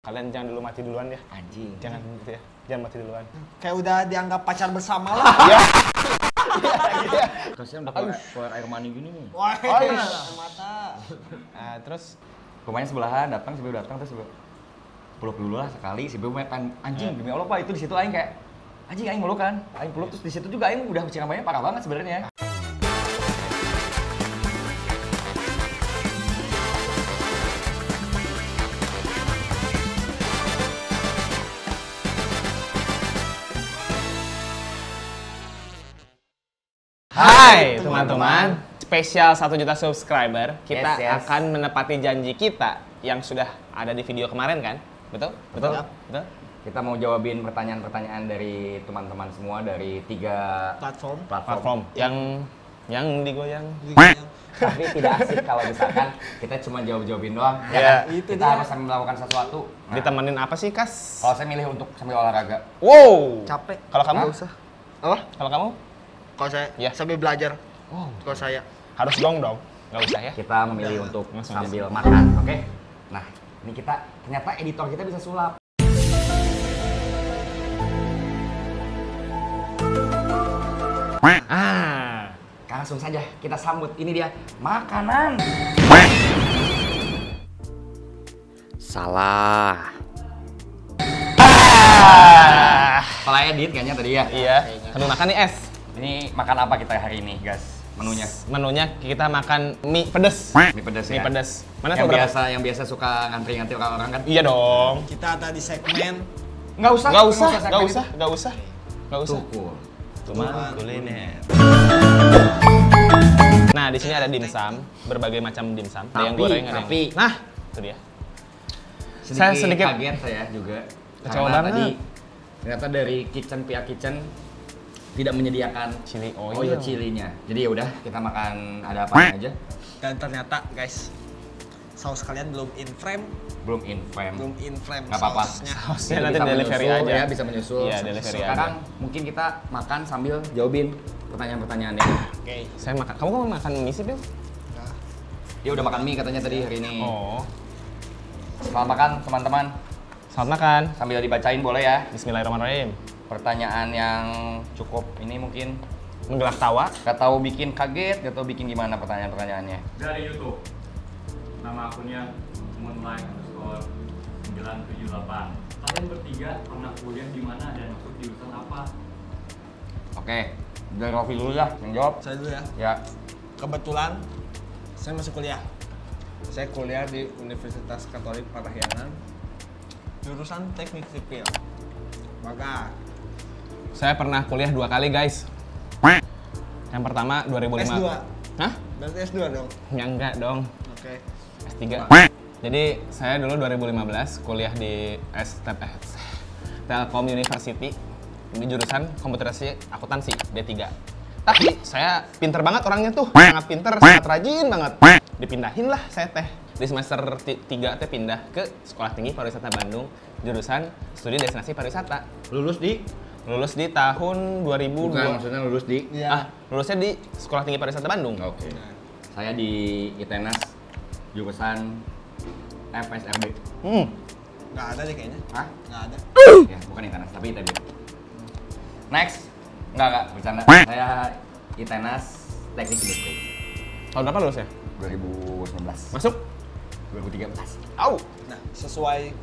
Kalian jangan dulu mati duluan ya. Anjing. Jangan gitu ya. Jangan mati duluan. Kayak udah dianggap pacar bersama lah. Ya. Kasihan udah keluar air mani gini nih. Wah, air mata. Nah, terus Pemain sebelahan datang, si Beo datang terus peluk dulu lah sekali, si Beo main anjing demi Allah Pak, itu di situ aing kayak anjing aing meluk kan. Aing peluk terus di situ juga aing udah ciramanya parah banget sebenarnya. hai teman-teman, spesial 1 juta subscriber, kita Yes. akan menepati janji kita yang sudah ada di video kemarin kan? Betul? Betul? Yap. Betul? Kita mau jawabin pertanyaan-pertanyaan dari teman-teman semua dari 3 Platform. Platform yang digoyang. Tapi tidak asik kalau misalkan kita cuma jawab-jawabin doang. Iya. Ya, Itu kita dia. harus sambil melakukan sesuatu. Nah, Ditemenin apa sih, Kas? kalau saya milih untuk sambil olahraga. Wow. Capek. Kalau kamu? Nggak usah. Apa? Kalau kamu? Kalau saya Ya. sambil belajar. Wow. Kalau saya. Harus dong. Nggak usah ya. Kita memilih untuk Langsung sambil makan, oke? Nah, ini kita ternyata editor kita bisa sulap. Ah. Langsung saja kita sambut, ini dia makanan. Salah. Salah edit kayaknya tadi ya. Iya. Kami makan nih es. Ini makan apa kita hari ini, guys? Menunya. Menunya kita makan mie pedes. Mie pedas ya. Mie pedes. Mana yang tuh berapa? biasa suka ngantri-ngantri orang-orang kan? Iya dong. Kita ada di segmen Nggak usah. Nggak usah. Tuh. Cuma kuliner. Nah, di sini ada dimsum, berbagai macam dimsum. Ada yang goreng, ada yang... Nah, itu dia. Saya sedikit kaget saya juga. kecewa Karena banget. tadi ternyata dari pihak kitchen tidak menyediakan Chili oil chilinya. Jadi ya udah kita makan ada apa aja. dan ternyata guys, saus kalian belum in frame, Belum in frame. Nggak apa-apa. sausnya. Sausnya Itu nanti bisa delivery menyusul, aja. Ya, bisa menyusul. Iya, delivery Sekarang aja. mungkin kita makan sambil jawabin pertanyaan-pertanyaannya. Oke. Saya makan. Kamu mau makan mie sih, Bil? Nah, Dia udah makan mie katanya tadi hari ini. Oh. Selamat makan teman-teman. Selamat makan. Sambil dibacain boleh ya. Bismillahirrahmanirrahim. Pertanyaan yang cukup ini mungkin Menggelak tawa. gak tahu bikin kaget, gak tahu bikin gimana pertanyaan-pertanyaannya. Dari YouTube. Nama akunnya moonlight_978. Kalian bertiga pernah kuliah di mana dan masuk jurusan apa? Oke, dari Rofi dulu ya yang jawab. saya dulu ya. Ya, Kebetulan saya masih kuliah. Saya kuliah di Universitas Katolik Parahyangan, jurusan Teknik Sipil. Maka Saya pernah kuliah 2 kali, guys. Yang pertama 2005. S2. Hah? Berarti S2 dong. Ya enggak dong. Oke. S3. Jadi saya dulu 2015 kuliah di Telkom University di jurusan komputerasi akuntansi D3. Tapi saya pinter banget orangnya tuh, sangat pinter, sangat rajin banget. Dipindahin lah saya teh. Di semester 3 teh pindah ke Sekolah Tinggi Pariwisata Bandung, jurusan Studi Destinasi Pariwisata. lulus di? Lulus di tahun 2002. Bukan, maksudnya lulus di? Iya. Lulusnya di Sekolah Tinggi Pariwisata Bandung. Oke. Saya di ITENAS, jurusan FSRB. Nggak ada deh kayaknya. Hah? Nggak ada. Ya, bukan ITENAS, tapi ITB. Next. Enggak, bercanda. Saya ITENAS Teknik Industri. Tahun berapa lulusnya? 2019. Masuk? 2013. Au. Nah, sesuai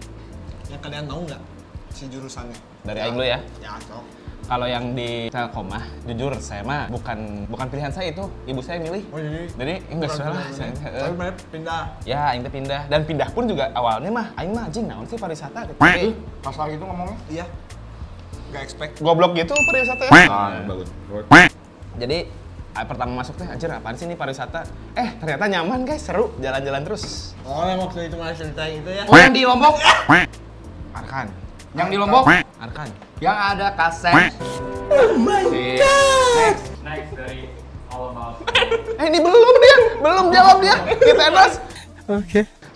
yang kalian mau nggak si jurusannya? Dari Aing dulu ya. Ya, sok. Kalau yang di Telkom mah, jujur saya mah bukan pilihan saya itu, ibu saya milih. Oh jadi? Jadi enggak salah. Tapi bener pindah. Ya, Aing teh pindah dan pindah pun juga awalnya mah Aing mah anjing naon sih pariwisata. Pas lagi itu ngomongnya? Iya. Nggak expect. Goblok gitu pariwisata ya. Bagus. Jadi pertama masuk teh anjir apaan sih ini pariwisata? Ternyata nyaman guys, seru, jalan-jalan terus. Oh, yang waktu itu malah ceritain itu ya. Oh, yang di Lombok? Arkan. Yang di Lombok? Arkan. Yang ada kaset. Oh my god. Next dari All About. Ini belum jawab dia. Di tenas.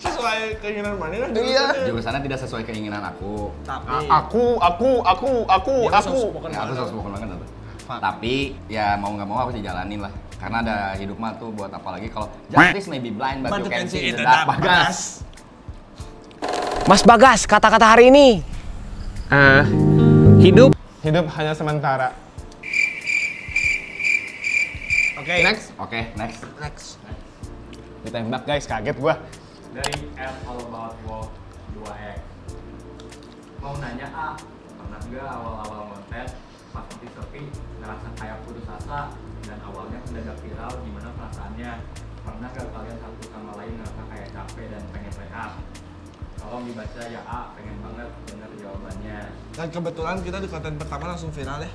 Sesuai keinginan mana lah. Iya. Jurusannya tidak sesuai keinginan aku. Tapi Aku. soft spoken Ya, aku banget. soft-spoken banget tuh. Tapi ya mau nggak mau harus dijalanin lah. Karena ada hidup mah tuh buat apa lagi kalau justice may be blind but you can see in the dark. Bagas. Mas Bagas, kata-kata hari ini. Hidup hanya sementara. Oke. Next. Oke, next. Next. Ditembak guys, kaget gua. Dari @allaboutwolf 2x. Mau nanya pernah nggak awal-awal konten pas nanti sepi ngerasa kayak putus asa dan awalnya mendadak viral, gimana perasaannya? Pernah nggak kalian satu sama lain ngerasa kayak capek dan pengen rehat? Tolong dibaca ya pengen banget denger jawabannya. Dan kebetulan kita di konten pertama langsung viral ya.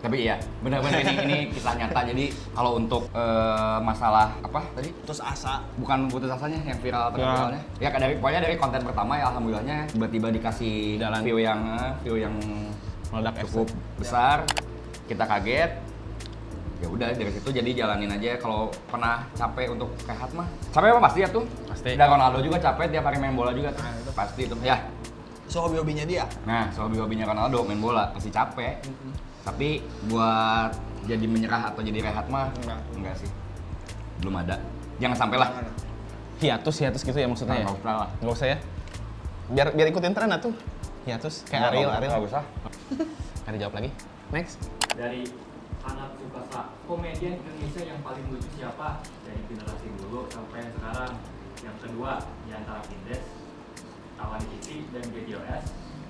Tapi iya, benar-benar ini kisah nyata. Jadi kalau untuk masalah apa tadi? Putus asa. Bukan putus asanya yang viral atau viralnya. Ya pokoknya dari konten pertama ya alhamdulillahnya tiba-tiba dikasih Jalan. view yang Meledak cukup besar. Kita kaget. Ya udah dari situ jadi jalanin aja. Kalau pernah capek untuk rehat mah. Capek apa pasti ya tuh? Pasti. Dan Ronaldo juga capek tiap hari main bola juga tuh. Pasti itu. Ya. So hobi-hobinya dia. Nah, soal hobinya Ronaldo main bola pasti capek. Tapi buat jadi menyerah atau jadi rehat mah enggak sih. Belum ada. Jangan sampai lah. Hiatus gitu ya maksudnya ya? Nggak usah lah. Nggak usah ya? Biar ikutin tren tuh. Hiatus kayak Ariel. Nggak usah. Kan dijawab lagi. Next. Dari Anak Sukasa, komedian Indonesia yang paling lucu siapa? Dari generasi dulu sampai yang sekarang. Yang kedua, di antara Vindes, Awan Citi, dan GDOS.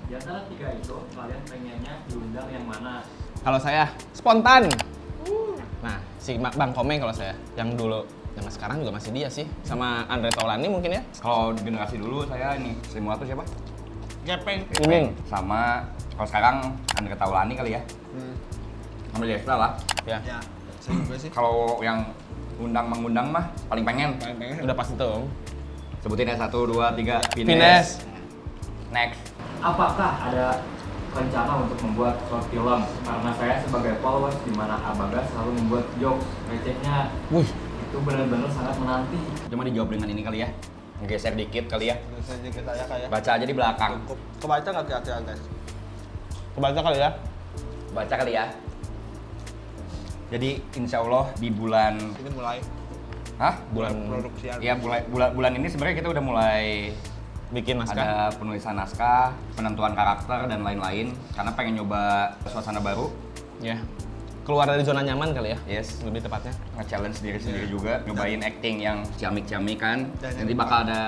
Di antara tiga itu, kalian pengennya diundang yang mana? Kalau saya spontan. Nah, si Bang Komeng kalau saya. Yang dulu, yang sekarang juga masih dia sih. Sama Andre Taulani mungkin ya. Kalau generasi dulu saya ini simulator siapa? Gepeng. Iming. Sama kalau sekarang Andre Taulani kali ya. Sama Desta lah. Ya, Ya, saya juga sih. Kalau yang mengundang mah paling pengen. udah pasti tuh. Sebutin ya 1, 2, 3. Fines. Next. Apakah ada rencana untuk membuat short film? Karena saya sebagai followers di mana Abagas selalu membuat jokes recehnya. Wih, Itu benar-benar sangat menanti. Cuma dijawab dengan ini kali ya. Geser dikit kali ya. Bisa dikit aja kayak. Baca aja di belakang. Kebaca nggak kira-kira guys? kebaca kali ya. Baca kali ya. Jadi insya Allah di bulan, Ini mulai Bulan produksian. ya bulan ini sebenarnya kita udah mulai bikin naskah. ada penulisan naskah, penentuan karakter dan lain-lain. Karena pengen nyoba suasana baru, Ya. Keluar dari zona nyaman kali ya. yes. Lebih tepatnya. Nge-challenge diri sendiri juga, nyobain acting yang ciamik-ciamikan. Dan Nanti yang bakal ada,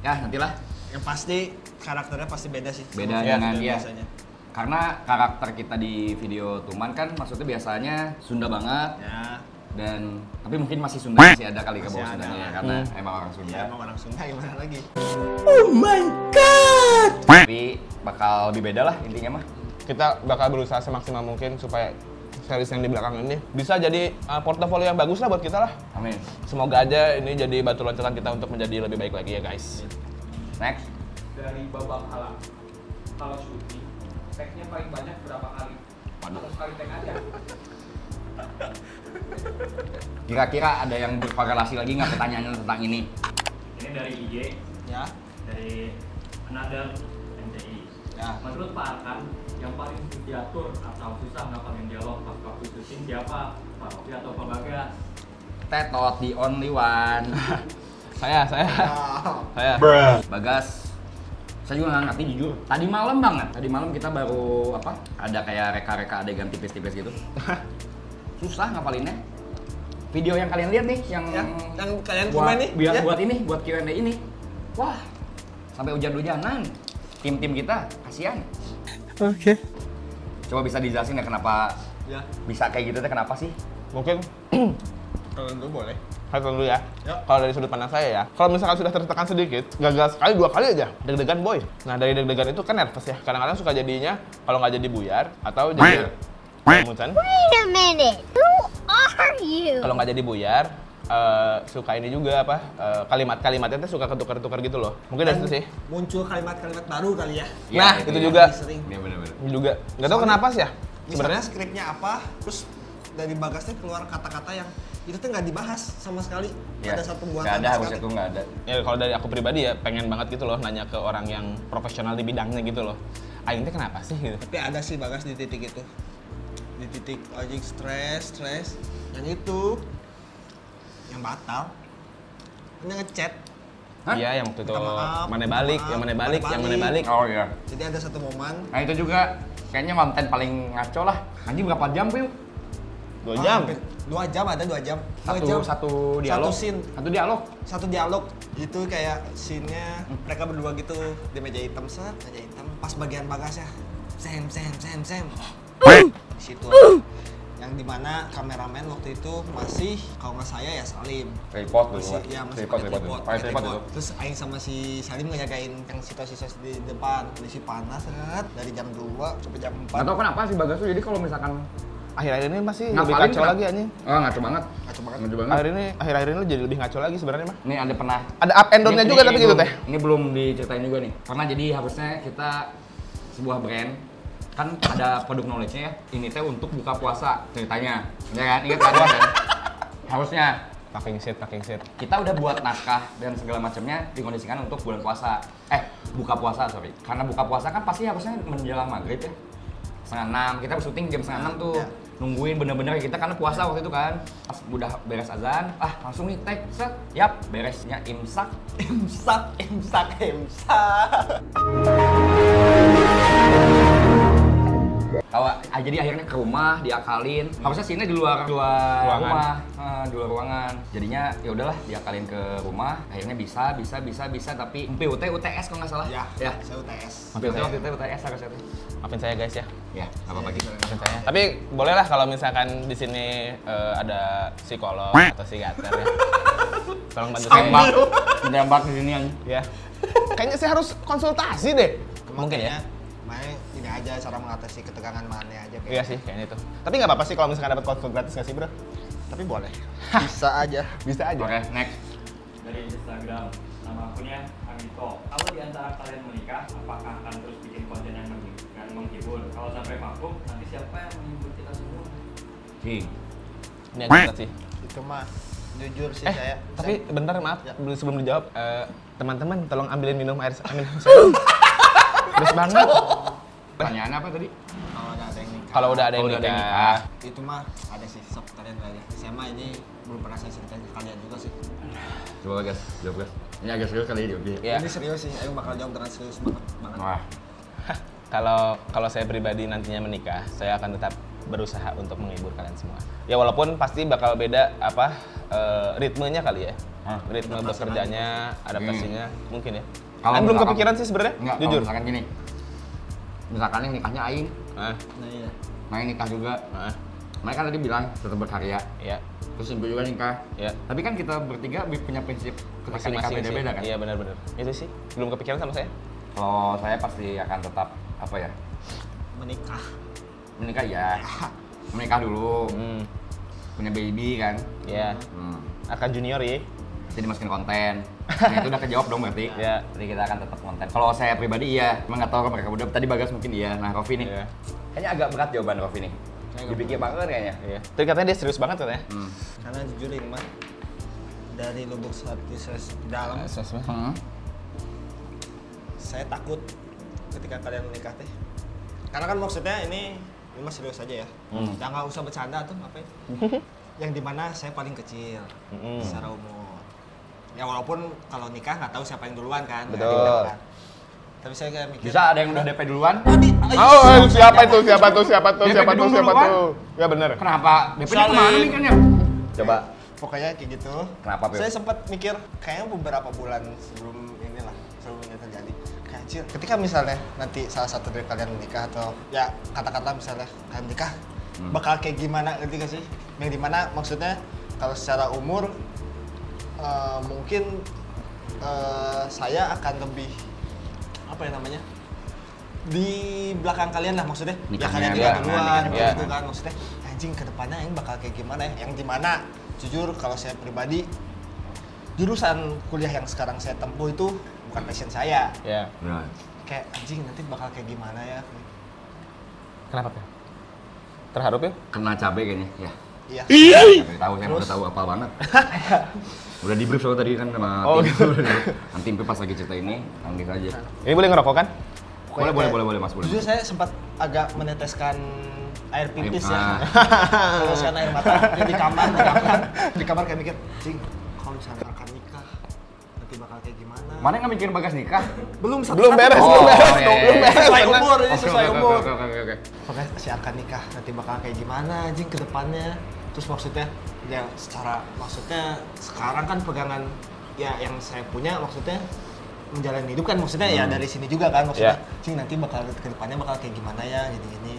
ya nantilah Yang pasti karakternya pasti beda sih. beda Ya, dengan dia. biasanya. Karena karakter kita di video Tuman kan maksudnya biasanya Sunda banget. Ya. Dan tapi mungkin masih Sunda masih ada kali ke bawah Masih ada. Sundanya ya, karena emang orang Sunda. Ya, emang orang Sunda gimana lagi? Tapi bakal lebih beda lah intinya mah. Kita bakal berusaha semaksimal mungkin supaya series yang di belakang ini bisa jadi portofolio yang bagus lah buat kita lah. Amin. Semoga aja ini jadi batu loncatan kita untuk menjadi lebih baik lagi ya guys. Next. Dari Babang Hala. Kalau syuting, tag-nya paling banyak berapa kali? Atau sekali tag aja? Kira-kira ada yang berkorelasi lagi nggak pertanyaannya tentang ini? Ini dari IG, Ya. dari Another NTI. Ya. Menurut Pak Arkan, yang paling susah diatur atau susah ngapalin dialog pas waktu syuting siapa? Pak Rofi atau Pak Bagas? Tetot the only one. Saya. Bagas. Saya juga nggak ngerti jujur. Tadi malam banget. Tadi malam kita baru apa? Ada kayak reka-reka adegan tipis-tipis gitu. Susah ngapalinnya. Video yang kalian lihat nih, yang kalian buat, komen nih, biar ya. buat ini, buat Q&A ini. Wah, sampai hujan-hujanan. Tim-tim kita, kasihan. Oke. Coba bisa dijelasin ya kenapa Ya. bisa kayak gitu teh, kenapa sih? Mungkin Kalian dulu boleh. saya dulu ya. Ya. Kalau dari sudut pandang saya ya, kalau misalkan sudah tertekan sedikit, gagal sekali 2 kali aja, deg-degan boy. Nah dari deg-degan itu kan nervous ya. Kadang-kadang suka jadinya kalau nggak jadi buyar atau jadi muncan. Wait a minute. Who are you? Kalau nggak jadi buyar, suka ini juga apa? Kalimat-kalimatnya tuh suka ketukar-tukar gitu loh. Mungkin dari situ sih. Muncul kalimat-kalimat baru kali ya. Nah, Ya, itu ya. juga. Lebih sering. Iya benar-benar. Ini juga. Nggak tahu kenapa sih ya. Sebenarnya Sebenarnya skripnya apa, terus dari Bagasnya keluar kata-kata yang itu tuh nggak dibahas sama sekali. Ya, Ada satu buatan nggak ada, harusnya sekali. tuh nggak ada. ya kalau dari aku pribadi ya pengen banget gitu loh nanya ke orang yang profesional di bidangnya gitu loh. Aing teh kenapa sih gitu? Tapi ada sih Bagas di titik itu. Di titik anjing stres, yang itu yang batal. Ini ngechat. Hah? Iya, yang waktu itu Minta maaf, mana minta balik, maaf, yang mana mana balik, yang mana balik. balik. Oh iya. Jadi ada satu momen. Nah itu juga kayaknya konten paling ngaco lah. Anjing berapa jam, Pil? 2 jam. 2 jam ada 2 jam. 2 jam. Satu dialog. Satu scene. Satu dialog. Satu dialog itu kayak scene-nya mereka berdua gitu di meja hitam set, meja hitam pas bagian bagasnya. Sam. Di situ yang dimana kameramen waktu itu masih kalau nggak saya ya Salim. Tripod dulu. Masih ya masih Tripod, pakai tripod. tripod, Pakai tripod dulu. Terus Aing sama si Salim ngejagain yang situasi di depan. Kondisi panas banget dari jam 2 sampai jam 4. Nggak tahu kenapa sih Bagas tuh jadi kalau misalkan Akhir-akhir ini masih lebih ngapalin kacau kenapa? lagi anjing. Oh ngaco banget. Ngaco banget. Ngaco banget. Akhir-akhir ini jadi lebih ngaco lagi sebenarnya mah. Ini ada pernah Ada up and down-nya juga tapi gitu belum- teh. Ini belum diceritain juga nih. Karena jadi harusnya kita sebuah brand kan ada produk knowledge-nya ya. Ini teh untuk buka puasa ceritanya. Ya kan? Ingat kan? Harusnya Packing sheet. kita udah buat naskah dan segala macamnya dikondisikan untuk bulan puasa. Buka puasa, sorry. Karena buka puasa kan pasti harusnya menjelang maghrib ya. 5:30, kita syuting jam 5:30 tuh. Ya. Nungguin bener-bener kita karena puasa waktu itu kan. Pas udah beres azan, langsung nih tag, set. Yap, beresnya imsak. Imsak. Jadi akhirnya ke rumah diakalin. Harusnya sini di luar rumah, di luar ruangan. Jadinya ya udahlah diakalin ke rumah. Akhirnya bisa tapi PUT UTS kalau nggak salah. Ya, Ya. saya UTS. PUT waktu itu UTS harusnya. Maafin saya guys ya. Ya, nggak apa-apa gitu. Maafin saya. Tapi bolehlah kalau misalkan di sini ada psikolog atau psikiater ya. Tolong bantu saya. Menembak di sini yang Ya. Kayaknya saya harus konsultasi deh. Mungkin ya. Main ini aja cara mengatasi ketegangan mana aja. Iya sih, kayaknya itu. Tapi nggak apa-apa sih kalau misalkan dapat konsul gratis nggak sih bro? Tapi boleh. Bisa aja. Bisa aja. Oke, next. Dari Instagram, nama akunnya Amito. Kalau di antara kalian menikah, apakah akan terus bikin konten yang menghibur? Kalau sampai vakum, nanti siapa yang menghibur kita semua? Cing. Ini agak berat sih. Itu mah jujur sih saya. Tapi bentar maaf, Ya. sebelum dijawab, teman-teman tolong ambilin minum air saya. Terus banget. Pertanyaannya apa tadi? Kalau ada yang nikah. Kalau udah ada yang Kalau udah ada yang nikah, Itu mah ada sih, sok kalian aja. Saya mah ini belum pernah saya ceritain ke kalian juga sih. Coba guys, jawab guys. Ini agak serius kali ya jawabnya. ya. Ini serius sih, Ayo bakal jawab dengan serius banget. Wah, Kalau saya pribadi nantinya menikah, saya akan tetap berusaha untuk menghibur kalian semua. Ya walaupun pasti bakal beda ritmenya kali ya. Ritme bekerjanya, adaptasinya mungkin ya. Kalau Kan belum misalkan- kepikiran sih sebenarnya. enggak, kalau Jujur. misalkan gini. Misalkan yang nikahnya Aing, Nah, Nah iya. Aing nikah juga. nah, Mereka kan tadi bilang tetap berkarya. ya, Terus ibu juga nikah. ya. Tapi kan kita bertiga punya prinsip ketika nikah Masing-masing beda-beda sih. kan. Iya benar-benar. Itu sih belum kepikiran sama saya. Kalau saya pasti akan tetap apa ya? Menikah. Menikah ya. Menikah dulu, Hmm, punya baby kan. ya. Akan junior ya. Jadi masukin konten. Nah, itu udah kejawab dong berarti. Ya. Jadi kita akan tetap konten. Kalau saya pribadi iya, emang nggak tahu kan mereka udah. Tadi Bagas mungkin iya. Nah, Rofi nih. Iya. Kayaknya agak berat jawaban Rofi nih. Dipikir banget kayaknya. Iya. Tadi katanya dia serius banget katanya. Karena jujur ini mah dari lubuk hati saya dalam, saya takut ketika kalian menikah teh. Karena kan maksudnya ini mah serius aja ya. Jangan usah bercanda tuh ngapain. Yang dimana saya paling kecil secara umur. Ya walaupun kalau nikah nggak tahu siapa yang duluan kan. nggak Betul. tahu kan. Tapi saya kayak mikir. Bisa ada yang udah DP duluan? Oh, siapa itu? Siapa tuh? DP duluan. Ya benar. Kenapa? DP-nya Salim. kemana nih kan ya? Coba. Pokoknya kayak gitu. Kenapa, Pil? Saya sempat mikir kayaknya beberapa bulan sebelum inilah, sebelum ini terjadi. Kayak anjir, ketika misalnya nanti salah satu dari kalian menikah atau ya kata-kata misalnya kalian nikah, bakal kayak gimana ngerti gak sih? Yang dimana maksudnya kalau secara umur mungkin saya akan lebih apa ya namanya? Di belakang kalian lah maksudnya. Nikahnya, ya kalian ya, nikah duluan nikahnya gitu belakangan. kan maksudnya. Anjing kedepannya yang bakal kayak gimana ya? Yang dimana jujur kalau saya pribadi jurusan kuliah yang sekarang saya tempuh itu bukan passion saya. Ya. Benar. Kayak anjing nanti bakal kayak gimana ya? Kenapa ya? Terharu ya? Kena cabai kayaknya. Ya. Iya. Saya tahu, saya udah Terus? tahu apa banget. Udah di brief soal tadi kan sama Oh, tim. gitu. Nanti Impi pas lagi cerita ini, lanjut aja. Ini boleh ngerokok kan? Pokoknya Boleh, kayak- boleh, Mas, boleh. Jujur saya sempat agak meneteskan air pipis Air- ya. Oleskan air mata di kamar kayak mikir, cing, kalau misalnya akan nikah nanti bakal kayak gimana? Mana yang nggak mikirin bagas nikah? Belum Belum beres, Oh, belum beres, iya, iya. belum beres. Sesuai karena- umur, ini sesuai umur. Oke. Pokoknya si akan nikah nanti bakal kayak gimana anjing ke depannya. Terus maksudnya ya maksudnya sekarang kan pegangan ya yang saya punya maksudnya menjalani hidup kan maksudnya ya dari sini juga kan maksudnya cing nanti bakal ke depannya bakal kayak gimana ya gini-gini.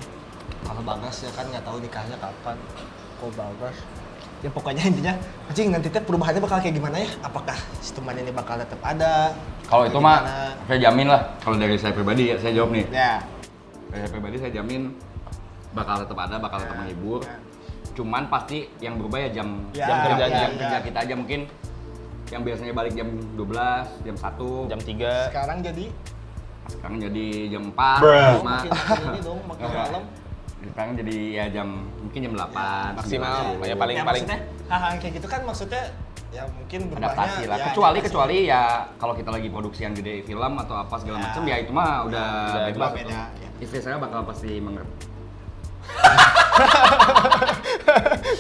Kalau Bagas ya kan nggak tahu nikahnya kapan. Kok Bagas ya pokoknya intinya cing nanti teh perubahannya bakal kayak gimana ya? Apakah sistem ini bakal tetap ada? Kalau itu Kayak mah gimana? saya jamin lah. Kalau dari saya pribadi ya saya jawab nih. Ya. Dari saya pribadi saya jamin bakal tetap ada, bakal tetap menghibur. Cuman pasti yang berubah ya jam Ya, kerja aja. jam kerja kita aja mungkin yang biasanya balik jam 12, jam 1, Jam 3. Sekarang jadi sekarang jadi jam 4, makin 5. makin ini dong makin malam. Sekarang jadi ya jam mungkin jam 8 Maksimal, 9, ya paling Ya, maksudnya hal-hal kayak gitu kan maksudnya ya mungkin berubahnya adaptasi lah. ya, Kecuali ya kalau kita lagi produksi yang gede film atau apa segala Ya. macam ya itu mah udah bebas. beda ya. Istri saya bakal pasti mengerti.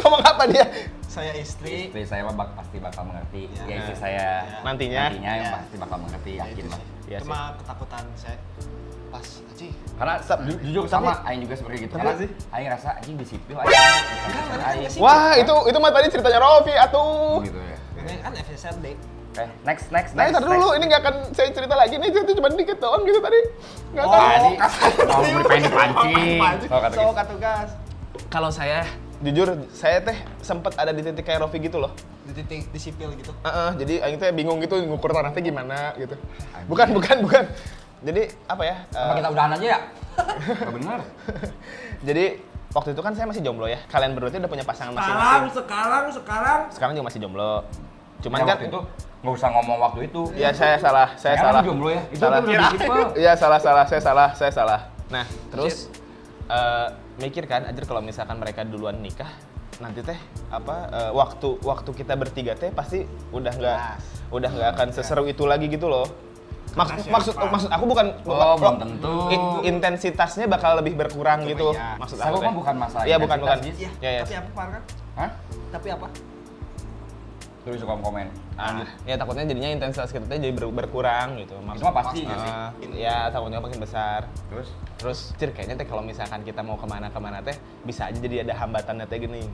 Ngomong apa dia? Saya istri Istri saya mah pasti bakal mengerti. Ya. Ya istri saya Nantinya. yang Ya. pasti bakal mengerti, yakin lah. Iya cuma ketakutan saya pas Aji Karena jujur sama Aing juga seperti gitu. Karena Aing rasa Aing disiplin Aing. Aing. Wah, itu mah tadi ceritanya Rofi atuh. Gitu ya. ini kan FSRD Oke, next. Nah, ntar dulu, ini nggak akan saya cerita lagi nih, itu cuma dikit doang gitu tadi. Nggak tahu. Tadi mau pengen dipancing. Oh, kata so gitu. katugas Kalau saya, jujur, saya teh sempet ada di titik kayak Rofi gitu loh. di titik di sipil gitu Jadi aing teh bingung gitu ngukur tanah teh gimana gitu. Bukan. Jadi apa ya? Apa kita udahan aja ya? Nggak bener. Jadi waktu itu kan saya masih jomblo ya. Kalian berdua tuh udah punya pasangan masing-masing. Sekarang juga masih jomblo. Cuman Ya, kan waktu itu nggak usah ngomong waktu itu. ya saya salah. Kan jomblo ya. Itu Salah. tuh lebih simple. Iya salah. Saya salah. Nah terus mikir kan, anjir kalau misalkan mereka duluan nikah, nanti teh waktu kita bertiga teh pasti udah nggak akan seseru itu lagi gitu loh. Maksud aku bukan belum tentu. Intensitasnya bakal lebih berkurang gitu. iya. Maksud Saya aku kan teh. bukan masalah Iya bukan. intensitas, Jis. Ya. tapi apa Farhan? Hah? Tapi apa? Tulis di kolom komen. Ya takutnya jadinya intensitas kita teh jadi berkurang gitu. Itu mah pasti ya sih. Ya takutnya makin besar. Terus Kayaknya teh kalau misalkan kita mau kemana teh bisa aja jadi ada hambatannya teh gini.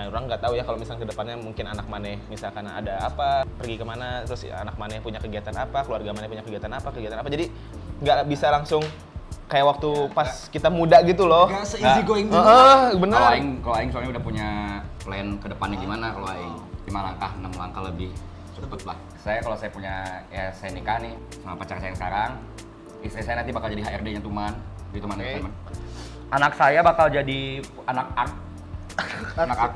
Orang nggak tahu ya kalau misalkan kedepannya mungkin anak maneh misalkan ada apa pergi kemana, terus anak maneh punya kegiatan apa, keluarga maneh punya kegiatan apa. Jadi nggak bisa langsung kayak waktu pas kita muda gitu loh. Gak se-easy going dulu Bener. kalau Aing soalnya udah punya plan ke depannya gimana kalau Aing 5 langkah, 6 langkah lebih cepet lah. Kalau saya punya ya saya nikah nih sama pacar saya yang sekarang, istri saya nanti bakal jadi HRD-nya Tuman, di Tuman Entertainment. Anak saya bakal jadi anak art. Anak art.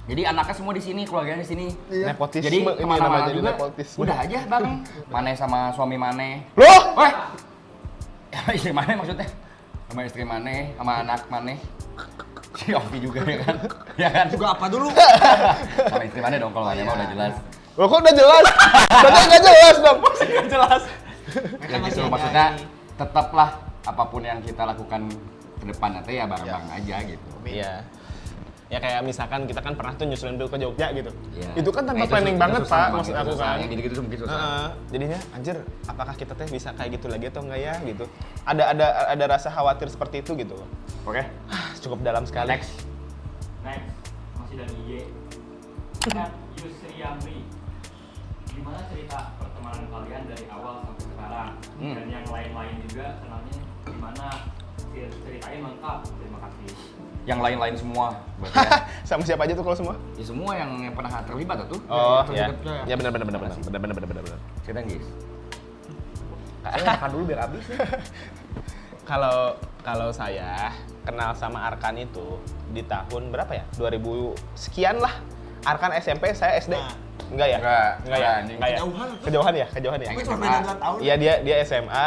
Jadi anaknya semua di sini, keluarganya di sini. Nepotisme Jadi ini kemana-mana namanya, juga nepotisme. udah aja bang. Mane sama suami Mane. Loh? Weh, istri Mane maksudnya? Sama istri Mane, sama anak Mane. Si Ovi juga ya kan? Ya kan? juga apa dulu? Sama istri Mane dong, kalau Mane mah udah jelas. Loh kok udah jelas? Berarti nggak jelas dong. Gak jelas Ya gitu, maksudnya tetaplah apapun yang kita lakukan ke depan nanti ya bareng-bareng aja gitu. Iya. Ya kayak misalkan kita kan pernah tuh nyusulin dulu ke Jogja gitu. Iya. Itu kan tanpa Nah, itu planning susah, banget, susah Pak, memang, maksud itu aku susah. kan. Yang gitu-gitu mungkin susah. Jadinya anjir, apakah kita teh bisa kayak gitu lagi atau enggak ya gitu. Ada rasa khawatir seperti itu gitu. Oke. Cukup dalam sekali. Next. Masih dari IG. Yusri Amri. Gimana cerita pertemanan kalian dari awal sampai sekarang? Dan yang lain-lain juga kenalnya gimana? Ceritain lengkap. Terima kasih. Yang lain-lain semua berarti ya. Sama siapa aja tuh kalau semua? Ya semua yang pernah terlibat tuh. Oh, ya. terlibat. Ya benar. Cerita guys. Saya makan dulu biar habis nih. Kalau saya kenal sama Arkan itu di tahun berapa ya? 2000 sekian lah. Arkan SMP, saya SD. Enggak ya? Enggak ya. Kejauhan ya? Gue cuma beda 2 tahun Iya dia SMA,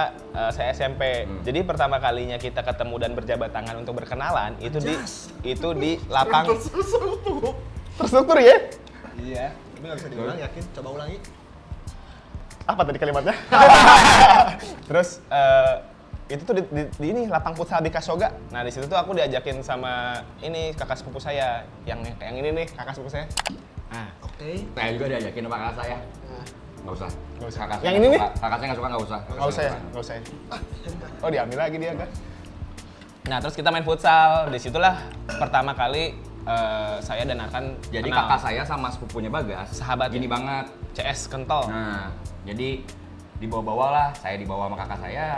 saya SMP. Jadi pertama kalinya kita ketemu dan berjabat tangan untuk berkenalan itu di lapang terstruktur ya? Iya tapi gak bisa diulang yakin, coba ulangi Apa tadi kalimatnya? Terus itu tuh di ini lapang futsal di Kashoga. Nah di situ tuh aku diajakin sama ini kakak sepupu saya yang ini nih kakak sepupu saya. Nah, Oke. Saya juga diajakin sama kakak saya. Nggak usah. Nggak usah. Kakak Yang saya ini nggak nih? suka. Kakak saya nggak suka, nggak usah. nggak usah ya, nggak usah ya. Oh diambil lagi dia kan. Nah terus kita main futsal. Disitulah pertama kali saya dan Arkan Jadi kenal. kakak saya sama sepupunya Bagas Sahabat gini ya? banget. CS Kentol. Nah, jadi dibawa-bawa lah. Saya dibawa sama kakak saya,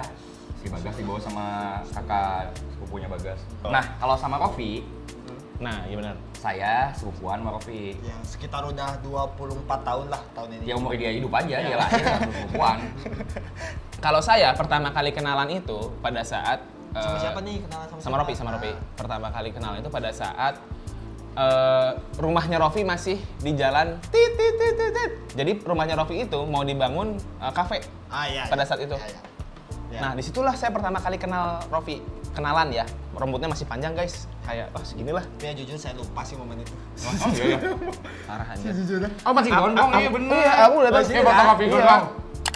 si Bagas dibawa sama kakak sepupunya Bagas. Nah, kalau sama Rofi, Nah iya benar. saya sepupuan sama Rofi. Yang sekitar udah 24 tahun lah tahun ini. Ya umur dia hidup aja, dia lahir sepupuan. Kalau saya pertama kali kenalan itu pada saat Sama siapa nih kenalan sama sama siapa? Rofi, sama Rofi. Nah, Pertama kali kenal itu pada saat rumahnya Rofi masih di jalan tit tit tit tit, tit. Jadi rumahnya Rofi itu mau dibangun kafe iya. pada saat itu. Iya. Ya. Nah disitulah saya pertama kali kenal Rofi. Kenalan ya, rambutnya masih panjang guys. Kayak, oh seginilah. Tapi ya jujur saya lupa sih momen itu. Oh iya. Parah anjir. Oh masih gondrong, iya bener. Iya, aku udah tahu. Iya, bakal Rofi gondrong.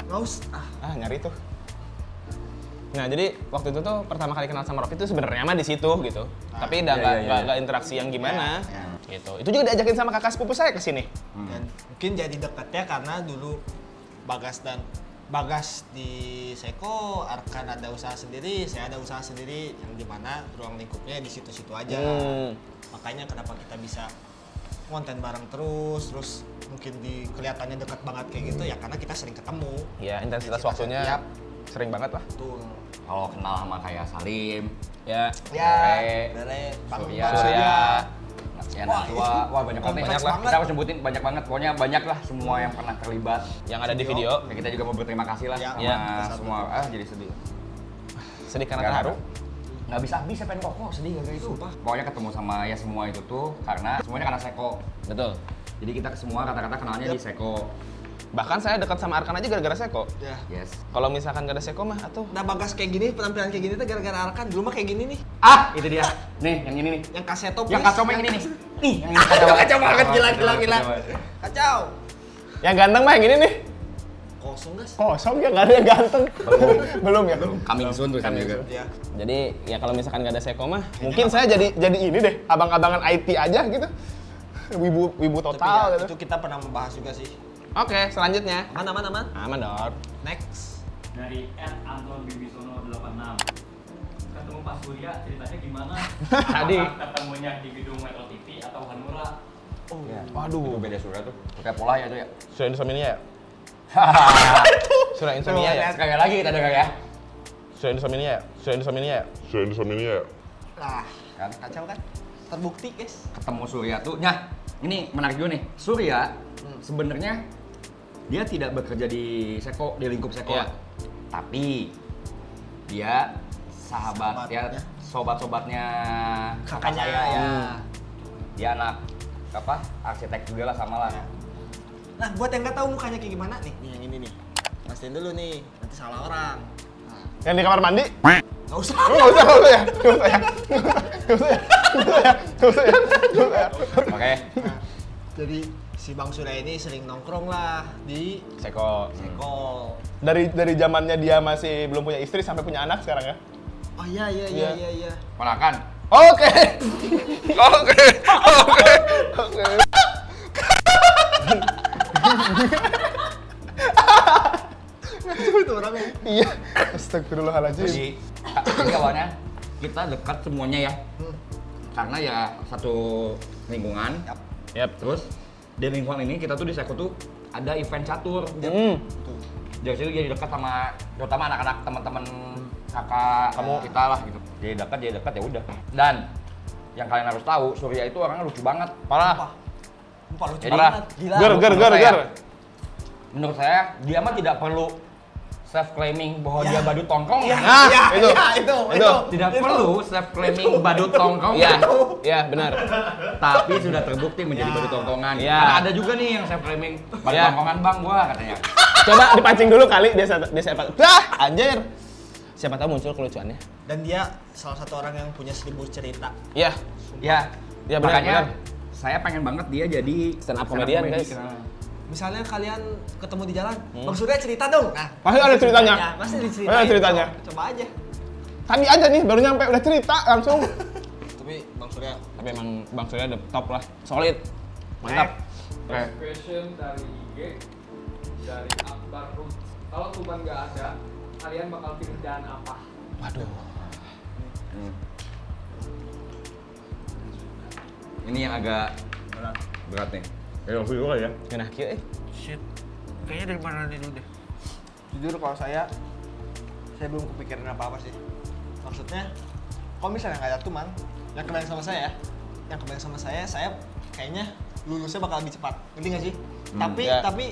Nggak usah. Nyari tuh. Nah jadi waktu itu tuh pertama kali kenal sama Rofi itu sebenarnya mah di situ gitu. Tapi udah nggak interaksi yang gimana. Gitu. Itu juga diajakin sama kakak sepupu saya ke sini. Dan mungkin jadi dekatnya karena dulu Bagas di Seko, Arkan ada usaha sendiri, saya ada usaha sendiri, yang dimana ruang lingkupnya di situ-situ aja. Makanya kenapa kita bisa konten bareng terus mungkin kelihatannya dekat banget kayak gitu ya karena kita sering ketemu. Ya intensitas Kita waktunya setiap sering banget lah. betul. Kalau kenal sama kayak Salim, Ya. Bere, Surya. ya Natua, wah banyak Kompleks banget lah. banget. Kita harus sebutin banyak banget, pokoknya banyak lah semua yang pernah terlibat. Yang ada di video. Ya, kita juga mau berterima kasih lah Ya. sama Ya. semua. Jadi sedih. Sedih karena Karena terharu. nggak bisa habis saya pengen rokok, sedih gara-gara itu. Pokoknya ketemu sama ya semua itu tuh karena semuanya karena Seko. Betul. Jadi kita semua kata-kata kenalnya di Seko. Bahkan saya dekat sama Arkan aja gara-gara Seko. Ya. Yes. Kalau misalkan gak ada Seko mah atuh. Nah Bagas kayak gini, penampilan kayak gini tuh gara-gara Arkan. Dulu mah kayak gini nih. Ah, itu dia. Nih, yang ini nih. Yang kaseto Yang please. kacau yang ini nih. Nih, yang ini kacau banget. gila. Kacau. Kacau. Yang ganteng mah yang ini nih. Kosong guys. Kosong ya, gak ada yang ganteng. Belum ya? Coming soon tuh kan juga. Ya. Jadi ya kalau misalkan gak ada Seko mah, mungkin saya jadi ini deh, abang-abangan IT aja gitu. Wibu Tapi total ya, gitu. itu kita pernah membahas juga sih. Oke, selanjutnya. Aman. Aman dong. Next. Dari @antonbibisono86. Ketemu Pak Surya, ceritanya gimana? Tadi. Apakah ketemunya di gedung Metro TV atau Hanura? Itu beda surya tuh. Kayak pola ya tuh ya. Surya Insomnia ya? Surya Insomnia ya? Sekali lagi kita dengar ya. Surya Insomnia ya? Surya Insomnia ya? Nah, Kan kacau kan? Terbukti guys. ketemu Surya tuh. Nah, ini menarik juga nih. Surya sebenarnya dia tidak bekerja di Seko, di lingkup Seko. Iya. Tapi dia sahabat ya, Sahabatnya. sobat-sobatnya kakak Kakaknya saya. ya. Dia anak apa? Arsitek juga lah sama lah. Nah, buat yang nggak tahu mukanya kayak gimana nih yang ini nih. Pastiin dulu nih, nanti salah orang. Nah, Yang di kamar mandi? nggak usah. Nggak usah ya? Nggak usah ya? Oke. Nah, jadi si Bang Surya ini sering nongkrong lah di Seko. Seko. Dari zamannya dia masih belum punya istri sampai punya anak sekarang ya? Oh iya. Ponakan. Oke. Itu orangnya. Iya. Astagfirullahaladzim. Jadi awalnya kita dekat semuanya ya. Karena ya satu lingkungan. Yap. Terus di lingkungan ini kita tuh di Seko tuh ada event catur. Dari situ jadi dekat sama terutama anak-anak teman-teman kakak Kamu. kita lah gitu. Jadi dekat ya udah. Dan yang kalian harus tahu, Surya itu orangnya lucu banget. Parah. Lupa lucu Jadi, banget. Gila. Ger. Menurut saya dia mah tidak perlu self claiming bahwa Ya. dia badut tongkong. Nah, itu. itu. Tidak perlu self claiming badut tongkong. Iya. Iya, benar. Tapi sudah terbukti menjadi badut tongkongan. Ya. Karena ada juga nih yang self claiming badut Ya. tongkongan bang gua katanya. Coba dipancing dulu kali dia siapa. Anjir. Siapa tahu muncul kelucuannya. Dan dia salah satu orang yang punya 1000 cerita. Iya. Ya, Ya, benar, makanya benar. saya pengen banget dia jadi Stand up comedian, guys. Misalnya kalian ketemu di jalan, Bang Surya cerita dong. Nah, Pasti ada ceritanya. ya, pasti diceritain. Ada ceritanya. Coba aja. Tadi aja nih baru nyampe udah cerita langsung. Tapi Bang Surya, Tapi emang Bang Surya udah top lah, solid, mantap. Next question dari IG dari Akbar Ruth. Kalau Tuban nggak ada, kalian bakal pilih jalan apa? Waduh. Ini yang agak berat nih. Ya langsung juga ya. Nah, kieu shit. Kayaknya dari mana dulu deh. Jujur kalau saya belum kepikiran apa-apa sih. Maksudnya, kalau misalnya nggak ada teman, yang kebayang sama saya, saya kayaknya lulusnya bakal lebih cepat. Ngerti nggak sih? ya. Tapi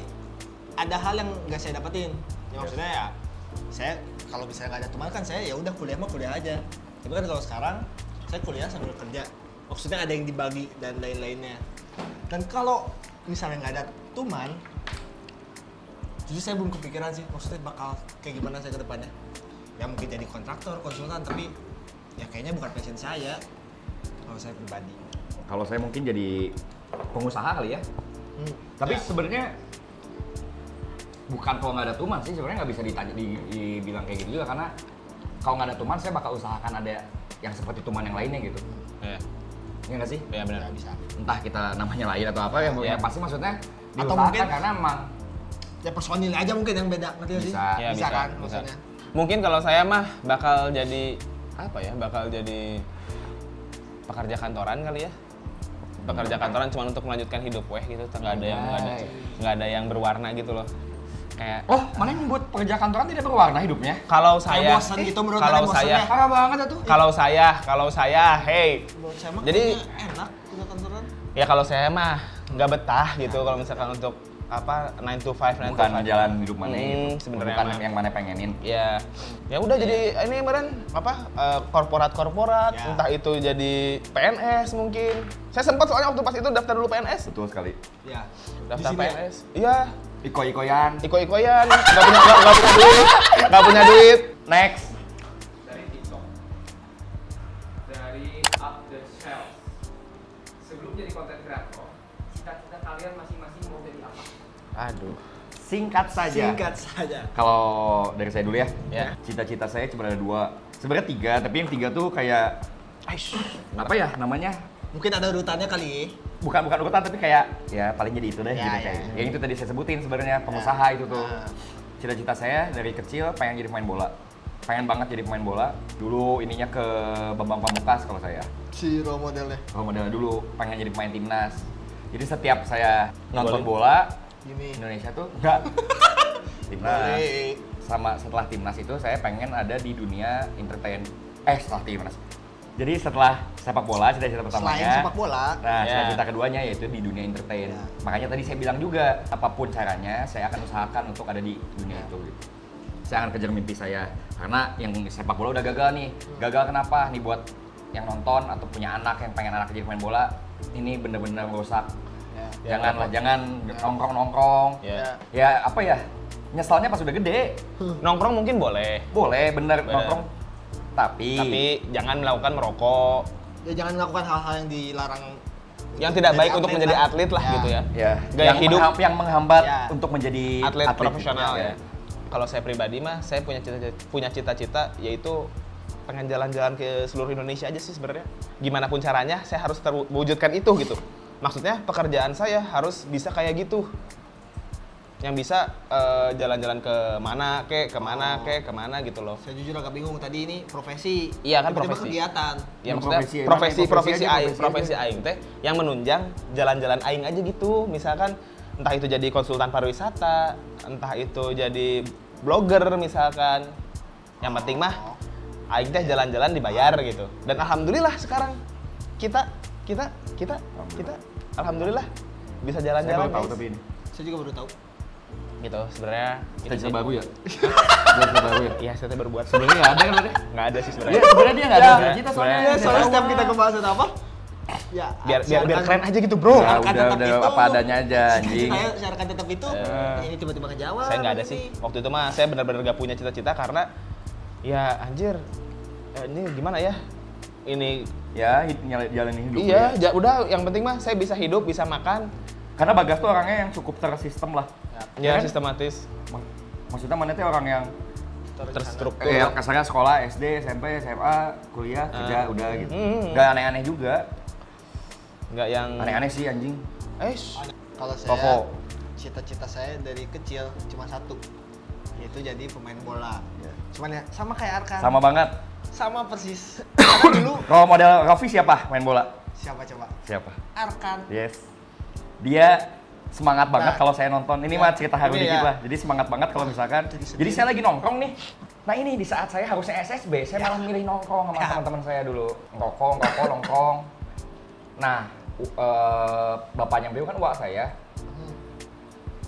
ada hal yang nggak saya dapetin. Ya maksudnya ya, saya kalau misalnya nggak ada teman kan saya ya udah kuliah mah kuliah aja. Tapi kan kalau sekarang saya kuliah sambil kerja. Maksudnya ada yang dibagi dan lain-lainnya. Dan kalau misalnya nggak ada teman, jujur saya belum kepikiran sih. Maksudnya bakal kayak gimana saya ke depannya. Ya mungkin jadi kontraktor, konsultan, tapi ya kayaknya bukan passion saya. Kalau saya pribadi. Kalau saya mungkin jadi pengusaha kali ya. Tapi Ya. sebenarnya bukan kalau nggak ada tuman sih, sebenarnya nggak bisa dibilang kayak gitu juga, karena kalau nggak ada tuman saya bakal usahakan ada yang seperti tuman yang lainnya gitu. Iya. Iya nggak sih? Iya benar. Ya, bisa. Entah kita namanya lain atau apa ya, Iya. pasti maksudnya Atau diusahakan mungkin- karena emang Ya personil aja mungkin yang beda, ngerti nggak sih? Bisa. Ya, bisa kan bisa. maksudnya. Mungkin kalau saya mah bakal jadi apa ya? Bakal jadi pekerja kantoran kali ya. Pekerja kantoran cuma untuk melanjutkan hidup weh gitu, nggak ada yang berwarna gitu loh. Kayak oh mana yang buat pekerja kantoran tidak berwarna hidupnya? kalau Kayak saya bosan gitu menurut kalau kalian bosannya? saya Parah banget tuh. kalau saya hey Menurut saya mah Jadi- kayaknya enak punya kantoran. ya kalau saya mah nggak betah gitu kalau misalkan untuk apa 9 to 5 9 to Bukan 5. jalan hidup mana gitu. Sebenarnya Bukan mah. yang mana pengenin. Ya udah jadi ini kemarin apa korporat Ya. entah itu jadi PNS mungkin. Saya sempat soalnya waktu pas itu daftar dulu PNS. Betul sekali. Ya. Daftar Di sini ya? PNS. Iya, Iko-ikoyan. iko-ikoyan, nggak punya duit. Next. Dari TikTok. Dari Up the Shelf. Sebelum jadi konten kreator, cita-cita kalian masing-masing mau jadi apa? Aduh. Singkat saja. Singkat saja. Kalau dari saya dulu ya. Ya. Cita-cita saya cuma ada 2. Sebenarnya 3, tapi yang 3 tuh kayak apa ya namanya? Mungkin ada urutannya kali. Bukan urutan tapi kayak ya paling jadi itu deh Ya, gitu ya. kayak. Yang itu tadi saya sebutin sebenarnya pengusaha itu tuh. Nah. Cita-cita saya dari kecil pengen jadi pemain bola. Pengen banget jadi pemain bola. Dulu ininya ke Bambang Pamungkas kalau saya. Si role modelnya. Kalau model dulu pengen jadi pemain timnas. Jadi setiap saya nonton Boleh. bola Gini. Indonesia tuh enggak timnas. Boleh. Sama setelah timnas itu saya pengen ada di dunia setelah timnas. Jadi setelah sepak bola, cita-cita pertamanya. Selain sepak bola. Nah, Ya. cita-cita keduanya yaitu di dunia entertain. Ya. Makanya tadi saya bilang juga, apapun caranya saya akan usahakan untuk ada di dunia itu. Gitu. Saya akan kejar mimpi saya. Karena yang sepak bola udah gagal nih. Gagal kenapa? Nih buat yang nonton atau punya anak yang pengen anak jadi pemain bola, ini bener-bener merusak. Ya. Jangan nongkrong-nongkrong. Ya. Ya apa ya? Nyesalnya pas udah gede. Nongkrong mungkin boleh, Boleh, bener Bener. nongkrong. tapi jangan melakukan merokok Ya jangan melakukan hal-hal yang dilarang. yang tidak Jadi baik untuk atlet menjadi lah. atlet lah Ya. gitu ya. Ya, Gaya hidup yang menghambat Ya. untuk menjadi atlet profesional ya. ya. Kalau saya pribadi mah, saya punya cita-cita yaitu pengen jalan-jalan ke seluruh Indonesia aja sih sebenarnya. Gimana pun caranya, saya harus terwujudkan itu gitu. Maksudnya pekerjaan saya harus bisa kayak gitu. Yang bisa jalan-jalan ke mana kemana gitu loh. Saya jujur agak bingung tadi ini profesi. Iya kan, Tiba-tiba profesi. kegiatan. Ya Yang maksudnya profesi, profesi emang profesi aja, aing, profesi profesi aing teh yang menunjang jalan-jalan aing aja gitu. Misalkan entah itu jadi konsultan pariwisata, entah itu jadi blogger misalkan. Yang penting mah aing teh jalan-jalan dibayar gitu. Dan alhamdulillah sekarang kita alhamdulillah bisa Saya jalan-jalan baru tahu guys. tapi ini. Saya juga baru tahu. Gitu sebenarnya itu Cita-cita sih. baru ya? Cita-cita baru ya? Iya, saya teh baru buat. Sebenarnya nggak ada kan berarti? Nggak ada sih Iya, sebenarnya. sebenarnya dia nggak ada Ya, cita-cita soalnya. sebenarnya. Ya, soalnya setiap kita ngebahas apa? Ya, Biar keren aja gitu, Bro. Ya, Siarkan udah tetap itu. apa adanya aja anjing. Saya siarkan tetap itu. Ini tiba-tiba kejawab. Saya nggak ada ini. sih. Waktu itu mah saya benar-benar gak punya cita-cita karena ya anjir, ini gimana ya? Ini Ya, jalanin hidup. iya, ya. udah yang penting mah saya bisa hidup, bisa makan, Karena Bagas tuh orangnya yang cukup tersistem lah. ya kan? sistematis. Maksudnya mana tuh orang yang terstruktur. Kayak kasarnya sekolah, SD, SMP, SMA, kuliah, kerja, udah gitu. Nggak aneh-aneh juga. Nggak yang Aneh-aneh sih anjing. Kalau Toko. saya cita-cita saya dari kecil cuma satu, yaitu jadi pemain bola. Cuman ya sama kayak Arkan. Sama banget. Sama persis. Karena dulu Kalau model Raffi siapa main bola? siapa coba? Siapa? Arkan. Yes. Dia semangat banget Nah, kalau saya nonton. Ini mah cerita haru ini dikit ya. lah. Jadi semangat banget kalau misalkan. Jadi saya lagi nongkrong nih. Nah ini di saat saya harusnya SSB, saya malah milih nongkrong sama teman-teman saya dulu. Nongkrong. Nah, bapaknya beliau kan wak saya.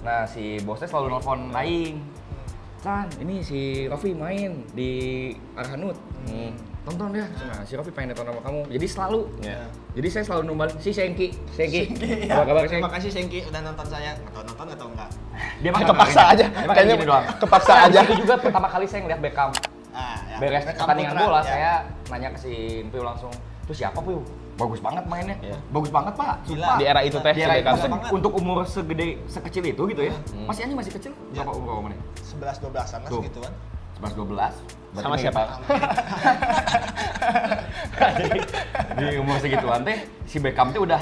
Nah, si bosnya selalu nelfon Aing. Chan, ini si Raffi main di Arhanut. Tonton deh. Nah, si Raffi pengen nonton sama kamu. Jadi selalu. Ya. Jadi saya selalu numbalin si Sengki. Apa kabar Sengki? Terima kasih Sengki udah nonton saya. Nonton atau enggak? Dia mah Kepaksa aja. Dia mah Kayaknya gini doang. kepaksa aja. Itu juga pertama kali saya ngeliat Beckham. Ya. Beres Beckham pertandingan Putra, bola, ya. saya nanya ke si Piu langsung. Itu siapa Piu? Bagus banget mainnya. Iya. Bagus banget Pak. Gila. Sumpah. Di era itu teh Di era si itu Beckham. banget. untuk umur sekecil itu gitu ya. Masih anjing masih kecil. Berapa umur kamu nih? 11-12an lah Tuh. gitu kan. 11-12. Sama siapa? Jadi, di umur segituan teh si Beckham tuh udah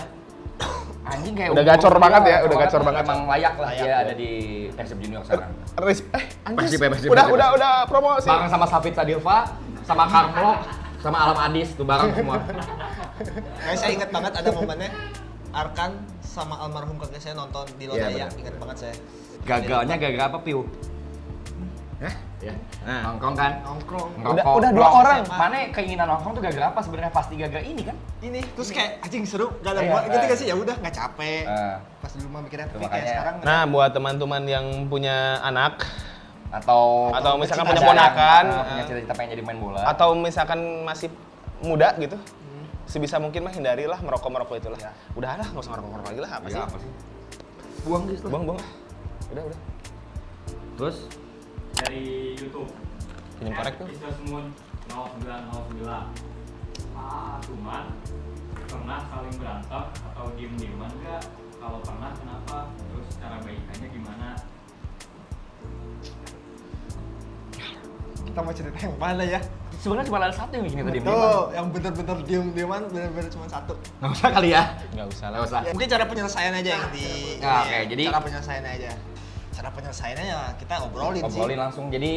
anjing kayak Udah gacor banget ya, udah gacor banget. Emang layak lah Layak, dia ya. ada di Persib Junior sekarang. Anjir. Persib. Udah promosi. Bareng sama Safid Sadilva, sama Karmlo, sama Alam Adis tuh bareng semua. Kayak saya ingat banget ada momennya Arkan sama almarhum kakek saya nonton di Iya, Lodaya, benar. ingat banget saya. Gagalnya gara-gara apa, Piu? Hah? Ya. Nah. Nongkrong kan? Nongkrong. Udah dua orang. Mana keinginan nongkrong tuh gara-gara apa sebenarnya? Pasti gara-gara ini kan? Ini terus kayak anjing seru, gak ada Iya, buat gitu gak sih? Ya udah nggak capek. Eh. Pas dulu mah mikirnya tapi Makanya. kayak sekarang Nah, buat teman-teman yang punya anak Atau misalkan ada punya yang, ponakan, punya cita-cita pengen jadi main bola. atau misalkan masih muda gitu, sebisa mungkin mah hindarilah merokok itulah. Udahlah, nggak usah ngerokok lagi lah, apa sih? Ya, apa sih? Buang gitu. Buang. Udah. Terus Dari YouTube. Senyum korek tuh. Isosmoon 0909. Cuman pernah saling berantem atau diem-dieman nggak? Kalau pernah kenapa? Terus cara baikannya gimana? kita mau cerita yang mana ya? sebenarnya cuma ada satu yang bikin kita diem. Tuh, yang bener-bener diem-dieman bener-bener cuma satu. Nggak usah kali ya. Nggak usah lah. Nggak usah. Ya, mungkin cara penyelesaian aja yang di Nah, ini oke, ya. jadi- cara penyelesaian aja. Cara penyelesaiannya ya kita obrolin sih. Ngobrolin langsung. Jadi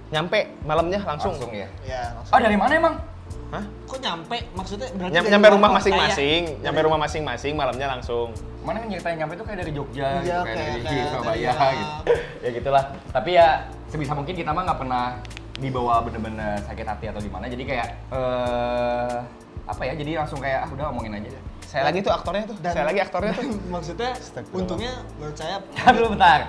Nyampe malamnya langsung. ya. Ya, langsung. Oh, dari mana emang? Hah? Kok nyampe? Maksudnya berarti Nyampe, dari nyampe rumah kota masing-masing. ya? Nyampe rumah masing-masing malamnya langsung. Mana kan nyeritain nyampe itu kayak dari Jogja, Iya, gitu, kayak dari kayak Surabaya dari- gitu. Ya gitulah. Tapi ya sebisa mungkin kita mah nggak pernah dibawa bener-bener sakit hati atau gimana. Jadi kayak apa ya? Jadi langsung kayak udah omongin aja. Saya lagi tuh aktornya tuh. Saya lagi aktornya tuh. Maksudnya Astagfirullah. untungnya menurut saya Tahan dulu bentar.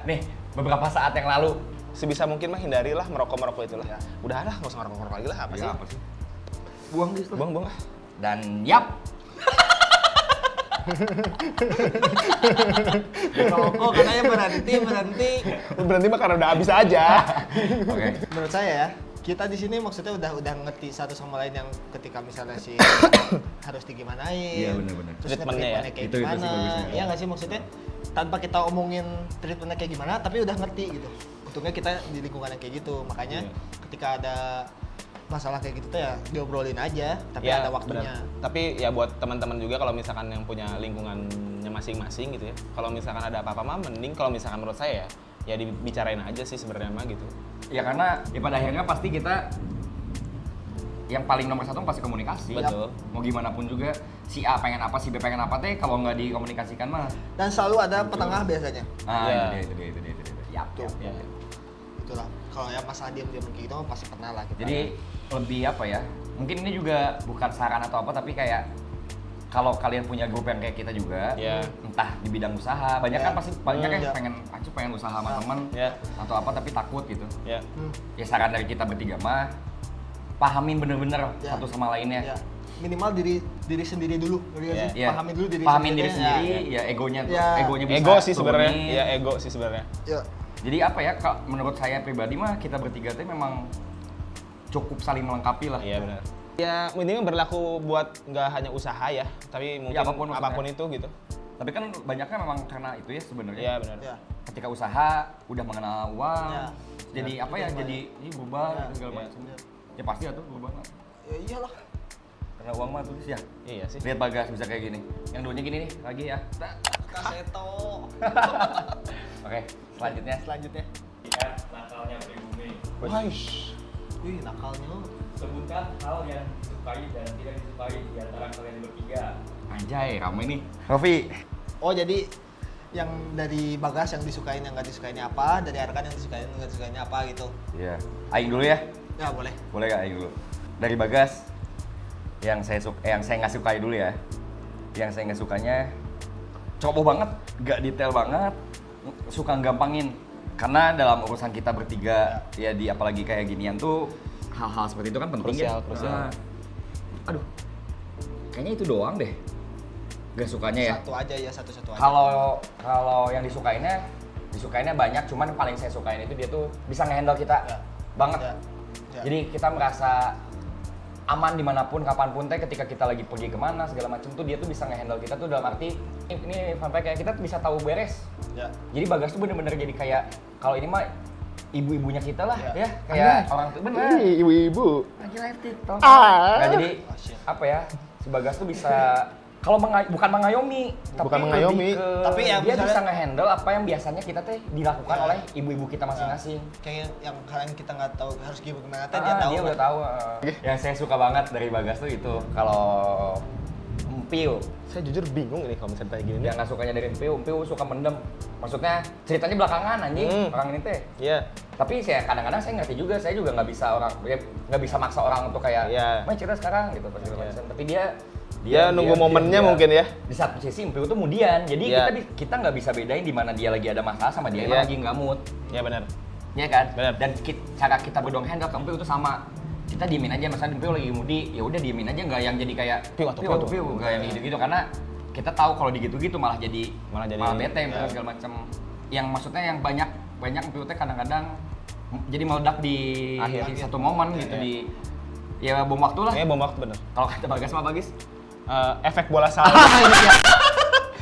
Nih, beberapa saat yang lalu. Sebisa mungkin mah hindarilah merokok itulah. Udahlah, nggak usah ngerokok lagi lah, apa sih? Ya, apa sih? Buang gitu. Buang. Dan yap. oh katanya berhenti. Berhenti mah karena udah habis aja. Oke. Menurut saya ya, kita di sini maksudnya udah ngerti satu sama lain yang ketika misalnya si harus digimanain. Iya, benar-benar. Terus Treatmentnya ya. treatmentnya kayak Itu sih gimana. bagusnya. Iya nggak sih maksudnya tanpa kita omongin treatmentnya kayak gimana, tapi udah ngerti gitu. Untungnya kita di lingkungan yang kayak gitu, makanya ketika ada masalah kayak gitu tuh ya diobrolin aja, tapi Ya, ada waktunya. benar. Tapi ya buat teman-teman juga kalau misalkan yang punya lingkungannya masing-masing gitu ya. Kalau misalkan ada apa-apa mah mending kalau misalkan menurut saya ya dibicarain aja sih sebenarnya mah gitu. Ya karena ya pada akhirnya pasti kita yang paling nomor satu pasti komunikasi. Betul. Mau gimana pun juga si A pengen apa, si B pengen apa teh kalau nggak dikomunikasikan mah. Dan selalu ada petengah biasanya. Nah, Iya. itu dia. Yap. Ya. Itulah. Kalau ya masalah diam-diam kayak gitu mah pasti pernah lah kita. Jadi lebih apa ya? Mungkin ini juga bukan saran atau apa, tapi kayak kalau kalian punya grup yang kayak kita juga, Iya. entah di bidang usaha, banyak Iya. kan pasti banyak yang Iya. pengen usaha sama teman Iya. atau apa tapi takut gitu. Ya. Ya saran dari kita bertiga mah pahamin bener-bener Ya. satu sama lainnya. Ya, minimal diri sendiri dulu, ngerti nggak Iya. sih? Iya. Pahamin dulu diri Pahamin diri sendirinya, sendiri, ya egonya Ya. egonya bisa Ego sih sebenarnya. turunin. Ya ego sih sebenarnya. Ya. Jadi apa ya, menurut saya pribadi mah kita bertiga tuh memang cukup saling melengkapi lah. Iya benar. Ya intinya berlaku buat nggak hanya usaha ya, tapi mungkin Ya, apapun maksudnya. apapun itu gitu. Tapi kan banyaknya memang karena itu ya sebenarnya. Iya benar. Ya. Ketika usaha udah mengenal uang, Ya. jadi apa ya? Jadi ini berubah Ya. gitu, segala Ya. macam. Ya pasti ya tuh berubah. Ya iyalah. Karena uang mah tuh ya. Iya sih. Lihat Bagas bisa kayak gini. Yang duanya gini nih lagi ya. Kaseto. Oke, selanjutnya. Selanjutnya. Lihat nakalnya pribumi. Waish. Wih, nakalnya. Sebutkan hal yang disukai dan tidak disukai di antara kalian bertiga. Anjay, ramai nih. Rofi. Oh, jadi yang dari Bagas yang disukain yang nggak disukainnya apa, dari Arkan yang disukain yang nggak disukainnya apa gitu. Iya. Aing dulu ya. Ya boleh. Boleh gak Aing dulu? Dari Bagas yang saya nggak sukai dulu ya. Yang saya nggak sukanya ceroboh banget, nggak detail banget, suka gampangin. Karena dalam urusan kita bertiga ya di apalagi kayak ginian tuh hal-hal seperti itu kan penting ya. Krusial. Aduh, kayaknya itu doang deh. Gak sukanya ya. Satu aja ya, satu-satu aja. Kalau yang disukainya banyak, cuman paling saya sukain itu dia tuh bisa ngehandle kita Ya. banget. Ya. Ya. Jadi kita merasa aman dimanapun, kapanpun teh ketika kita lagi pergi kemana segala macam tuh dia tuh bisa ngehandle kita tuh dalam arti ini sampai kayak kita tuh bisa tahu beres. Ya. Jadi Bagas tuh bener-bener jadi kayak kalau ini mah ibu-ibunya kita lah Ya. ya, kayak orang tuh bener. Ibu-ibu. Lagi live TikTok. Ah. Nah, jadi Oh, shit. apa ya? Si Bagas tuh bisa kalau bukan mengayomi, tapi Bukan mengayomi. lebih ke Tapi ya, dia misalnya- bisa ngehandle apa yang biasanya kita teh dilakukan Ya. oleh ibu-ibu kita masing-masing. Kayak yang kalian kita nggak tahu harus gimana teh Dia dia tahu. udah tahu. Yang saya suka banget dari Bagas tuh itu kalau Empiu. Saya jujur bingung ini kalau misalnya kayak gini nih. Yang nggak sukanya dari Empiu suka mendem. Maksudnya ceritanya belakangan anjing orang ini teh. Iya. Tapi saya kadang-kadang saya ngerti juga, saya juga nggak bisa maksa orang untuk kayak, Iya. main cerita sekarang gitu, Iya. tapi Dia nunggu momennya mungkin ya. Di satu sisi Empiu tuh kemudian, jadi Iya. kita nggak bisa bedain di mana dia lagi ada masalah sama dia emang Iya. lagi nggak mood, Iya benar. ya kan? Benar. Dan cara kita berdong handle ke Empiu itu sama. Kita diemin aja, misalnya Empiu lagi mudi, ya udah diemin aja, nggak yang jadi kayak Piu atau piu. nggak yang gitu-gitu karena kita tahu kalau digitu-gitu malah jadi Malah bete ya. segala macam. Yang maksudnya yang banyak Empiu teh kadang-kadang jadi meledak di Akhir. satu momen gitu Iya. di ya bom waktu lah. Kayaknya bom waktu bener. Kalau kata Bagas mah Bagus. Efek bola salju.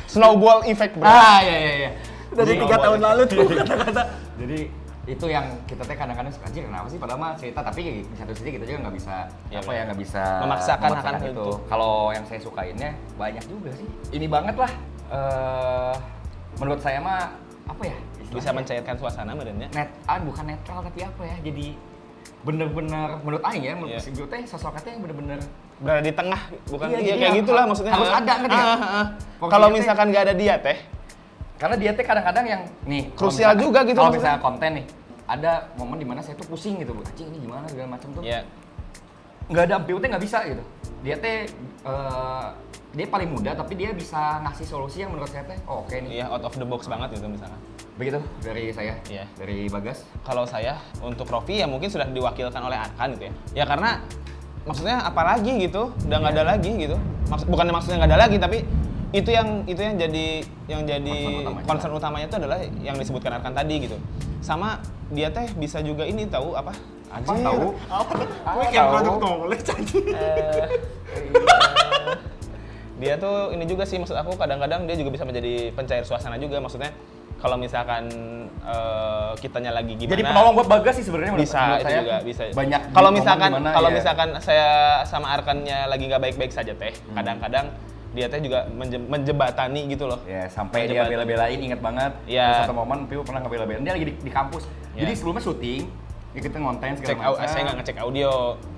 Snowball effect bro. Iya. Dari Iya, 3 tahun boleh. lalu tuh kata-kata. Jadi itu yang kita teh kadang-kadang suka anjir kenapa sih padahal mah cerita tapi di satu sisi kita juga nggak bisa Iya, apa ya nggak bisa Memaksakan akan itu. Kalau yang saya sukainnya banyak juga sih. Ini banget lah. Menurut saya mah apa ya? Bisa istilahnya? mencairkan suasana badannya. Bukan netral tapi apa ya? Jadi bener-bener menurut Aing ya, menurut Iya. si Biu teh sosoknya yang bener-bener Berada di tengah, bukan Iya, iya, jadi kayak harus- gitulah maksudnya. harus ada, ngerti nggak? Kalau Posisinya misalkan nggak ada dia teh, karena dia teh kadang-kadang yang nih kalau Krusial misalkan- juga gitu kalau maksudnya. misalnya konten nih ada momen dimana saya tuh pusing gitu bu anjing ini gimana segala macam tuh ya nggak ada Empiu teh nggak bisa gitu dia teh dia paling muda tapi dia bisa ngasih solusi yang menurut saya teh oh, oke nih iya out of the box banget gitu misalkan. begitu dari saya Iya. dari Bagas Kalau saya untuk Rofi ya mungkin sudah diwakilkan oleh Arkan gitu ya. Ya karena maksudnya apalagi gitu, udah nggak ada lagi gitu. Bukannya maksudnya nggak ada lagi tapi itu yang jadi concern utamanya itu adalah yang disebutkan Arkan tadi gitu. Sama dia teh bisa juga ini tahu apa? apa tahu Gue kayak produk knowledge aja. Dia tuh ini juga sih maksud aku kadang-kadang dia juga bisa menjadi pencair suasana juga maksudnya kalau misalkan kitanya lagi gimana jadi penolong buat Bagas sih sebenarnya menurut bisa menurut itu saya juga bisa banyak kalau di momen misalkan dimana, kalau ya. misalkan saya sama Arkannya lagi nggak baik-baik saja teh kadang-kadang dia teh juga menjebatani gitu loh ya sampai dia Menjebak- bela-belain ingat banget Iya. ada satu momen Piu pernah ngebela-belain dia lagi di kampus Iya. jadi sebelumnya syuting ya kita ngonten segala cek macam saya nggak ngecek audio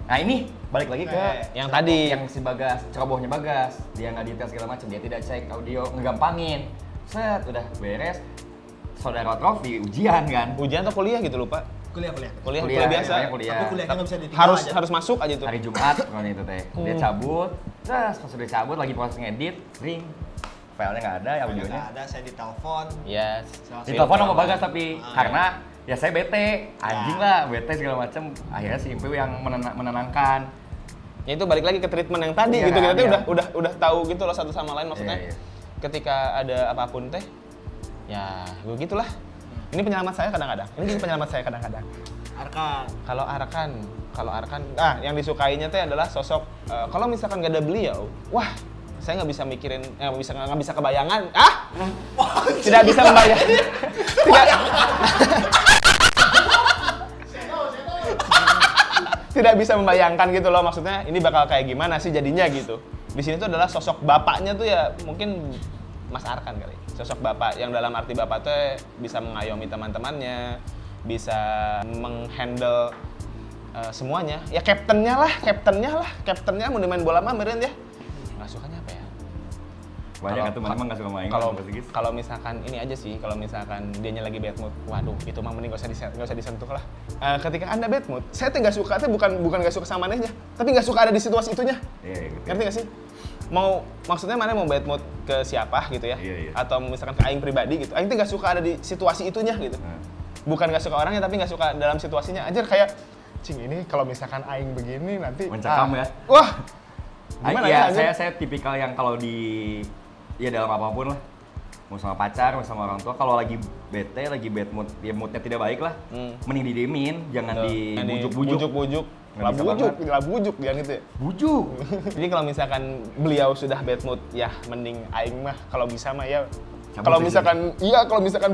nah ini balik lagi ke yang tadi yang si Bagas cerobohnya Bagas dia nggak detail segala macam dia tidak cek audio ngegampangin set udah beres saudara Trofi ujian kan ujian atau kuliah gitu lupa Kuliah. kuliah biasa namanya kuliah. Tapi kuliahnya nggak bisa ditinggal aja. harus masuk aja tuh hari Jumat kan itu teh dia cabut terus pas udah cabut lagi proses ngedit ring filenya nggak ada ya audionya Nggak ada, saya ditelepon. yes ditelepon sama Bagas tapi Ah, karena ya saya bete anjing lah bete segala macam akhirnya si Impiu yang menenangkan ya itu balik lagi ke treatment yang tadi Iya, gitu kita tuh iya. udah tahu gitu loh satu sama lain maksudnya Iya, iya. ketika ada apapun teh ya gue gitulah ini penyelamat saya kadang-kadang ini juga penyelamat saya kadang-kadang Arkan. kalau Arkan yang disukainya teh adalah sosok kalau misalkan gak ada beliau wah saya nggak bisa mikirin, nggak bisa kebayangan. Tidak bisa membayang. Tidak bisa membayangkan gitu loh, maksudnya ini bakal kayak gimana sih jadinya gitu. Di sini tuh adalah sosok bapaknya tuh ya mungkin Mas Arkan kali. Sosok bapak yang dalam arti bapak tuh bisa mengayomi teman-temannya, bisa menghandle semuanya. Ya kaptennya kaptennya mau main bola mah meren ya. Nggak sukanya apa ya? Banyak tuh memang nggak suka main. Kalau misalkan ini aja sih, kalau misalkan dianya lagi bad mood, waduh itu mah mending nggak usah disentuh lah. Ketika Anda bad mood, saya tuh nggak suka, bukan nggak suka sama manehnya, tapi nggak suka ada di situasi itunya. Iya, gitu. Ngerti nggak sih? Maksudnya mana mau bad mood ke siapa gitu ya? Iya. Atau misalkan ke Aing pribadi gitu. Aing tuh nggak suka ada di situasi itunya gitu. Bukan nggak suka orangnya, tapi nggak suka dalam situasinya. Anjir kayak, cing ini kalau misalkan Aing begini nanti mencekam ya. Wah, gimana ya? Saya tipikal yang kalau ya dalam apapun lah, mau sama pacar, mau sama orang tua, kalau lagi bete, lagi bad mood, ya moodnya tidak baik lah, mending didiemin, jangan dibujuk-bujuk. Lah bujuk jangan gitu ya. Bujuk. Jadi kalau misalkan beliau sudah bad mood, ya mending Aing mah kalau bisa mah ya. Kalau misalkan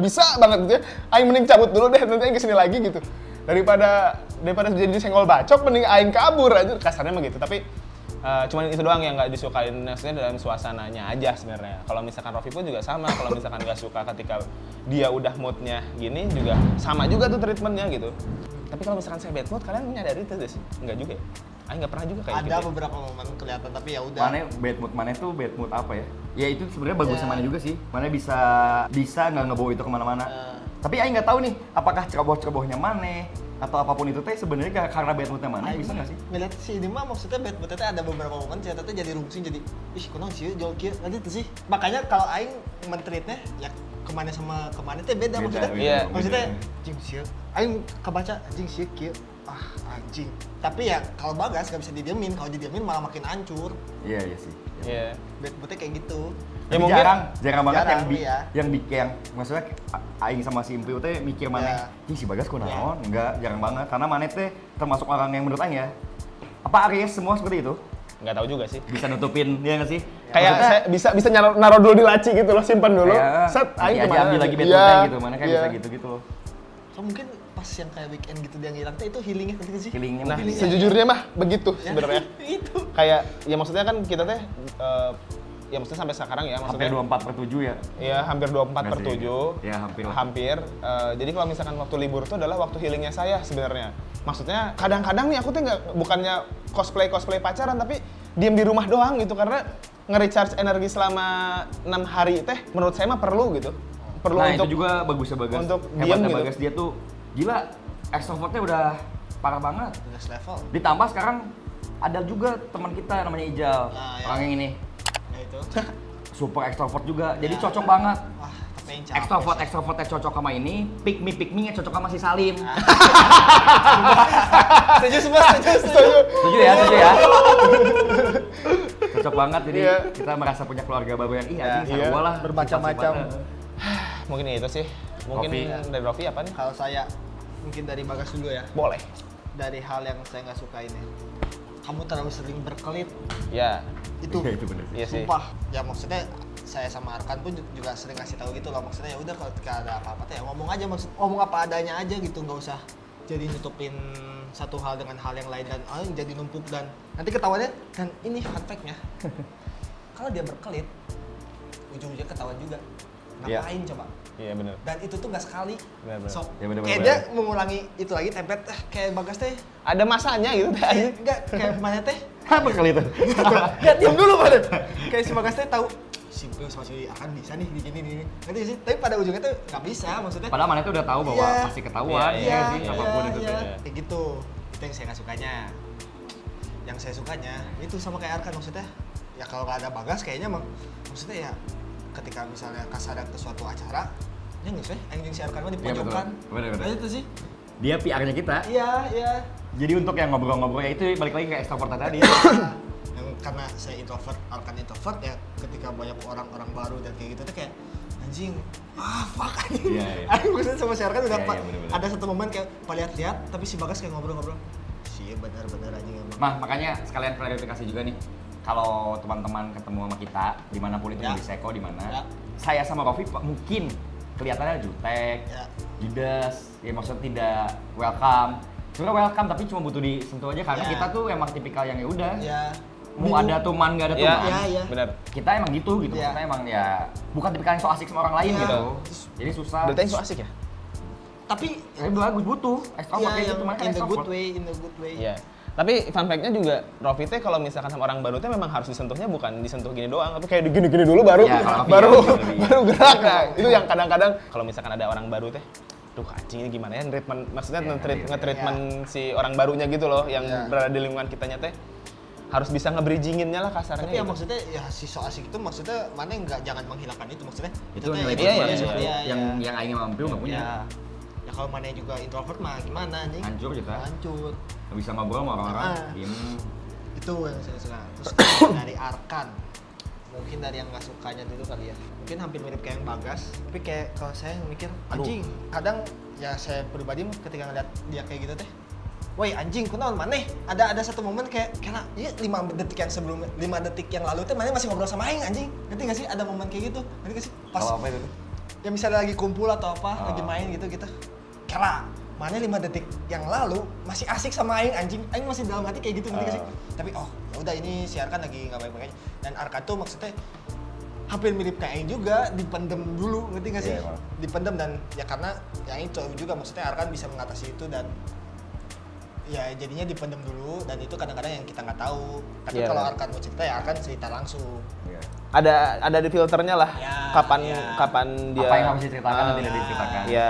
bisa banget gitu ya, Aing mending cabut dulu deh, nanti Aing kesini lagi gitu. Daripada jadi senggol bacok, mending Aing kabur aja, kasarnya mah gitu. Tapi cuman itu doang yang nggak disukain, maksudnya dalam suasananya aja sebenarnya. Kalau misalkan Rofi pun juga sama, kalau misalkan nggak suka ketika dia udah moodnya gini juga sama juga tuh treatmentnya gitu. Tapi kalau misalkan saya bad mood, kalian menyadari itu sih? Enggak juga ya? Aing nggak pernah juga kayak gitu. Ada beberapa momen kelihatan, tapi ya udah. Mana tuh bad mood apa ya? Ya itu sebenarnya bagusnya mana juga sih. Mana bisa nggak ngebawa itu kemana-mana. Tapi Aing nggak tahu nih, apakah ceroboh-cerobohnya mana atau apapun itu teh sebenarnya karena bad moodnya mana, bisa nggak sih? Ngeliat sih ini mah maksudnya bad moodnya teh ada beberapa momen ternyata teh jadi rungsing, jadi kunaon sih jual kieu nanti itu sih. Makanya kalau Aing mentreatnya ya kemana sama kemana teh beda maksudnya. Iya. Maksudnya anjing sih. Aing kebaca anjing sih kieu. Anjing. Tapi ya kalau Bagas gak bisa didiemin, kalau didiemin malah makin hancur. Iya sih. Iya. Bad moodnya kayak gitu. Ya mungkin jarang banget iya. yang maksudnya Aing sama si Impiu teh mikir mana, si Bagas kunaon? Enggak, jarang banget. Karena mana teh termasuk orang yang menurut Aing ya, apa Aries semua seperti itu? Nggak tahu juga sih. Bisa nutupin, dia nggak sih? Kayak saya bisa naruh dulu di laci gitu loh, simpan dulu. Set, Aing kemana ambil lagi bed-bednya gitu, mana kayak bisa gitu-gitu loh. So mungkin pas yang kayak weekend gitu dia ngilang teh itu healingnya gitu sih. Healingnya. Nah, sejujurnya mah begitu sebenarnya. Itu. Kayak ya maksudnya kan kita teh ya maksudnya sampai sekarang ya maksudnya hampir 24/7 ya? Iya, hampir 24/7. Ya, hampir. Jadi kalau misalkan waktu libur itu adalah waktu healingnya saya sebenarnya. Maksudnya kadang-kadang nih aku tuh bukannya cosplay pacaran, tapi diem di rumah doang gitu karena nge-recharge energi selama 6 hari teh menurut saya mah perlu gitu. Perlu nah, untuk itu juga bagusnya Bagas. Untuk hebatnya diem Bagas gitu. Dia tuh gila, extrovertnya udah parah banget. Next level. Ditambah sekarang ada juga teman kita namanya Ijal. Orang yang ini. Ya itu. Super extrovert juga. Jadi cocok banget. Wah, tapi yang capek. Extrovertnya cocok sama ini, pick me-nya cocok sama si Salim. Setuju semua, setuju. Setuju ya. Cocok banget, jadi kita merasa punya keluarga baru yang seru lah. Bermacam-macam. Mungkin itu sih. Mungkin dari Rofi apa nih? Kalau saya mungkin dari Bagas dulu ya. Boleh. Dari hal yang saya nggak suka ini. Kamu terlalu sering berkelit. Ya. Itu. Iya, itu benar. Iya sih. Sumpah. Ya maksudnya saya sama Arkan pun juga sering ngasih tahu gitu loh. Maksudnya ya udah kalau ketika ada apa-apa ya ngomong aja, ngomong apa adanya aja gitu, nggak usah jadi nutupin satu hal dengan hal yang lain dan jadi numpuk dan nanti ketahuannya. Dan ini fun fact-nya. Kalau dia berkelit, ujung-ujungnya ketahuan juga. Ngapain coba? Iya benar. Dan itu tuh nggak sekali. Benar. So, Ya, bener. kayak dia mengulangi itu lagi template kayak Bagas teh. Ada masanya gitu teh. Enggak kayak mana teh? Apa kali itu? Enggak, diam dulu mana. Kayak si Bagas teh tahu si Bro sama si akan bisa nih gini. Nanti sih, tapi pada ujungnya tuh nggak bisa maksudnya. Padahal mana itu udah tahu bahwa pasti ketahuan Iya, sih apapun itu. Kayak gitu. Itu yang saya nggak sukanya. Yang saya sukanya itu sama kayak Arkan maksudnya. Ya kalau nggak ada Bagas kayaknya maksudnya ya ketika misalnya kasada ke suatu acara, ya nggak sih, anjing si Arkan mah di pojokan. Bener. Nah, itu sih. Dia PR-nya kita. Iya. Jadi untuk yang ngobrol-ngobrol ya itu balik lagi ke extrovert tadi. Yang karena saya introvert, Arkan introvert ya, ketika banyak orang-orang baru dan kayak gitu tuh kayak anjing, fuck anjing. Iya. Aku maksudnya sama si Arkan udah bener-bener. ada satu momen kayak lihat-lihat, tapi si Bagas kayak ngobrol-ngobrol. Sih benar-benar anjing emang. Nah, makanya sekalian klarifikasi juga nih. kalau teman-teman ketemu sama kita dimanapun itu Ya. di Seko di mana, Ya. saya sama Rofi mungkin kelihatannya jutek, Ya. judes, ya maksudnya tidak welcome. Sebenarnya welcome tapi cuma butuh disentuh aja karena Ya. kita tuh emang tipikal yang ya udah Ya. mau ada tuman nggak ada Iya, tuman. Iya. benar. Kita emang gitu Iya. Kita emang ya bukan tipikal yang so asik sama orang lain Iya. gitu. Jadi susah. Berarti yang so asik ya? Tapi Ya bagus butuh extrovert kayak gitu, makanya in the good extrovert. way, in the good way. Iya. Tapi fun fact-nya juga Rofi teh kalau misalkan sama orang baru teh memang harus disentuhnya bukan disentuh gini doang, tapi kayak gini-gini dulu baru Ya, kalau Rofi baru ya, lebih. baru gerak. Nah, itu yang kadang-kadang kalau misalkan ada orang baru teh duh anjing ini gimana ya treatment maksudnya Iya, iya, nge-treatment si orang barunya gitu loh yang Iya. berada di lingkungan kitanya teh harus bisa nge-bridging-innya lah kasarnya. Tapi ya gitu. maksudnya ya si so asik itu maksudnya mana nggak jangan menghilangkan itu maksudnya. Itu teh nilai Iya, iya, plus iya, itu iya, yang iya. aing mampu nggak punya. Ya. Ya kalau mana juga introvert mah gimana anjing? Hancur kita. Hancur. Nggak bisa ngobrol sama orang-orang. Ah. Diem. Itu yang saya suka. Terus dari Arkan. Mungkin dari yang nggak sukanya dulu kali ya. Mungkin hampir mirip kayak yang Bagas. Tapi kayak kalau saya mikir anjing, kadang ya saya pribadi ketika ngeliat dia kayak gitu teh. Woi anjing, kunaon maneh? Ada satu momen kayak iya 5 detik yang sebelum 5 detik yang lalu teh maneh masih ngobrol sama aing anjing. Ngerti gak sih ada momen kayak gitu? Ngerti gak sih? Pas Kalau apa itu? ya misalnya lagi kumpul atau apa, lagi Oh. main gitu kela mana 5 detik yang lalu masih asik sama aing anjing masih dalam hati kayak gitu ngerti gak sih? Tapi ya udah ini si Arkan lagi nggak baik-baik aja. Dan Arkan tuh maksudnya hampir mirip kayak aing juga, dipendem dulu ngerti gak sih? Iya, Bang. Dipendem dan ya karena ya aing tahu juga maksudnya Arkan bisa mengatasi itu dan ya jadinya dipendem dulu dan itu kadang-kadang yang kita nggak tahu. Tapi Iya. kalau Arkan mau cerita ya Arkan cerita langsung. Iya. Ada di filternya lah Ya, kapan ya. kapan dia Apa yang harus diceritakan dan tidak diceritakan. Iya.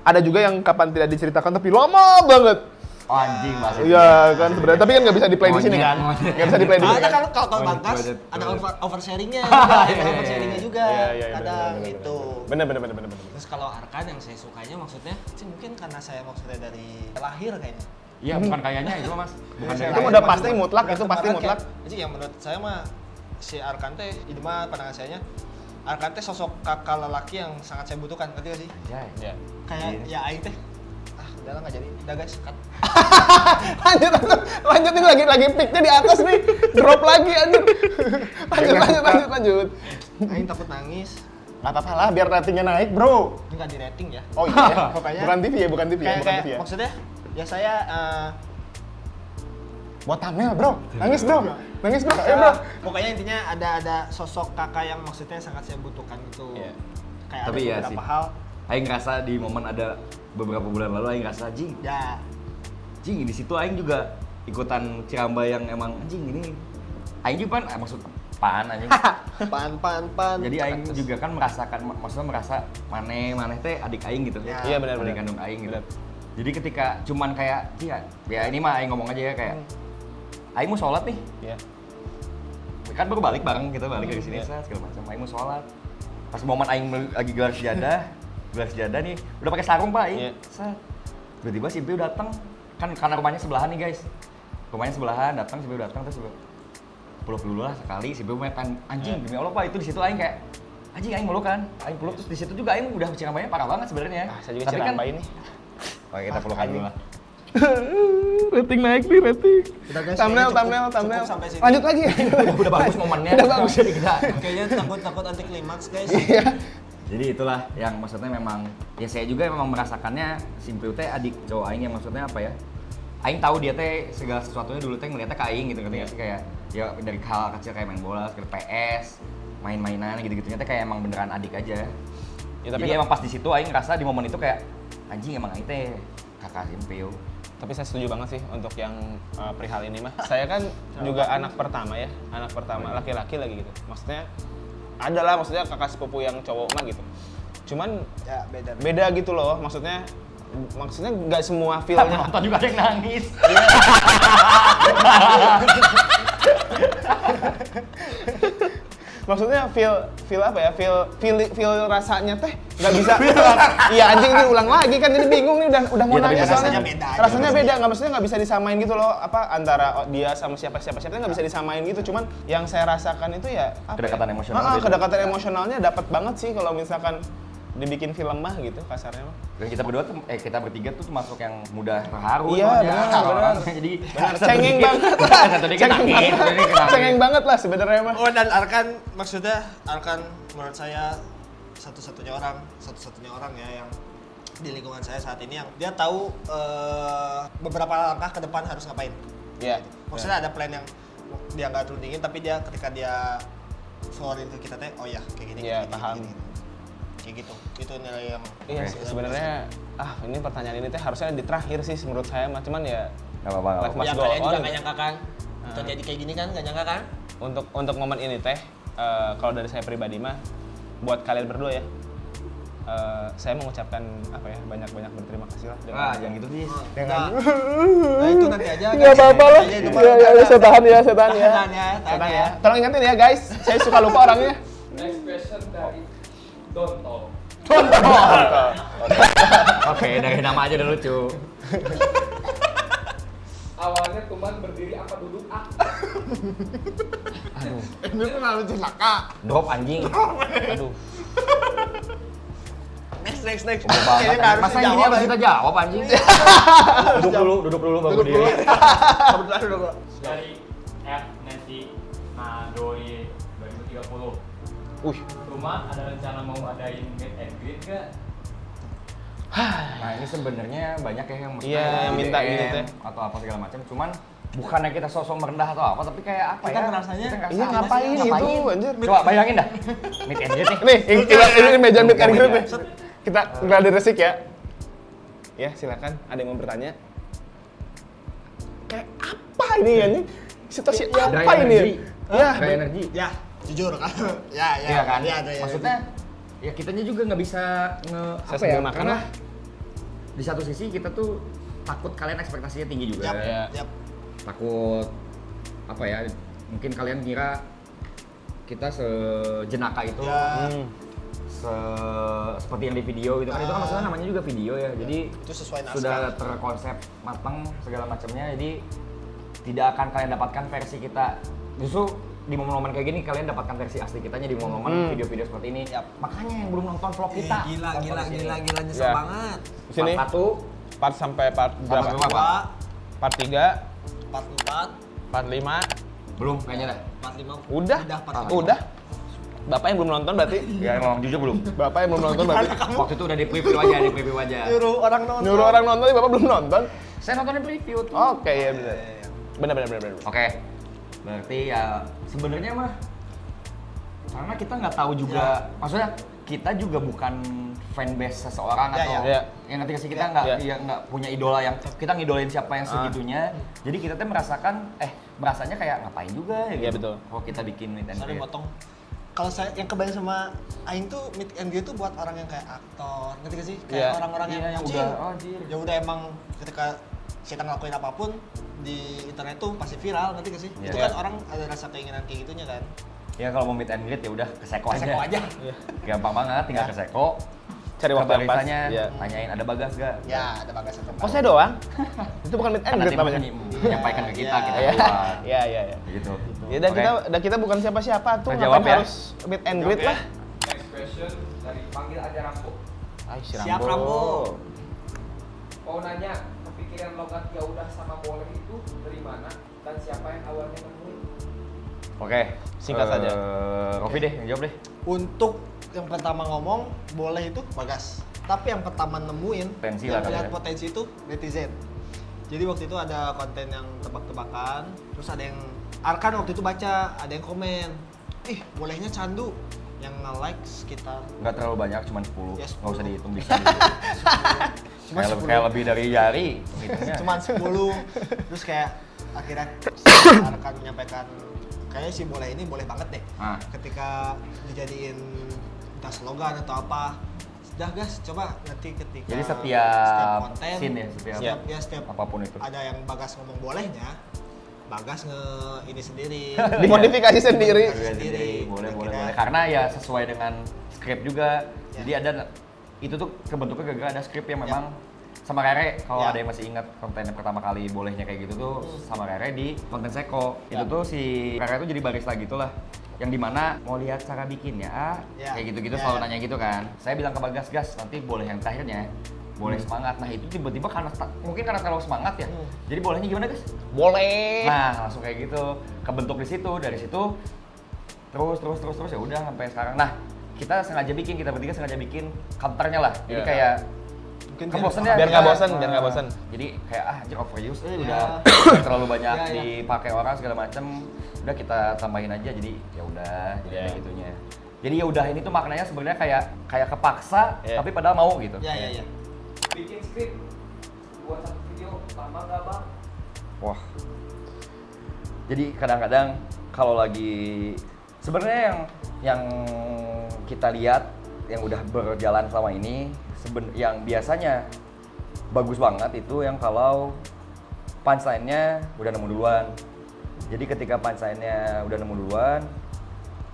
Ada juga yang kapan tidak diceritakan tapi lama banget. Oh anjing bahasa itu. Iya kan sebenarnya tapi kan nggak bisa di play di sini Monyet, kan. monyet. Nggak bisa di play di sini. Ada kan. kalau Monyet, Bagas monyet, ada monyet. oversharingnya juga, ada Iya, iya, oversharingnya iya. juga Iya, iya, kadang bener, itu. Bener. Terus kalau Arkan yang saya sukanya maksudnya sih mungkin karena saya maksudnya dari lahir kayaknya. Iya bukan kayaknya itu mas. Bukan Saya Itu lahir udah mah pasti cuma mutlak, udah itu pasti kembaran mutlak. kayak- Jadi yang menurut saya mah si Arkan teh ini mah pandangan sayanya Arkan teh sosok kakak lelaki yang sangat saya butuhkan, ngerti gak sih? Anjay. Iya. Kayak Iya. ya aing teh udah lah nggak jadi, udah guys, cut. Lanjutin lagi picknya di atas nih. Drop lagi anjir. Lanjut. Aing takut nangis, Nggak apa-apa lah biar ratingnya naik, Bro. ini nggak di rating ya. Oh iya. Pokoknya Bukan TV ya, bukan TV ya, kayak, bukan kayak TV ya. maksudnya ya saya Buat thumbnail, Bro. Nangis, Bro. Nangis, Bro. Ayo, Bro. pokoknya intinya ada sosok kakak yang maksudnya sangat saya butuhkan gitu. Iya. Kayak Tapi ada iya beberapa sih. hal Aing ngerasa di momen ada beberapa bulan lalu Aing ngerasa anjing. ya Anjing di situ Aing juga ikutan Ciramba yang emang anjing ini. Aing juga kan maksud pan anjing. pan. Jadi Aing juga kan merasakan maksudnya merasa maneh teh adik Aing gitu. Ya. Iya, benar. Adik kandung Aing gitu. Jadi ketika cuman kayak ya ini mah Aing ngomong aja ya kayak Aing mau sholat nih. Iya. Kan baru balik bareng kita balik dari sini Iya. segala macam. Aing mau sholat. Pas momen Aing lagi gelar sejadah nih, udah pakai sarung Pak Aing. Iya. Set. Tiba-tiba si Piu datang. Kan karena rumahnya sebelahan nih guys. Rumahnya sebelahan, datang si Piu datang terus peluk dulu lah sekali si Piu pengen anjing Iya. demi Allah Pak itu di situ Aing kayak anjing Aing meluk kan. Aing peluk terus di situ juga Aing udah cirambanya parah banget sebenarnya. Ah, saya juga Tapi kan ciramba ini. oke kita pelukan dulu lah. Rating naik nih, rating. Udah, guys, Thumbnail, kayaknya cukup thumbnail. sampai sini. Lanjut lagi. Udah bagus momennya. Udah bagus. Jadi kita kayaknya takut anti klimaks guys. Iya. Jadi itulah yang maksudnya memang ya saya juga memang merasakannya si Piu teh adik cowok Aing yang maksudnya apa ya? Aing tahu dia teh segala sesuatunya dulu teh ngeliatnya ke Aing gitu ngerti nggak sih kayak ya dari hal kecil kayak main bola, sekedar PS, main-mainan gitu-gitunya teh kayak emang beneran adik aja. Ya, tapi Jadi emang pas di situ Aing ngerasa di momen itu kayak anjing emang Aing teh kakak si Piu. Tapi saya setuju banget sih untuk yang perihal ini mah. Saya kan juga anak pertama ya, anak pertama laki-laki lagi gitu. Maksudnya ada lah maksudnya kakak sepupu yang cowok mah gitu. Cuman Ya beda. beda gitu loh, maksudnya nggak semua feel-nya. Nonton juga ada yang nangis. Maksudnya feel apa ya? Feel rasanya teh nggak bisa. Iya anjing ini ulang lagi kan jadi bingung nih udah mau Iya, tapi nangis rasanya soalnya. beda aja Rasanya pasti. beda, nggak maksudnya nggak bisa disamain gitu loh apa antara dia sama siapa nggak bisa disamain gitu. Cuman yang saya rasakan itu ya apa Kedekatan ya? emosional beda. Kedekatan emosionalnya dapat banget sih kalau misalkan dibikin film mah gitu kasarnya mah. Dan kita berdua tuh, kita bertiga tuh termasuk yang mudah terharu. Iya, soalnya. benar. Jadi Cengeng banget. Satu dikit nangis, satu dikit nangis. Cengeng banget lah sebenarnya mah. Oh, dan Arkan maksudnya Arkan menurut saya satu-satunya orang ya yang di lingkungan saya saat ini yang dia tahu beberapa langkah ke depan harus ngapain. Iya. Maksudnya ada plan yang dia nggak turuningin tapi dia ketika dia forwardin ke kita teh, oh ya kayak gini. Iya, kayak gini, paham. kayak gini. Kayak gitu. Itu nilai yang Iya sih, sebenarnya ini pertanyaan ini teh harusnya di terakhir sih menurut saya mah, cuman ya Nggak apa-apa. life must ya go kalian juga on. nggak nyangka kan terjadi kayak gini kan, nggak nyangka kan? Untuk momen ini teh kalau dari saya pribadi mah buat kalian berdua ya, saya mengucapkan banyak berterima kasih lah. Wah, yang gitu sih. Nah itu nanti aja. Nggak apa-apa lah. Itu Ya, saya tahan ya. Tahan ya. Tahan ya. Tolong ingatin ya guys, saya suka lupa orangnya. Next question dari Dontol. Oke, dari nama aja udah lucu. Awalnya Tuman berdiri apa duduk? Aduh, Ini pengalaman celaka. drop anjing. Aduh. Next. Banget. Ini nggak harus Masa ini dijawab, harus ya? kita jawab anjing? Duduk dulu baru berdiri. Kebetulan dulu. Dari Nancy Nadoi 2030. Rumah ada rencana mau adain meet and greet nggak? Nah ini sebenarnya banyak ya yang Iya, yang minta gitu teh. atau apa segala macam. Cuman bukannya kita sosok merendah atau apa, tapi kayak apa Kita ya? ngerasanya, Kita ngerasa Iya apa ngapain sih? itu anjir. Coba bayangin dah. Meet and greet nih. Nih, ini meja meet and greet nih. Kita gladi resik ya. Ya, silakan. Ada yang mau bertanya? Kayak apa ini anjing? Situasi Dry apa ini? energy. Ya, Dry energy. Ya, jujur kan. Iya kan? Iya, ada ya. Maksudnya ya kitanya juga nggak bisa Saya sambil makan karena lah. di satu sisi kita tuh takut kalian ekspektasinya tinggi juga. Iya. Yap. Takut apa ya? Mungkin kalian kira kita sejenaka itu. Ya. Seperti yang di video gitu kan, itu kan maksudnya namanya juga video ya, jadi Itu sesuai naskah. sudah terkonsep matang segala macamnya, jadi tidak akan kalian dapatkan versi kita. Justru di momen-momen kayak gini kalian dapatkan versi asli kitanya di momen-momen video-video seperti ini. Makanya yang belum nonton vlog kita, Gila, nyesel Ya. banget. Di sini part 1, part sampai part berapa? berapa? Part 3, Part 4, part 5. Belum kayaknya dah. part 5. Udah. Part 5. Udah. Bapak yang belum nonton berarti? Ya emang jujur belum. Bapak yang belum nonton berarti? Waktu itu udah di preview aja, Nyuruh orang nonton. Nyuruh orang nonton, tapi Bapak belum nonton? Saya nontonnya preview tuh. Oke, ya benar. Benar. Oke. Berarti ya sebenarnya mah karena kita nggak tahu juga, maksudnya kita juga bukan fanbase seseorang Ya, atau ya. yang ngerti nggak sih, kita nggak Ya. nggak punya idola yang kita ngidolain siapa yang segitunya. Jadi kita tuh merasanya kayak ngapain juga ya Iya, gitu. betul. Kalau kita bikin meet and Sorry greet. motong. Kalau saya yang kebayang sama Aing tuh meet and greet tuh buat orang yang kayak aktor, ngerti gak sih? Kayak Iya. orang-orang Iya, yang anjing, udah, anjir. ya udah emang ketika kita ngelakuin apapun di internet tuh pasti viral, ngerti gak sih? Iya. Itu kan orang ada rasa keinginan kayak gitunya kan. Ya kalau mau meet and greet ya udah ke Seko aja. Seko aja. Gampang banget, tinggal ke Seko. Cari waktu yang pas. Barisanya, Iya. tanyain ada Bagas gak? Ya, ada Bagas satu. Oh, saya doang? Itu bukan meet and Kan greet nanti namanya. menyampaikan ke kita, Iya. kita Iya. buat. Iya. Gitu. Ya dan Oke. kita bukan siapa-siapa tuh, Terjawab ngapain ya? harus meet and greet lah. Next question dari panggil aja Rambo. Ay, si Siap, Rambo. Mau nanya, kepikiran logat ya udah sama boleh itu dari mana dan siapa yang awalnya nemuin? Oke, Singkat saja. Rofi deh, yang jawab deh. Untuk yang pertama ngomong boleh itu Bagas. Tapi yang pertama nemuin Potensi yang lah kali lihat ya. potensi itu netizen. Jadi waktu itu ada konten yang tebak-tebakan, terus ada yang Arkan waktu itu baca, ada yang komen, ih bolehnya candu, yang nge-like sekitar Nggak terlalu banyak, cuma 10. Ya, 10. Nggak usah dihitung, bisa dihitung. Kayak lebih dari jari hitungnya. cuman 10, terus kayak akhirnya Arkan menyampaikan kayaknya si boleh ini boleh banget deh. Ah. Ketika dijadiin entah slogan atau apa, dah gas coba nanti ketika Jadi setiap konten scene ya, setiap apapun itu. ada yang Bagas ngomong bolehnya, Bagas ini sendiri Dimodifikasi sendiri. sendiri. Boleh. Kira-kira. Karena ya sesuai dengan skrip juga. Ya. Jadi ada itu tuh kebentuknya gara-gara ada skrip yang memang sama Rere, kalau Ya. ada yang masih ingat konten yang pertama kali bolehnya kayak gitu tuh sama Rere di konten Seko. Ya. Itu tuh si Rere tuh jadi barista gitu lah. yang dimana mau lihat cara bikinnya, Ya. kayak gitu-gitu Ya, selalu ya. nanya gitu kan. Saya bilang ke Bagas, Gas, nanti boleh yang terakhirnya, boleh semangat. Nah itu tiba-tiba karena mungkin karena terlalu semangat ya. Jadi bolehnya gimana Gas? Boleh. Nah langsung kayak gitu, kebentuk di situ, dari situ terus ya udah sampai sekarang. Nah kita bertiga sengaja bikin counternya lah. Jadi Iya. kayak Mungkin kan bosen ya. biar nggak kita- bosen, biar nggak bosen. Jadi kayak anjir overuse, Ya. udah terlalu banyak Ya, ya. dipakai orang segala macem. Udah kita tambahin aja, jadi ya udah, jadi Ya. ada gitunya. Jadi ya udah, ini tuh maknanya sebenarnya kayak kepaksa, Ya. tapi padahal mau gitu. Ya. Bikin skrip buat satu video lama nggak bang? Wah. Jadi kadang-kadang kalau lagi sebenarnya yang kita lihat yang udah berjalan selama ini yang biasanya bagus banget itu yang kalau punchline-nya udah nemu duluan. Jadi ketika punchline-nya udah nemu duluan,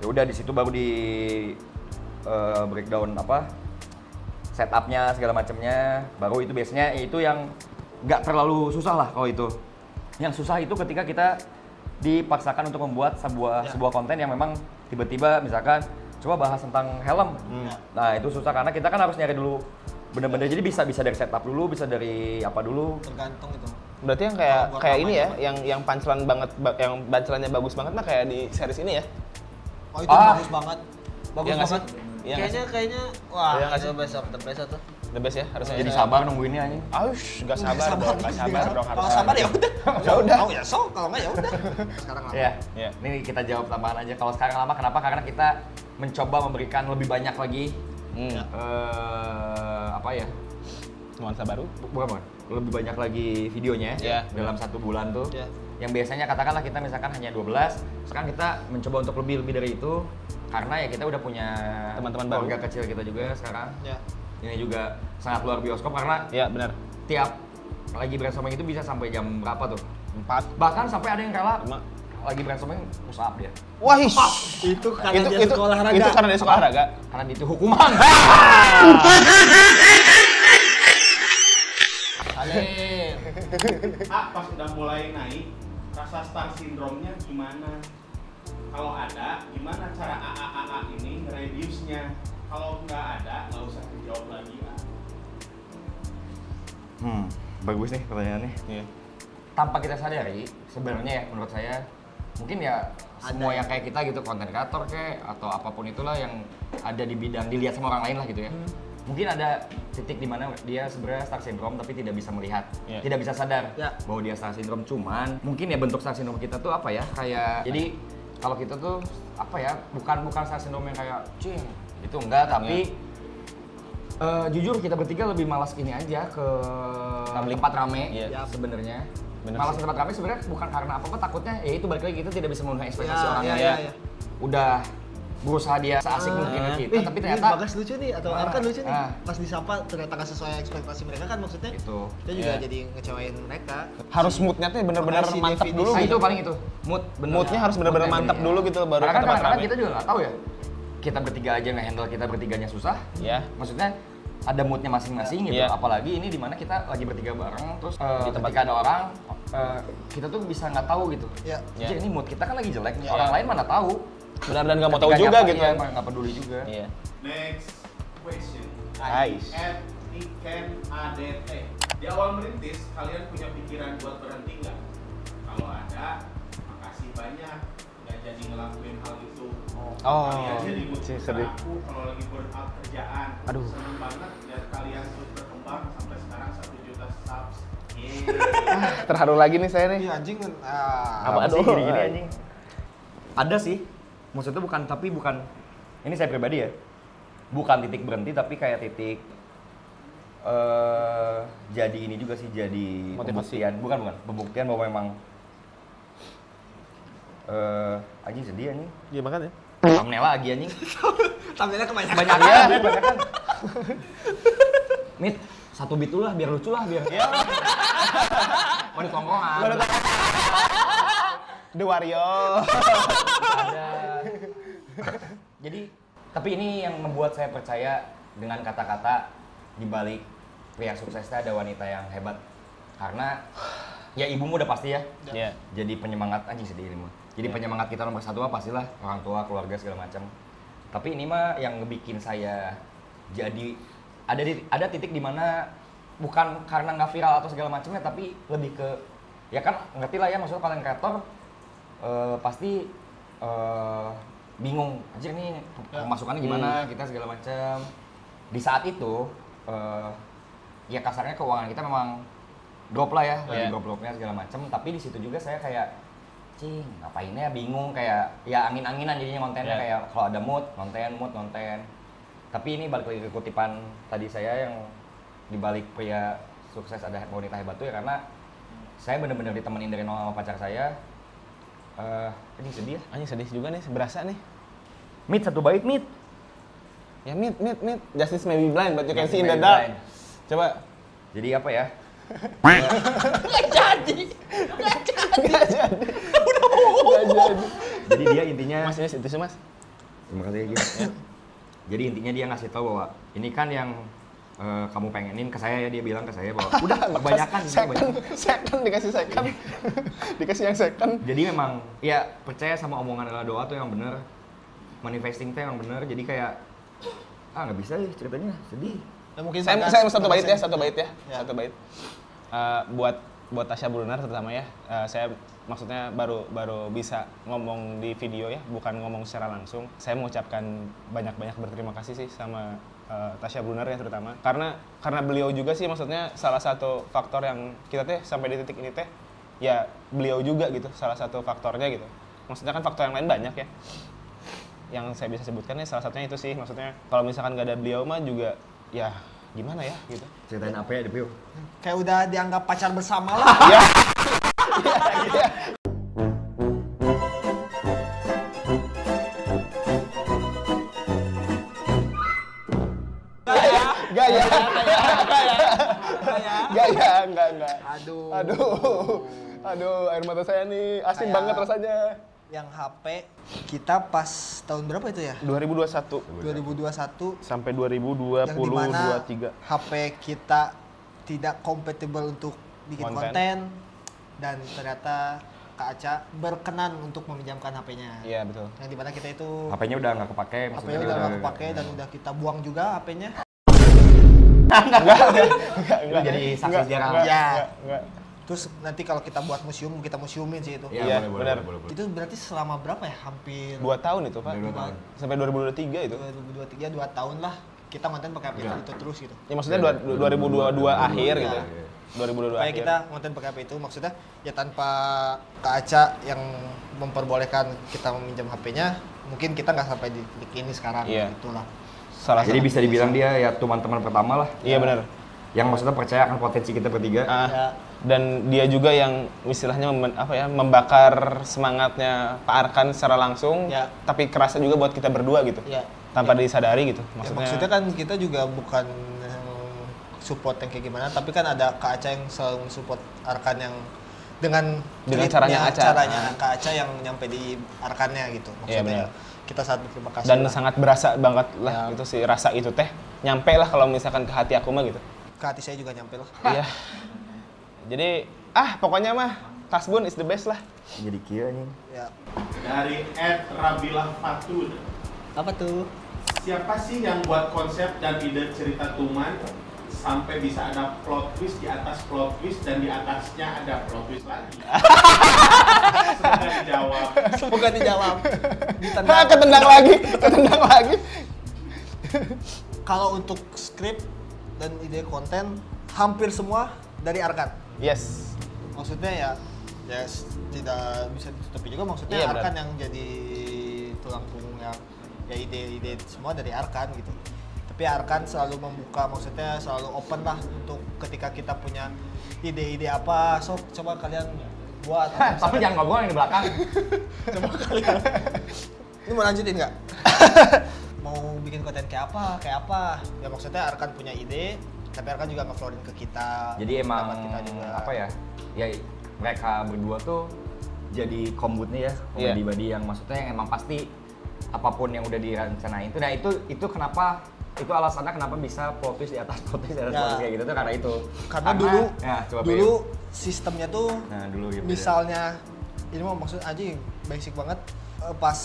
ya udah di situ baru di breakdown setup-nya segala macamnya, baru itu biasanya itu yang nggak terlalu susah lah kalau itu. Yang susah itu ketika kita dipaksakan untuk membuat sebuah konten yang memang tiba-tiba misalkan coba bahas tentang helm. Nah itu susah karena kita kan harus nyari dulu bener-bener, jadi bisa dari setup dulu, bisa dari apa dulu. Tergantung itu. Berarti yang Kalau buat kayak lama ini ya, juga. yang punchline banget, yang punchline-nya bagus banget mah kayak di series ini ya. Oh itu bagus banget. Bagus Iya nggak banget. sih? Iya nggak Kayaknya wah, Iya nggak itu best of the best tuh. The best ya harusnya. Jadi sabar nungguinnya anjing. Gak sabar dong, gak sabar dong. harus Kalau sabar ya udah. Ya udah. Oh ya so, kalau nggak ya udah. Sekarang lama. Iya. Iya. Ini kita jawab tambahan aja. Kalau sekarang lama kenapa? Karena kita mencoba memberikan lebih banyak lagi apa ya? Nuansa baru. Bukan. Lebih banyak lagi videonya Iya. dalam 1 bulan tuh. Iya. Yang biasanya katakanlah kita misalkan hanya 12, sekarang kita mencoba untuk lebih dari itu karena ya kita udah punya Teman-teman baru. keluarga kecil kita juga sekarang. Ya. Ini juga sangat luar bioskop karena Iya benar. tiap lagi brainstorming itu bisa sampai jam berapa tuh? 4. Bahkan sampai ada yang rela 5. lagi brainstorming push up dia. Wah, Itu karena dia sekolah olahraga. Itu karena dia sekolah olahraga. Karena itu hukuman. Pas udah mulai naik, rasa star syndrome-nya gimana? Kalau ada, gimana cara AA ini nge-reduce-nya? Kalau nggak ada, nggak usah dijawab lagi. Bagus nih pertanyaannya. Iya. Tanpa kita sadari, sebenarnya ya menurut saya, mungkin ya semua yang kayak kita gitu, konten kreator kayak atau apapun itulah yang ada di bidang dilihat sama orang lain lah gitu ya. Mungkin ada titik di mana dia sebenarnya star syndrome tapi tidak bisa melihat, Iya. tidak bisa sadar Ya. bahwa dia star syndrome. Cuman mungkin ya bentuk star syndrome kita tuh apa ya? Kayak jadi kalau kita tuh apa ya? Bukan star syndrome yang kayak cing itu enggak, tapi jujur kita bertiga lebih malas ini aja ke tempat rame Iya. sebenarnya. Bener Malas sih. ke tempat rame sebenarnya bukan karena apa-apa, takutnya ya itu balik lagi kita tidak bisa memenuhi ekspektasi orang ya, lain. ya. Udah berusaha dia seasik mungkin ke kita, tapi ternyata Bagas lucu nih atau Arkan lucu nih. Ah. Pas disapa ternyata nggak sesuai ekspektasi mereka kan maksudnya. itu. Kita juga Iya. jadi ngecewain mereka. Harus moodnya tuh bener-bener Makasih mantap definisi. dulu Nah gitu. itu paling itu mood bener. Moodnya harus bener-bener Moodnya mantap bener. dulu gitu baru Karena ke kan tempat kadang-kadang rame. kita juga nggak tahu ya. Kita bertiga aja nge-handle kita bertiganya susah. Iya. Maksudnya ada moodnya masing-masing gitu. Iya. Apalagi ini dimana kita lagi bertiga bareng, terus Di tempat ketika ada orang, kita tuh bisa nggak tahu gitu. Iya. Iya. Jadi ini mood kita kan lagi jelek, Iya. orang lain mana tahu. Benar dan nggak mau tahu Ketika juga nyapa, gitu. iya, emang nggak peduli juga. Iya. Next question. Nice. @iken_adt. Di awal merintis, kalian punya pikiran buat berhenti nggak? Kalau ada, makasih banyak. Nggak jadi ngelakuin hal itu. Oh, Kalian jadi sih, motivator sedih. aku kalau lagi burn out kerjaan. Aduh. Seneng banget lihat kalian terus berkembang sampai sekarang 1 juta subs. Yeay. Terharu lagi nih saya nih. Iya anjing kan. Apa sih aduh. gini-gini anjing? Ada sih. Maksudnya bukan ini saya pribadi ya. Bukan titik berhenti tapi kayak titik jadi ini juga sih, jadi Motivasi. pembuktian. Bukan pembuktian bahwa memang anjing sedih anjing. Iya makanya. Thumbnail lagi anjing. Tampilnya kebanyakan. Banyak ya, banyak kan. Mit, 1 bit dulu lah biar lucu lah biar. Mau di tongkrongan. The Wario. Ada. Jadi, tapi ini yang membuat saya percaya dengan kata-kata di balik pria suksesnya ada wanita yang hebat. Karena ya ibumu udah pasti ya. Iya. Jadi penyemangat anjing sedih ini mah. Jadi penyemangat kita nomor satu pastilah orang tua, keluarga segala macam. Tapi ini mah yang ngebikin saya jadi ada titik di mana bukan karena nggak viral atau segala macamnya, tapi lebih ke ya kan ngerti lah ya, maksudnya konten kreator pasti bingung anjir nih pemasukannya gimana kita segala macam. Di saat itu ya kasarnya keuangan kita memang drop lah ya, lagi drop-dropnya segala macam. Tapi di situ juga saya kayak ngapainnya bingung, kayak ya angin-anginan jadinya kontennya, kayak kalau ada mood konten. Tapi ini balik lagi ke kutipan tadi saya yang dibalik pria sukses ada wanita hebat tuh ya, karena saya benar-benar ditemenin dari nol sama pacar saya. Anjing sedih ya? Anjing sedih juga nih, berasa nih. Mit, satu bait mit. Ya mit. Justice may be blind, but you can see in the May be dark. blind. Coba. Jadi apa ya? Nggak jadi. Udah bohong. Jadi dia intinya. Mas, itu sih mas. Terima kasih ya. Jadi intinya dia ngasih tahu bahwa ini kan yang kamu pengenin ke saya ya, dia bilang ke saya bahwa udah kebanyakan second dikasih second. Dikasih yang second. Jadi memang ya percaya sama omongan adalah doa tuh yang bener, manifesting tuh yang bener. Jadi kayak nggak bisa ya ceritanya, sedih. Ya, mungkin Saya satu bait ya. Satu bait. Buat Tasya Brunar terutama ya. Saya maksudnya baru bisa ngomong di video ya, bukan ngomong secara langsung. Saya mengucapkan banyak berterima kasih sih sama Tasya Brunar ya terutama. Karena beliau juga sih maksudnya salah satu faktor yang kita teh sampai di titik ini teh ya beliau juga gitu, salah satu faktornya gitu. Maksudnya kan faktor yang lain banyak ya. Yang saya bisa sebutkan ya salah satunya itu sih, maksudnya kalau misalkan nggak ada beliau mah juga ya gimana ya gitu. Ceritain apa ya, Depiu? Kayak udah dianggap pacar bersama lah. Ya. Enggak. Aduh, air mata saya nih asin banget rasanya. Yang HP kita pas tahun berapa itu ya? 2021 sampai 2023. Yang dimana HP kita tidak compatible untuk bikin konten dan ternyata Kak Aca berkenan untuk meminjamkan HP-nya. Iya, betul. Yang dimana kita itu HP-nya udah nggak kepake, HP-nya udah nggak kepake dan udah kita buang juga HP-nya. Enggak. Itu jadi saksi sejarah. Enggak. Terus nanti kalau kita buat museum, kita museumin sih itu. Iya, benar. Itu berarti selama berapa ya? Hampir 2 tahun itu, Pak. 2 tahun. Sampai 2023 itu. 2023, 2 tahun lah. Kita konten pakai HP itu terus gitu. Ya maksudnya 2022 akhir gitu. 2022 Kayak akhir. kita konten pakai HP itu maksudnya ya tanpa Kak Aca yang memperbolehkan kita meminjam HP-nya, mungkin kita nggak sampai di titik ini sekarang. Itulah. Jadi bisa dibilang dia ya teman-teman pertama lah. Iya benar. Yang maksudnya percaya akan potensi kita bertiga. Dan dia juga yang istilahnya membakar semangatnya Pak Arkan secara langsung, tapi kerasa juga buat kita berdua gitu. Tanpa disadari gitu. Maksudnya kan kita juga bukan support yang kayak gimana, tapi kan ada Kak Aca yang selalu support Arkan yang dengan caranya Kak Aca yang nyampe di Arkannya gitu. Maksudnya kita sangat berterima kasih. Dan sangat berasa banget lah itu sih, rasa itu teh nyampe lah kalau misalkan ke hati aku mah gitu. Ke hati saya juga nyampe lah. Iya. Jadi pokoknya mah Tasbun is the best lah. Jadi kia nih. Ya. Dari @rabilah fatud. Apa tuh? Siapa sih yang buat konsep dan ide cerita Tuman sampai bisa ada plot twist di atas plot twist dan di atasnya ada plot twist lagi? Semoga dijawab. Ketendang lagi. Kalau untuk skrip dan ide konten hampir semua dari Arkan. Yes. Maksudnya ya tidak bisa ditutupi juga, maksudnya Arkan yang jadi tulang punggung ya ide-ide semua dari Arkan gitu. Tapi Arkan selalu membuka, maksudnya selalu open lah untuk ketika kita punya ide-ide apa, coba kalian buat. Tapi jangan ngobrol yang di belakang. Coba kalian. Ini mau lanjutin nggak? Mau bikin konten kayak apa? Ya maksudnya Arkan punya ide, tapi Arkan juga nge-florin ke kita. Jadi emang kita juga. apa ya? Ya mereka berdua tuh jadi kombutnya ya, komedi-badi yang maksudnya yang emang pasti apapun yang udah direncanain itu. Nah itu kenapa, itu alasannya kenapa bisa plot twist di atas plot twist kayak gitu tuh karena itu. Karena dulu sistemnya tuh dulu gitu misalnya ini mau maksud aja basic banget. Pas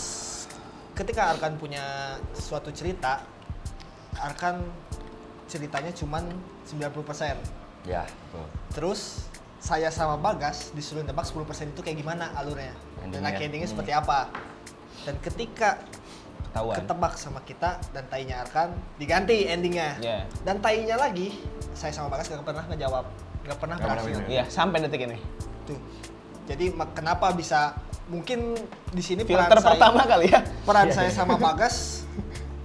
ketika Arkan punya suatu cerita, Arkan ceritanya cuman 90%. Ya, betul. Terus saya sama Bagas disuruh nebak 10% itu kayak gimana alurnya. Dan Endingnya. endingnya seperti apa. Dan ketika Ketahuan. ketebak sama kita dan tainya Arkan diganti endingnya. Iya. Dan tainya lagi saya sama Bagas gak pernah ngejawab, gak pernah Nggak pernah berhasil. bener. Iya, sampai detik ini. Tuh. Jadi kenapa bisa mungkin di sini Filter pertama kali ya. peran saya sama Bagas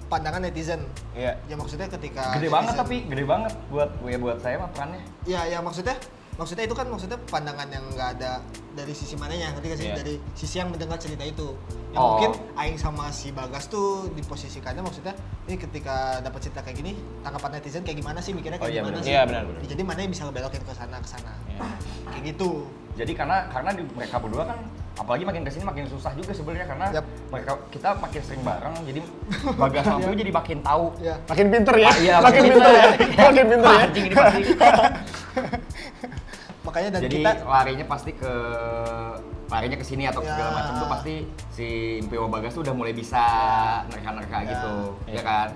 pandangan netizen. Iya. Ya maksudnya ketika Gede banget netizen- tapi gede banget buat saya mah perannya. Ya maksudnya itu kan maksudnya pandangan yang nggak ada dari sisi mananya, ngerti gak sih? Iya. Dari sisi yang mendengar cerita itu. Ya Oh. mungkin Aing sama si Bagas tuh diposisikannya maksudnya ini ketika dapat cerita kayak gini, tanggapan netizen kayak gimana sih, mikirnya kayak Oh, iya, gimana benar. sih? Iya, benar. Jadi mana yang bisa ngebelokin ke sana. Iya. Kayak gitu. Jadi karena di mereka berdua kan apalagi makin kesini makin susah juga sebenarnya karena Yap. kita makin sering bareng jadi Bagas sama Pio jadi makin tahu. Ya. Makin pinter ya. Iya, makin pinter ya. Makin pinter ya. Anjing ini pasti. Makanya dan Jadi kita larinya ke sini atau Ya. segala macam tuh pasti si Pio Bagas tuh udah mulai bisa nerka-nerka Ya. gitu, Iya. ya kan?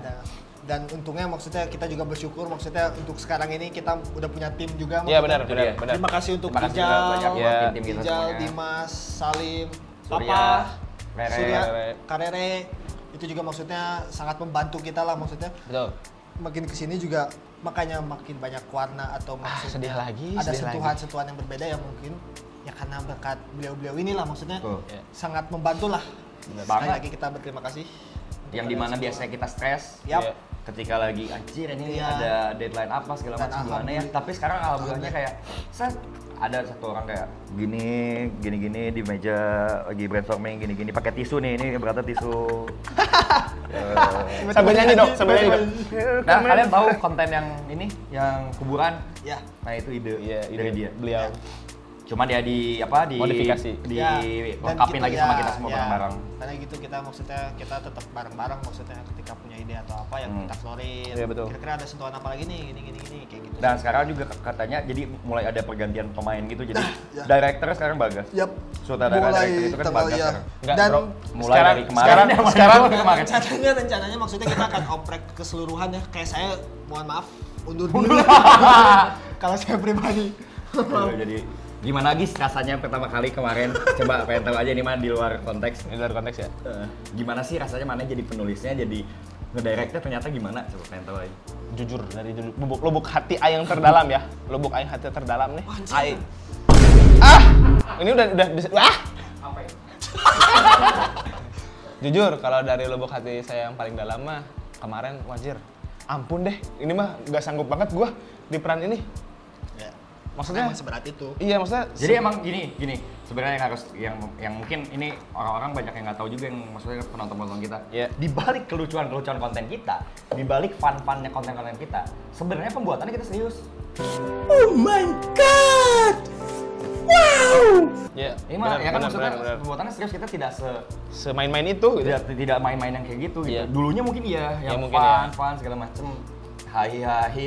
dan untungnya maksudnya kita juga bersyukur maksudnya untuk sekarang ini kita udah punya tim juga. Iya, maksudnya. benar. Terima kasih untuk Terima kasih Ijal, juga banyak buat Ya. tim-tim kita Ijal, semuanya. Dimas, Salim, Surya, Papa, Rere. Surya, Rere. Karere. Itu juga maksudnya sangat membantu kita lah maksudnya. Betul. Makin kesini juga makanya makin banyak warna atau maksudnya sedih lagi, ada sedih sentuhan-sentuhan yang berbeda yang mungkin ya karena berkat beliau-beliau inilah maksudnya Betul. Ya. sangat membantu lah. Sekali banget. lagi kita berterima kasih. Yang dimana biasanya kita stres, Yap. Iya. ketika lagi anjir ini Iya. ada deadline apa segala Dan macam gimana ya. alhamdulillah. Tapi sekarang alhamdulillahnya kayak set ada satu orang kayak gini di meja lagi brainstorming gini pakai tisu nih, ini berarti tisu. Sambil nyanyi dong, sambil nyanyi dong. Nah, kalian tahu konten yang ini yang kuburan? Ya. Nah, itu ide Iya, dari dia. Beliau. Cuma dia di Modifikasi. Ya, dan lengkapin gitu lagi ya, sama kita semua ya. bareng-bareng. Karena gitu kita maksudnya kita tetap bareng-bareng maksudnya ketika punya ide atau apa yang kita florin. Iya, betul. Kira-kira ada sentuhan apa lagi nih gini kayak gitu. Dan sekarang juga katanya jadi mulai ada pergantian pemain gitu. Jadi Ya. directornya sekarang Bagas. Yap. Sutradara director itu kan tanggal Bagas ya. sekarang. Enggak, Dan bro. Mulai Sekarang- dari kemarin. sekarang- kemarin. rencananya maksudnya kita akan oprek keseluruhan ya. Kayak saya mohon maaf undur dulu. Kalau saya pribadi. Jadi gimana Gis rasanya pertama kali kemarin? Coba pengen tahu aja ini mah di luar konteks. Ini luar konteks ya. Gimana sih rasanya mana jadi penulisnya, jadi ngedirectnya ternyata gimana? Coba pengen tahu aja. Jujur dari lubuk hati Ai yang terdalam ya. Lubuk Ai hati terdalam nih. Ai. Ini udah bisa. Apa ya? Jujur kalau dari lubuk hati saya yang paling dalam mah kemarin wajir. Ampun deh, ini mah nggak sanggup banget gua di peran ini. Ya. Maksudnya Emang seberat itu. Iya, maksudnya Jadi emang gini sebenarnya yang harus yang mungkin ini orang-orang banyak yang nggak tahu juga yang maksudnya penonton kita. Iya. Di balik kelucuan-kelucuan konten kita, di balik fun-funnya konten-konten kita, sebenarnya pembuatannya kita serius. ya, Ini mah ya kan maksudnya benar. pembuatannya serius, kita tidak Semain-main itu gitu. tidak main-main yang kayak gitu gitu. Iya. Dulunya mungkin iya, Ya, yang mungkin ya. fun segala macem. Hai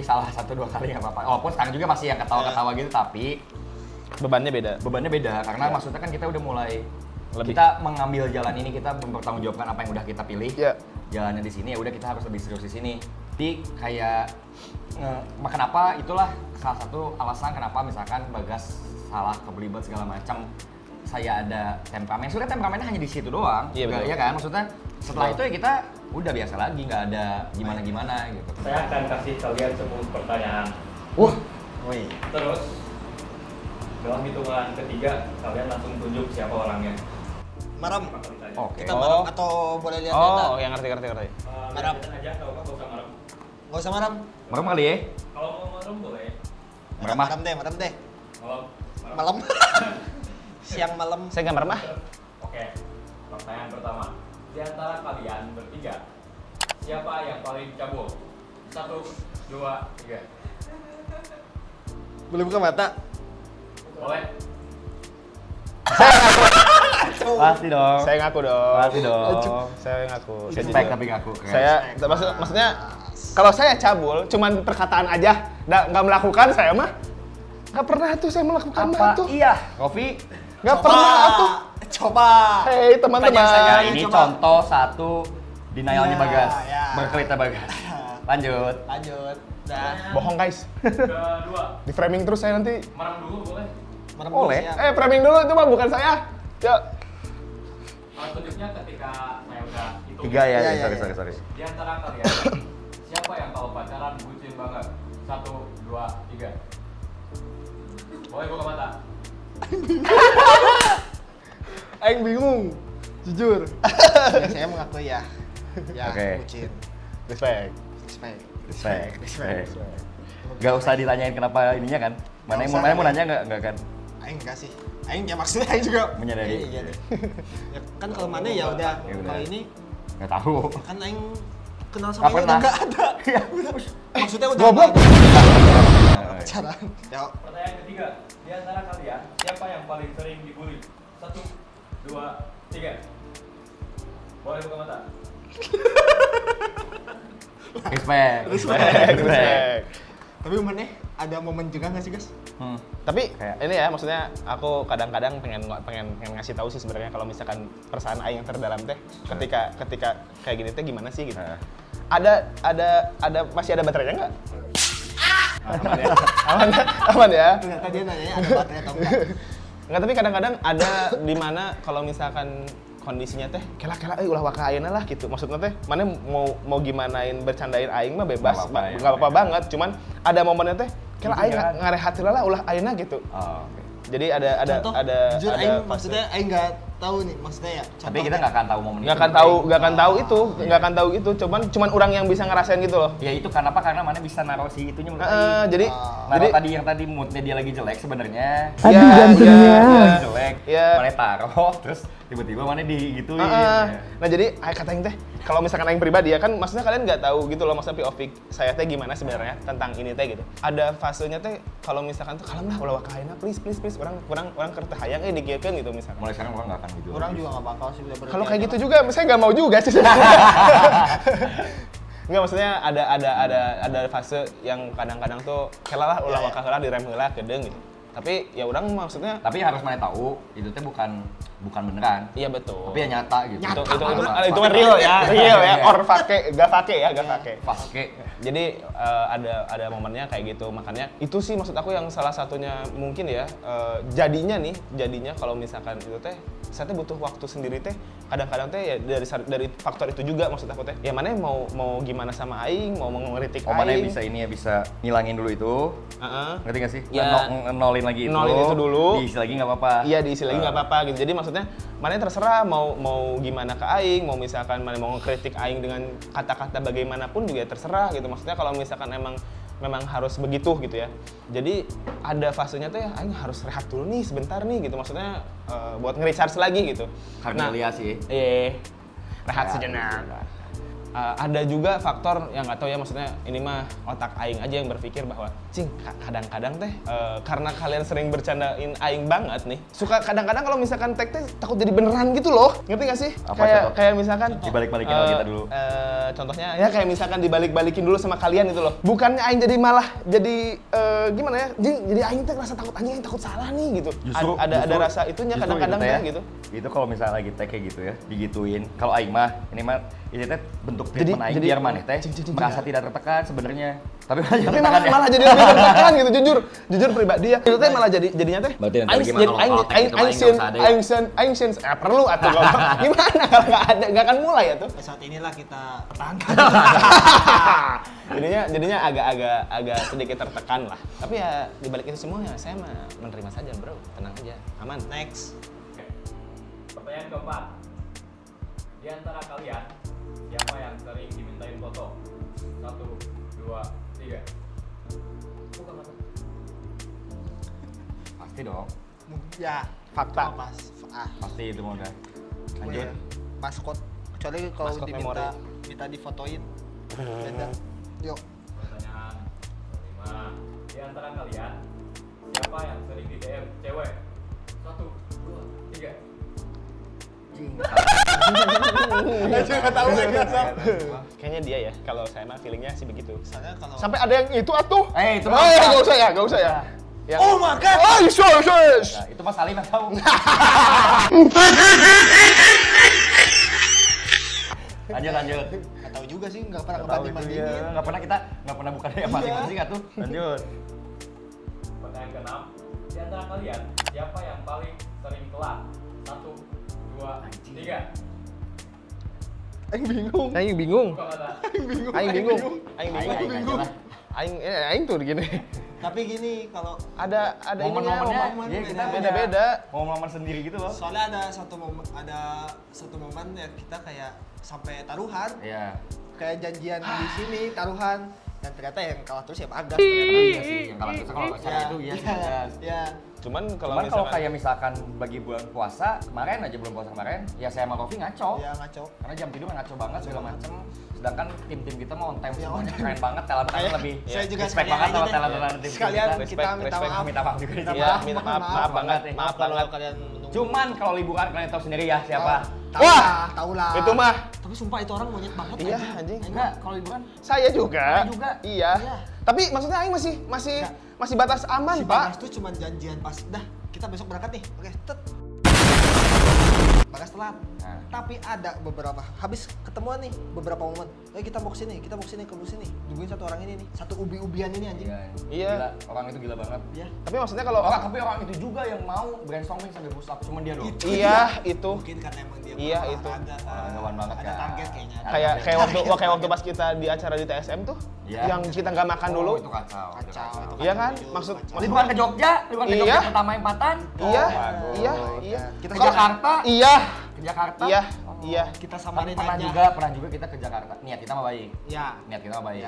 salah 1-2 kali nggak apa-apa. Walaupun sekarang juga masih yang ketawa-ketawa gitu, tapi Bebannya beda. bebannya beda karena Iya. maksudnya kan kita udah mulai Lebih. kita mengambil jalan ini, kita mempertanggungjawabkan apa yang udah kita pilih. Iya. Jalannya di sini ya udah kita harus lebih serius di sini. Jadi kayak kenapa itulah salah satu alasan kenapa misalkan Bagas salah kebelibat segala macam. Saya ada temperamen. Sebenarnya temperamennya hanya di situ doang. Iya, betul. Iya kan? Maksudnya setelah itu ya kita udah biasa lagi, nggak ada gimana-gimana gitu. Saya akan kasih kalian 10 pertanyaan. Wah, Woi. Terus dalam hitungan ketiga kalian langsung tunjuk siapa orangnya. Maram. Bakal ditanya. oke. Kita Oh. maram atau boleh lihat Oh, yang ngerti. Maram aja kalau nggak usah maram. Nggak usah maram. Merem kali ya? Kalau mau maram boleh. Maram ah. Maram deh. Malam. Malam. Siang malam. Saya nggak merem ah. Oke. Pertanyaan pertama. Di antara kalian bertiga, siapa yang paling cabul? 1, 2, 3. Boleh buka mata? Boleh. Pasti dong. Saya ngaku dong. Pasti dong. Saya ngaku. Saya Respect jujur. tapi ngaku. keren. Saya maksudnya kalau saya cabul cuman perkataan aja, nggak melakukan saya mah nggak pernah tuh saya melakukan mah apa? tuh. Iya, Kofi. Nggak pernah tuh. Coba. Hei teman-teman. Ya, ini Coba. contoh satu denialnya Iya, Bagas. ya. Berkelitnya Bagas. Lanjut. Lanjut. Dah. Bohong guys. Kedua, Di framing terus saya nanti. merem dulu boleh. Merem Boleh. dulu, siap. Framing dulu itu mah bukan saya. Yuk. Tunjuknya ketika saya udah hitung. 3 ya, Iya, iya, sorry. Di antara kalian, siapa yang kalau pacaran bucin banget? 1, 2, 3. Boleh buka mata. Aing bingung. Jujur. Ya, saya mengakui ya. Ya, Oke. bucin. Respect. Respect. Respect. Gak usah ditanyain kenapa ininya kan? Mana yang Nggak mau usah. nanya nggak kan? Aing enggak sih. Aing ya maksudnya Aing juga Menyadari. Iya nih. Ya, kan kalau mana ya udah. Ya udah. Kalau ini Nggak tahu. kan Aing kenal Nggak sama ini udah pernah. enggak ada. Maksudnya udah Goblok. pacaran. Ya, Pertanyaan ketiga, di antara kalian, siapa yang paling sering dibully? 1, 2, 3. Boleh buka mata. Respect. Respect. tapi mana ada momen juga nggak sih guys? Tapi Kayak- ini ya maksudnya aku kadang-kadang pengen ngasih tahu sih sebenarnya kalau misalkan perasaan aing yang terdalam teh ketika kayak gini teh gimana sih gitu. Nah. Ada masih ada baterainya nggak? Aman ya. Ternyata dia nanyanya ada baterai atau enggak. Enggak, tapi kadang-kadang ada di mana kalau misalkan kondisinya teh kela-kela ulah waka ayeuna lah gitu. Maksudnya teh mana mau gimanain bercandain aing mah bebas, Nggak apa-apa, ya. nggak apa-apa banget. Cuman ada momennya teh kela aing Iya. ngarehat heula lah ulah ayeuna gitu. Oh, oke. Jadi ada Contoh, ada jujur ada Aing fase. maksudnya Aing nggak tahu nih maksudnya ya. Tapi kita nggak akan tahu momen nggak akan tahu itu, Iya. nggak akan tahu itu. Cuman orang yang bisa ngerasain gitu loh. Ya itu karena apa? Karena mana bisa naruh si itunya menurut Jadi Naruh tadi yang tadi moodnya dia lagi jelek sebenarnya. Iya, Dia lagi jelek. Iya. Mana taruh terus tiba-tiba mana digituin. Heeh. Ya. Nah jadi kata Aing teh kalau misalkan Aing pribadi ya kan maksudnya kalian nggak tahu gitu loh maksudnya POV saya teh gimana sebenarnya tentang ini teh gitu. Ada fasenya teh kalau misalkan tuh kalem lah ulah wakaina please orang kereta hayang dikieukeun gitu misalkan. Mulai sekarang orang nggak akan gitu. Orang juga nggak bakal sih udah Kalau kayak gitu juga saya nggak mau juga sih. Enggak maksudnya ada fase yang kadang-kadang tuh kela lah ulah waka heula direm heula kedeung gitu. Tapi ya orang maksudnya Tapi harus mana tahu itu teh bukan beneran. iya betul. Tapi ya nyata gitu. Itu mah real ya, real ya. Or fake, gak fake ya, gak fake. Paske. Jadi ada momennya kayak gitu. Makanya itu sih maksud aku yang salah satunya mungkin ya jadinya kalau misalkan itu teh saya teh butuh waktu sendiri teh. Kadang-kadang teh ya dari faktor itu juga maksud aku teh. Ya mana mau gimana sama aing, mau ngeritik Oh, mana aing. bisa ini ya bisa ngilangin dulu itu. Heeh. Ngerti gak sih? Ya. Nolin lagi itu. Nolin itu dulu. Diisi lagi nggak apa-apa. Iya diisi lagi nggak apa-apa gitu. Jadi maksudnya mana terserah mau gimana ke aing, mau misalkan mana mau ngekritik aing dengan kata-kata bagaimanapun juga terserah gitu. Maksudnya kalau misalkan memang harus begitu gitu ya. Jadi ada fasenya tuh ya aing harus rehat dulu nih sebentar nih gitu. Maksudnya buat nge-recharge lagi gitu. Karena lihat sih. Iya. Rehat Ya, sejenak. Ada juga faktor yang nggak tahu ya maksudnya ini mah otak aing aja yang berpikir bahwa cing kadang-kadang teh karena kalian sering bercandain aing banget nih suka kadang-kadang kalau misalkan tag teh takut jadi beneran gitu loh ngerti gak sih Apa contoh? kayak misalkan Dibalik-balikin sama kita dulu. Contohnya ya kayak misalkan dibalik-balikin dulu sama kalian itu loh bukannya aing jadi malah jadi gimana ya jadi aing teh rasa takut aing takut salah nih gitu ada rasa itunya justru kadang-kadang itu teh teh gitu Itu kalau misalnya lagi tag kayak gitu ya, digituin. Kalau aing mah ini mah ini teh bentuk treatment aing jadi- biar maneh teh merasa tidak tertekan sebenarnya. Tapi malah jadi lebih tertekan gitu jujur pribadi ya itu teh malah jadinya teh Berarti nanti gimana kalau tag itu mah aing nggak usah ada ya? perlu atau gimana kalau nggak akan mulai ya tuh Saat inilah kita pertahankan. jadinya agak sedikit tertekan lah tapi ya dibalik itu semua ya saya mah menerima saja bro tenang aja aman Next. Oke. Pertanyaan keempat. Di antara kalian, siapa yang sering dimintain foto? 1, 2, 3. Buka mata. Pasti dong. Ya, Fakta. Pas. Pasti itu mau udah. Lanjut. Boleh. Maskot. Kecuali kalau Maskot diminta difotoin. Beda. Yuk. Pertanyaan kelima. Di antara kalian, siapa yang sering di DM cewek? 1, 2, 3. kayaknya dia ya kalau saya mah feelingnya sih begitu Misalnya kalau sampai ada yang itu atuh Itu gak usah ya Yang... Oh my god. Oh, yes. Nah, itu Mas Salim yang tahu. Lanjut. Nggak tahu juga sih, nggak pernah Nggak tahu itu ngebanding-bandingin. ya. Nggak pernah bukan yang masing-masing tuh. Lanjut. Pertanyaan ke-6, di antara kalian siapa yang paling sering telat? 1, 2, 3. Aing bingung. Buka mata. Aing bingung. Aing tuh gini. Tapi gini, kalau ada Momen-momennya momen ya kita beda-beda. momen-momen sendiri gitu loh. soalnya ada satu momen ya kita kayak sampai taruhan, Iya. kayak janjian di sini taruhan, dan ternyata yang kalah terus ya Bagas. Iya sih, yang kalau terus kalau saya itu iya sih. Ya. Cuman kalau Cuman kalau misalkan kayak misalkan bagi bulan puasa, kemarin aja bulan puasa kemarin, ya saya sama Rofi ngaco. Ya ngaco. Karena jam tidur ngaco banget segala macem. Sedangkan tim-tim kita mau on time Ya, semuanya on time. keren banget, talent-talent lebih. Saya juga respect sekalian banget aja sama deh. talent-talent tim Sekalian kita. kita minta maaf. Minta maaf juga di sini. Iya, minta maaf banget. Maaf kalau banget. kalian menunggu. Cuman kalau liburan kalian tahu sendiri ya siapa. Tahu lah. Itu mah Tapi sumpah itu orang monyet banget. iya anjing. Enggak, kalau liburan Saya juga. Saya juga. Iya. Iya. Tapi maksudnya Aing masih batas aman, Si Pak. Bagas tuh cuma janjian pas dah kita besok berangkat nih. Oke, tet. Bagas telat. Nah. Tapi ada beberapa habis ketemuan nih beberapa momen. Kita mau kesini, ke sini. Nungguin satu orang ini nih, satu ubi-ubian ini anjing. Iya. Gila, orang itu gila banget. Iya. Tapi maksudnya kalau Tapi orang itu juga yang mau brainstorming sampai push up, cuman dia doang. iya itu Mungkin karena emang dia Iya, mau itu. olahraga, kan. Olahragaan banget, Ada kan. target kayaknya. kayak waktu pas kita di acara di TSM tuh Iya. yang kita nggak makan dulu. Itu kacau. Kacau, itu Iya kan? kacau. Maksud Liburan ke Jogja, liburan ke Iya. Jogja pertama empatan. Iya, bagus. iya. Kita Ke Jakarta. Iya. Ke Jakarta. Iya. Iya. Kita Tapi samarin pernah aja. juga kita ke Jakarta. Niat kita mah baik. Ya. Niat kita mah baik.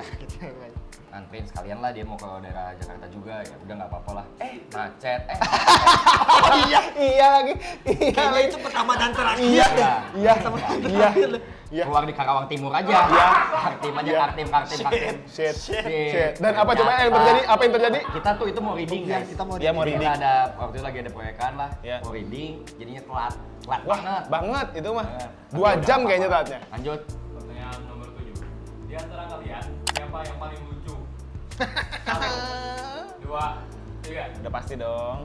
Anterin sekalian lah dia mau ke daerah Jakarta juga, ya udah nggak apa-apa lah. Macet. Iya lagi. Iya Kayaknya lagi. itu pertama dan terakhir. Iya. Iya. Iya. Iya. Iya. Keluar di Karawang Timur aja. Iya. Kartim aja, Iya. kartim. Shit. Dan apa coba yang terjadi? Apa yang terjadi? Kita tuh itu mau reading Iya, guys. kita mau Dia mau Jadi reading. kita ada waktu itu lagi ada proyekan lah, Iya. mau reading, jadinya telat Wah, banget. banget itu mah. Banget. 2 Tapi jam udah kayaknya apa-apa. telatnya. Lanjut. Pertanyaan nomor 7. Di antara kalian siapa yang paling lucu? 1, 2, 3. Udah pasti dong.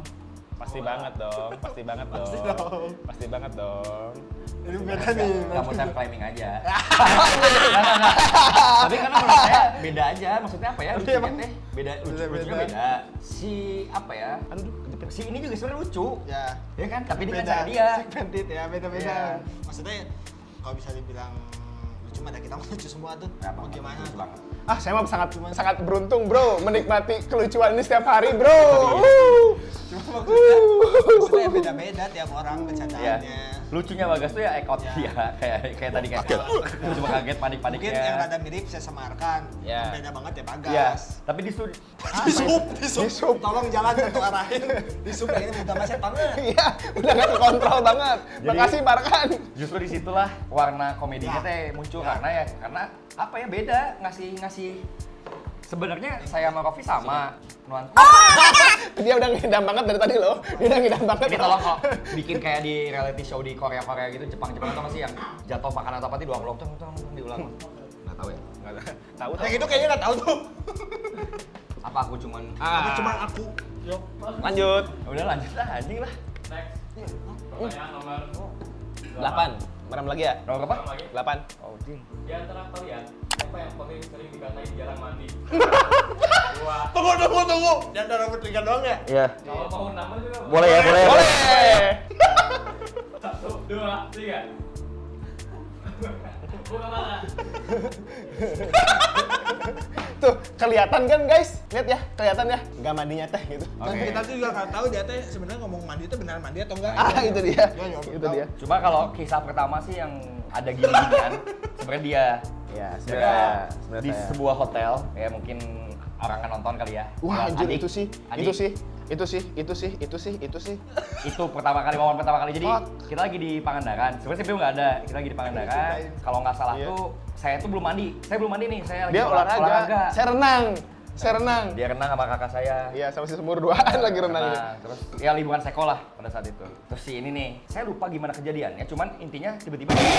Pasti banget dong. Pasti banget dong. Pasti banget dong. Ini beda nih. Kamu self claiming aja. Enggak. Tapi karena menurut saya beda aja. Maksudnya apa ya? Lucunya teh beda, lucunya beda. Si apa ya? Aduh, Si ini juga sebenarnya lucu. Ya. Ya kan? Tapi dengan Beda. cara dia. Segmented ya, beda-beda. Iya. Maksudnya kalau bisa dibilang lucu mah ada kita mau lucu semua tuh. Apa, Mau gimana? lucu banget. Ah, saya mah sangat beruntung, Bro, menikmati kelucuan ini setiap hari, Bro. Cuma maksudnya beda-beda tiap orang bercandaannya. Lucunya Bagas tuh ya ekot dia, kayak tadi kayak lu cuma kaget panik-panik Mungkin yang rada mirip saya sama Arkan. Ya. Yang beda banget ya Bagas. Iya, tapi di studi Di sub. Tolong jalan satu arahin. Di sub ini mudah macet banget. Iya, udah nggak terkontrol banget. Jadi- Makasih, Barkan. justru disitulah warna komedinya Ya. teh muncul Ya. karena apa ya beda ngasih sebenarnya saya sama Rofi sama nuansa. Dia udah ngidam banget dari tadi loh. Dia udah ngidam banget. Ini tolong kok bikin kayak di reality show di Korea gitu, Jepang atau apa sih yang jatuh makanan atau apa sih diulang diulang. Nggak tahu ya. Nggak tahu. Yang itu kayaknya nggak tahu tuh. Apa aku cuman Apa cuma aku? Yo. Lanjut. udah lanjut lah anjing lah. Next. Pertanyaan nomor 8. Meram lagi ya? Nomor berapa? lagi. 8. Oh, ding. Di antara kalian siapa yang paling sering dikatain jarang mandi? 2. Tunggu. Dia ada rambut tinggal doang ya? Iya. Kalau mau nama juga Boleh ya, boleh. Boleh. 1, 2, 3. Buka mata. Tuh, kelihatan kan, guys? Lihat ya, kelihatan ya. Nggak mandinya teh gitu. Dan kita tuh juga nggak tahu dia teh sebenarnya ngomong mandi itu benar mandi atau enggak. Ah, itu dia. Ya, Itu dia. Cuma kalau kisah pertama sih yang ada gini-ginian sebenarnya dia Ya, Ya, sebenarnya di saya. sebuah hotel ya mungkin orang kan nonton kali ya. Wah, Yang anjir adik- itu sih. adik. Itu sih. Itu pertama kali momen pertama kali. Jadi Fuck. kita lagi di Pangandaran. Sebenarnya CPU nggak ada. Kita lagi di Pangandaran. Kalau nggak salah Iya. tuh saya tuh belum mandi. Saya belum mandi nih. Saya lagi Dia olahraga. Saya renang. Saya renang. Dia renang sama kakak saya. Iya, sama si Semur duaan lagi renangnya. Nah, terus ya liburan sekolah pada saat itu. Terus si ini nih, saya lupa gimana kejadiannya. Cuman intinya tiba-tiba mandi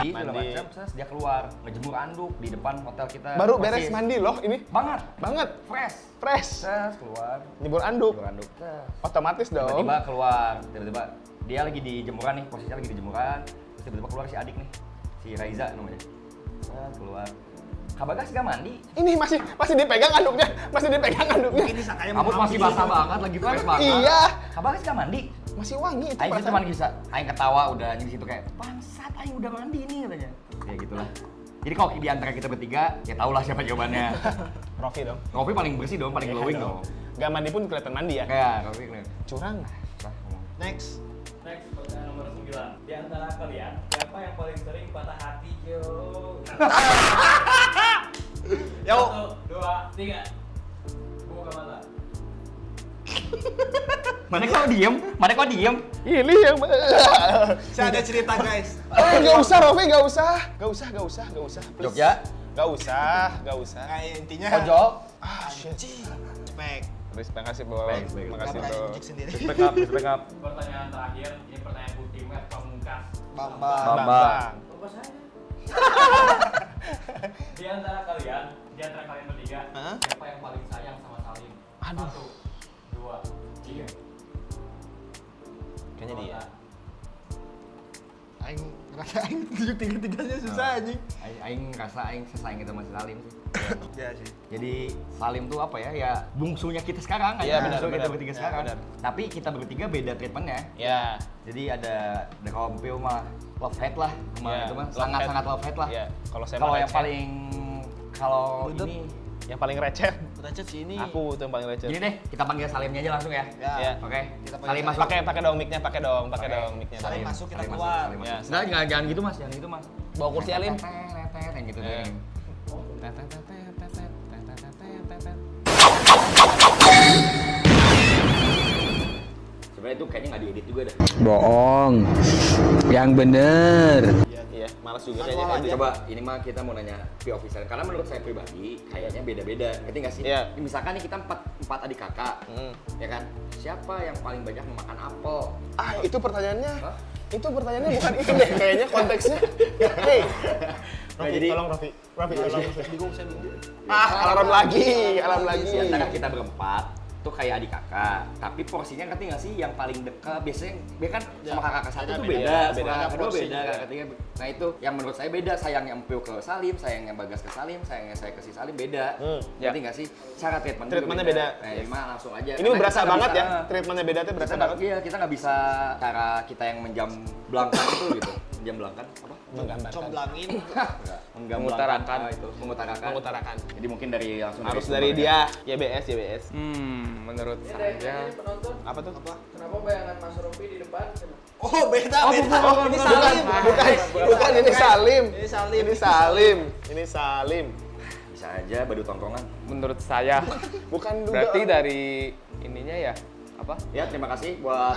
segala macam, terus dia keluar ngejemur anduk di depan hotel kita. Baru beres mandi loh ini. Banget. Fresh. Terus keluar. Nyebur anduk. Jemur anduk. Terus. Otomatis dong. Tiba-tiba keluar. Tiba-tiba dia lagi di jemuran nih, posisinya lagi di jemuran. Terus tiba-tiba keluar si adik nih, si Raiza namanya. Terus keluar. Kak Bagas gak mandi? Ini masih dipegang anduknya. Ini sakanya Kamu masih basah banget, lagi fresh banget. Iya. Kak Bagas gak mandi? Masih wangi itu Aing perasaan. cuma bisa, Aing ketawa udah di situ kayak bangsat, Aing udah mandi nih katanya. Ya gitulah. Jadi kalau di antara kita bertiga, ya tau lah siapa jawabannya. Rofi dong. Kopi paling bersih dong, paling glowing dong. Gak mandi pun kelihatan mandi ya. Kayak Kopi nih. Curang. Sah, ngomong. Next. Next, pertanyaan nomor 9. Di antara kalian, siapa yang paling sering patah hati, Jo? Yo. 1, 2, 3. Buka mata. Mana kau diem? Ini yang Saya ada cerita guys. Gak usah Rofi, gak usah. Please. Jogja? Gak usah. Kayak intinya. Pojok? Ah, shit. Spek. Terima kasih bro. Baik. Makasih Gak bro. injek sendiri. Respect up. Pertanyaan terakhir, ini pertanyaan ultimate pamungkas. Bambang. Bambang. Bapak saya. Di antara kalian bertiga, siapa yang paling sayang sama Salim? Aduh. 1, 2, 3. Kayaknya dia. Aing ngerasa aing tunjuk tiga-tiganya susah anjing. Aing ngerasa Aing sesayang kita masih Salim sih. Iya sih. Jadi Salim tuh apa ya? Ya bungsunya kita sekarang. Iya, bungsu benar. kita bertiga Ya, sekarang. benar. Tapi kita bertiga beda treatmentnya. Ya. Jadi ada kalau Pio mah love hate lah, sama Ya, itu mah love sangat-sangat love hate lah. Ya. Kalau saya Kalau mah yang receh. kalau Buntut. ini yang paling receh. Recet sih ini. Aku tuh yang paling receh. gini deh, kita panggil Salimnya aja langsung ya. Ya. Oke. Kita panggil Salim masuk. Pakai dong mic-nya, pakai dong Oke. mic-nya. Salim masuk, kita Salim keluar. Salim Ya. masuk. Nah, jangan gitu Mas, jangan gitu Mas. Bawa kursi Alim. Tetet, yang gitu deh. Sebenarnya itu kayaknya nggak diedit juga dah. Bohong. Yang bener. Iya, malas juga Manual kayaknya. aja. Coba ini mah kita mau nanya view officer karena menurut saya pribadi kayaknya beda-beda. Ngerti nggak sih? Iya. Misalkan nih kita empat adik kakak, ya kan? Siapa yang paling banyak memakan apel? Ah, itu pertanyaannya. Hah? Itu pertanyaannya bukan itu deh kayaknya konteksnya. Hei. Nah, jadi Tolong Rofi. Tolong. Bingung saya bingung. Alarm lagi. di antara kita berempat tuh kayak adik kakak, tapi porsinya ngerti nggak sih yang paling dekat biasanya kan sama kakak satu tuh beda, sama kakak kedua beda, kakak ketiga. Nah itu yang menurut saya beda, sayangnya Empio ke Salim, sayangnya Bagas ke Salim, sayangnya saya ke si Salim beda. Ngerti nggak sih? Cara treatmentnya beda. Nah, ini mah langsung aja. Ini Karena berasa kita banget bisa- ya, treatmentnya beda tuh berasa kita banget. Iya, kita nggak bisa cara kita yang menjam belangkan itu gitu. Menjam belangkan apa? Menggambarkan. Comblangin. Mengutarakan itu, mengutarakan. Mengutarakan. Jadi mungkin dari langsung Harus sumbernya. dari dia, YBS. Menurut saya Apa tuh? Kenapa bayangan Mas Rofi di depan? Oh beda. Ini Bukan, Salim. bukan ini Salim. Ini Salim. Ini Salim. Bisa aja badu tongkrongan. menurut saya Bukan juga. berarti dari ininya ya apa? Ya, terima kasih buat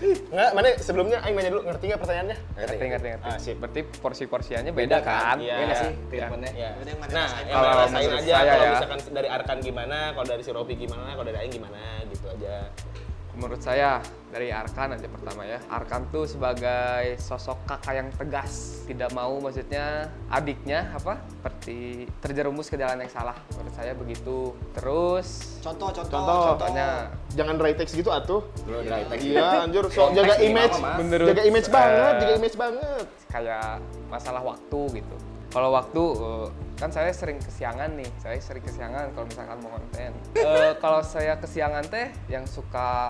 Enggak, mana sebelumnya aing nanya dulu, ngerti enggak pertanyaannya? Ngerti. Ah, sip. Berarti porsi-porsianya beda kan? Iya. Iya nggak sih Iya. treatmentnya? Ya. Berarti yang mana Nah, rasain? yang mana Kalau rasain menurut aja, saya kalau ya. misalkan dari Arkan gimana, kalau dari si Rofi gimana, kalau dari Aing gimana, gitu aja. Menurut saya dari Arkan aja pertama ya. Arkan tuh sebagai sosok kakak yang tegas, tidak mau maksudnya adiknya apa seperti terjerumus ke jalan yang salah. Menurut saya begitu. Terus contohnya Jangan dry text gitu atuh. Dulu dry text. Iya, anjur, so, Konteks jaga nih, image, Mas. Menurut jaga image banget. kayak masalah waktu gitu. Kalau waktu kan saya sering kesiangan nih, kalau misalkan mau konten. Kalau saya kesiangan teh, yang suka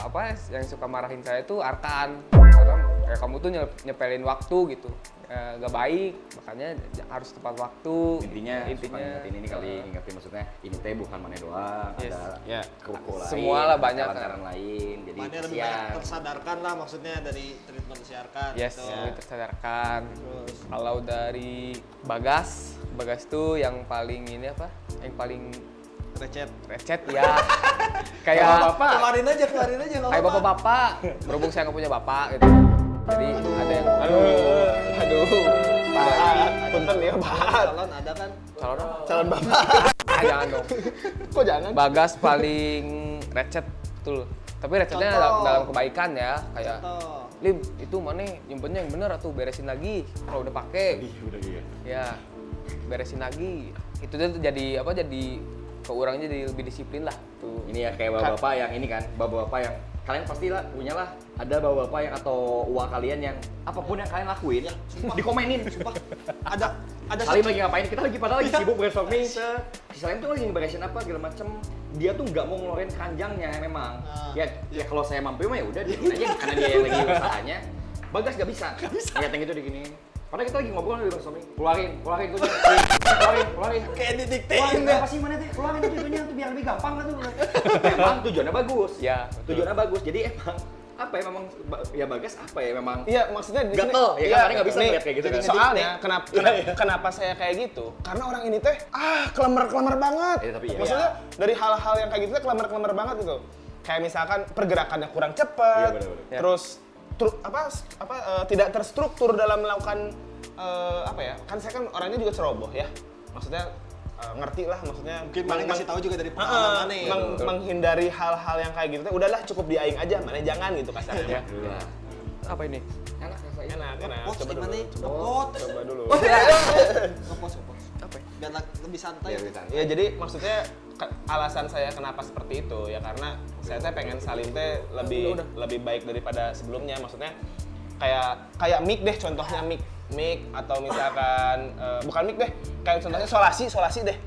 marahin saya itu Arkan, karena kamu tuh nyepelin waktu gitu, gak baik, makanya harus tepat waktu. Intinya ini kali ingetin maksudnya ini teh bukan mana doang, Yes. ada Ya. kruku lain, Semua lah banyak lantaran lain. Jadi Mana lebih kasihan. banyak tersadarkan lah maksudnya dari treatment si Arkan. Yes, gitu. lebih tersadarkan. Terus Kalau dari Bagas tuh yang paling ini apa? Yang paling recet ya. Kayak keluarin aja nggak kayak apa-apa. bapak-bapak. Berhubung saya nggak punya bapak gitu. Jadi ada yang Aduh. Punten ya, Pak. Calon ada kan? Calon bapak. Jangan dong. Kok jangan? Bagas paling recet betul. Tapi recetnya Contoh. dalam kebaikan ya, kayak Contoh. Lim, itu mana nyimpennya yang bener atau beresin lagi kalau udah pakai. Udah iya. Ya, beresin lagi. Itu tuh jadi apa? Jadi ke orangnya jadi lebih disiplin lah tuh. Ini ya kayak bapak-bapak yang ini kan, bapak-bapak yang kalian pastilah punya lah, ada bapak-bapak yang atau uang kalian yang apapun yang kalian lakuin, dikomenin. Sumpah. Ada Salim lagi ngapain? Kita lagi padahal lagi sibuk brainstorming. Si Salim tuh lagi beresin apa segala macem. Dia tuh nggak mau ngeluarin keranjangnya memang. Ya kalau saya mampu mah ya udah dia aja karena dia yang lagi usahanya. Bagas nggak bisa. Lihat yang itu digini. Padahal kita lagi ngobrol di brainstorming. Keluarin gue keluarin. kayak didiktein Keluarin ya. apa sih mana teh? Keluarin itu itunya tuh biar lebih gampang kan tuh. Memang tujuannya bagus. Ya, betul. Tujuannya bagus. Jadi emang apa ya memang ya Bagas apa ya memang Iya, maksudnya di sini gatel ya kan karena nggak bisa nih, ngeliat kayak gitu kan. Soalnya kenapa saya kayak gitu? Karena orang ini teh kelemar banget. Tapi ya. Maksudnya dari hal-hal yang kayak gitu teh kelemar banget gitu. Kayak misalkan pergerakannya kurang cepat, Iya, bener-bener. terus tidak terstruktur dalam melakukan apa ya? Kan saya kan orangnya juga ceroboh ya. Maksudnya ngerti lah maksudnya. Mungkin paling kasih tahu juga dari pengalaman nih. Menghindari hal-hal yang kayak gitu teh udahlah cukup diaing aja, mana jangan gitu kasarnya. Iya. Apa ini? Enak rasanya. Enak. Pot Coba gimana dulu. nih? Ngepot. Coba dulu. Ngepot. Apa? Biar lebih santai. Iya, bisa. Ya jadi maksudnya alasan saya kenapa seperti itu ya karena saya teh pengen Salim teh lebih baik daripada sebelumnya. Maksudnya kayak mic deh contohnya mic atau misalkan bukan mic deh kayak contohnya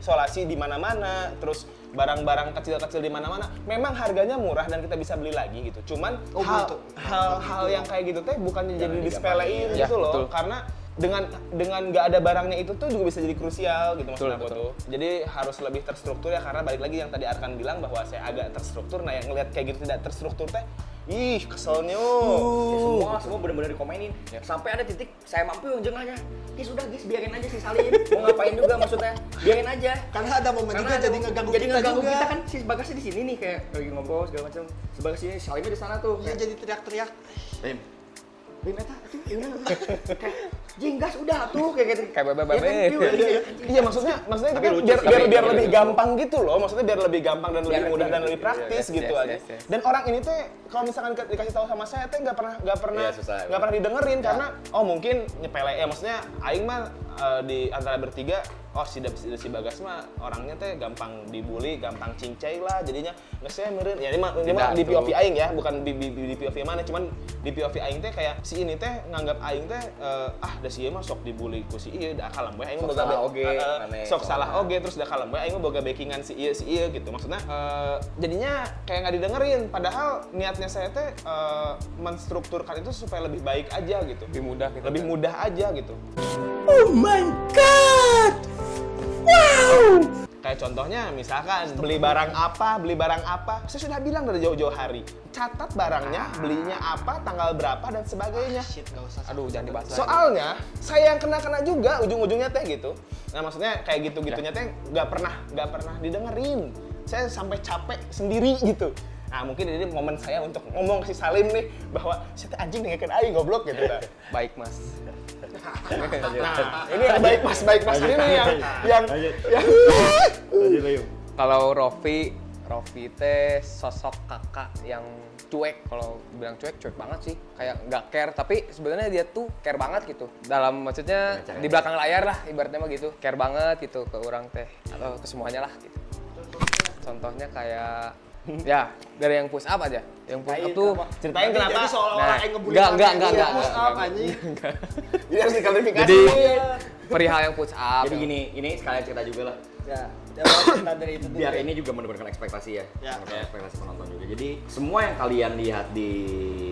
solasi di mana-mana, terus barang-barang kecil-kecil di mana-mana memang harganya murah dan kita bisa beli lagi gitu. Cuman hal-hal yang kayak gitu teh bukannya jadi disepelein Ya, gitu loh betul. karena dengan nggak ada barangnya itu tuh juga bisa jadi krusial gitu maksud aku Betul. tuh. Jadi harus lebih terstruktur ya karena balik lagi yang tadi Arkan bilang bahwa saya agak terstruktur. Nah yang ngeliat kayak gitu tidak terstruktur teh, ih keselnya. Ya, semua benar-benar dikomenin. Sampai ada titik saya mampu yang jengahnya. Sudah guys, biarin aja si Salim. Mau ngapain juga maksudnya? Biarin aja. Karena ada momen juga jadi ngeganggu kita juga. Kita kan si Bagasnya di sini nih kayak lagi ngobrol segala macam. Sebagas sini Salimnya di sana tuh. Iya jadi teriak-teriak. Bim eta ini kayak jinggas udah tuh kayak gitu. Kayak babe. Iya maksudnya itu Tapi kan lucu biar sih, tapi lebih lucu. gampang gitu loh. Maksudnya biar lebih gampang dan lebih Biar mudah dan lebih- lebih praktis yes, gitu yes, aja. yes. Dan orang ini teh kalau misalkan dikasih tahu sama saya teh nggak pernah Iya, susah, didengerin karena mungkin nyepele ya maksudnya aing mah di antara bertiga si Bagas mah orangnya teh gampang dibully, gampang cincai lah jadinya nggak saya meureun. Ya ini mah di Tidak, POV aing ya, bukan di POV mana, cuman di POV aing teh kayak si ini teh nganggap aing teh da si ieu mah sok dibully ku si ieu da kalem we aing mah boga salah oge, maneh. sok salah oge terus da kalem we aing mah boga backingan si ieu gitu. Maksudnya jadinya kayak nggak didengerin padahal niatnya saya teh menstrukturkan itu supaya lebih baik aja gitu. Lebih mudah gitu. Lebih mudah aja gitu. Kayak contohnya misalkan beli barang apa, saya sudah bilang dari jauh-jauh hari. Catat barangnya, belinya apa, tanggal berapa dan sebagainya. Shit, gak usah. Aduh, jangan dibahas lagi. Soalnya saya yang kena juga ujung-ujungnya teh gitu. Nah maksudnya kayak gitu-gitunya teh nggak pernah didengerin. Saya sampai capek sendiri gitu. Nah mungkin ini momen saya untuk ngomong ke si Salim nih bahwa saya teh anjing dengerin aing goblok gitu. Baik, Mas. Nah ini yang baik mas ini nih yang Kalau Rofi teh sosok kakak yang cuek. Kalau bilang cuek banget sih. Kayak nggak care, tapi sebenarnya dia tuh care banget gitu. Dalam maksudnya di belakang layar lah ibaratnya mah gitu. Care banget gitu ke orang teh atau ke semuanya lah gitu. Contohnya kayak ya dari yang push up aja. Yang push up tuh ceritain kenapa. Jadi seolah-olah aing ngebully enggak. push up anjing. Jadi harus diklarifikasi. Jadi perihal yang push up. Jadi gini, ini sekalian cerita juga lah. Ya, cerita dari itu dulu. Biar ini juga menurunkan ekspektasi ya. Ya. Menurunkan ekspektasi penonton juga. Jadi semua yang kalian lihat di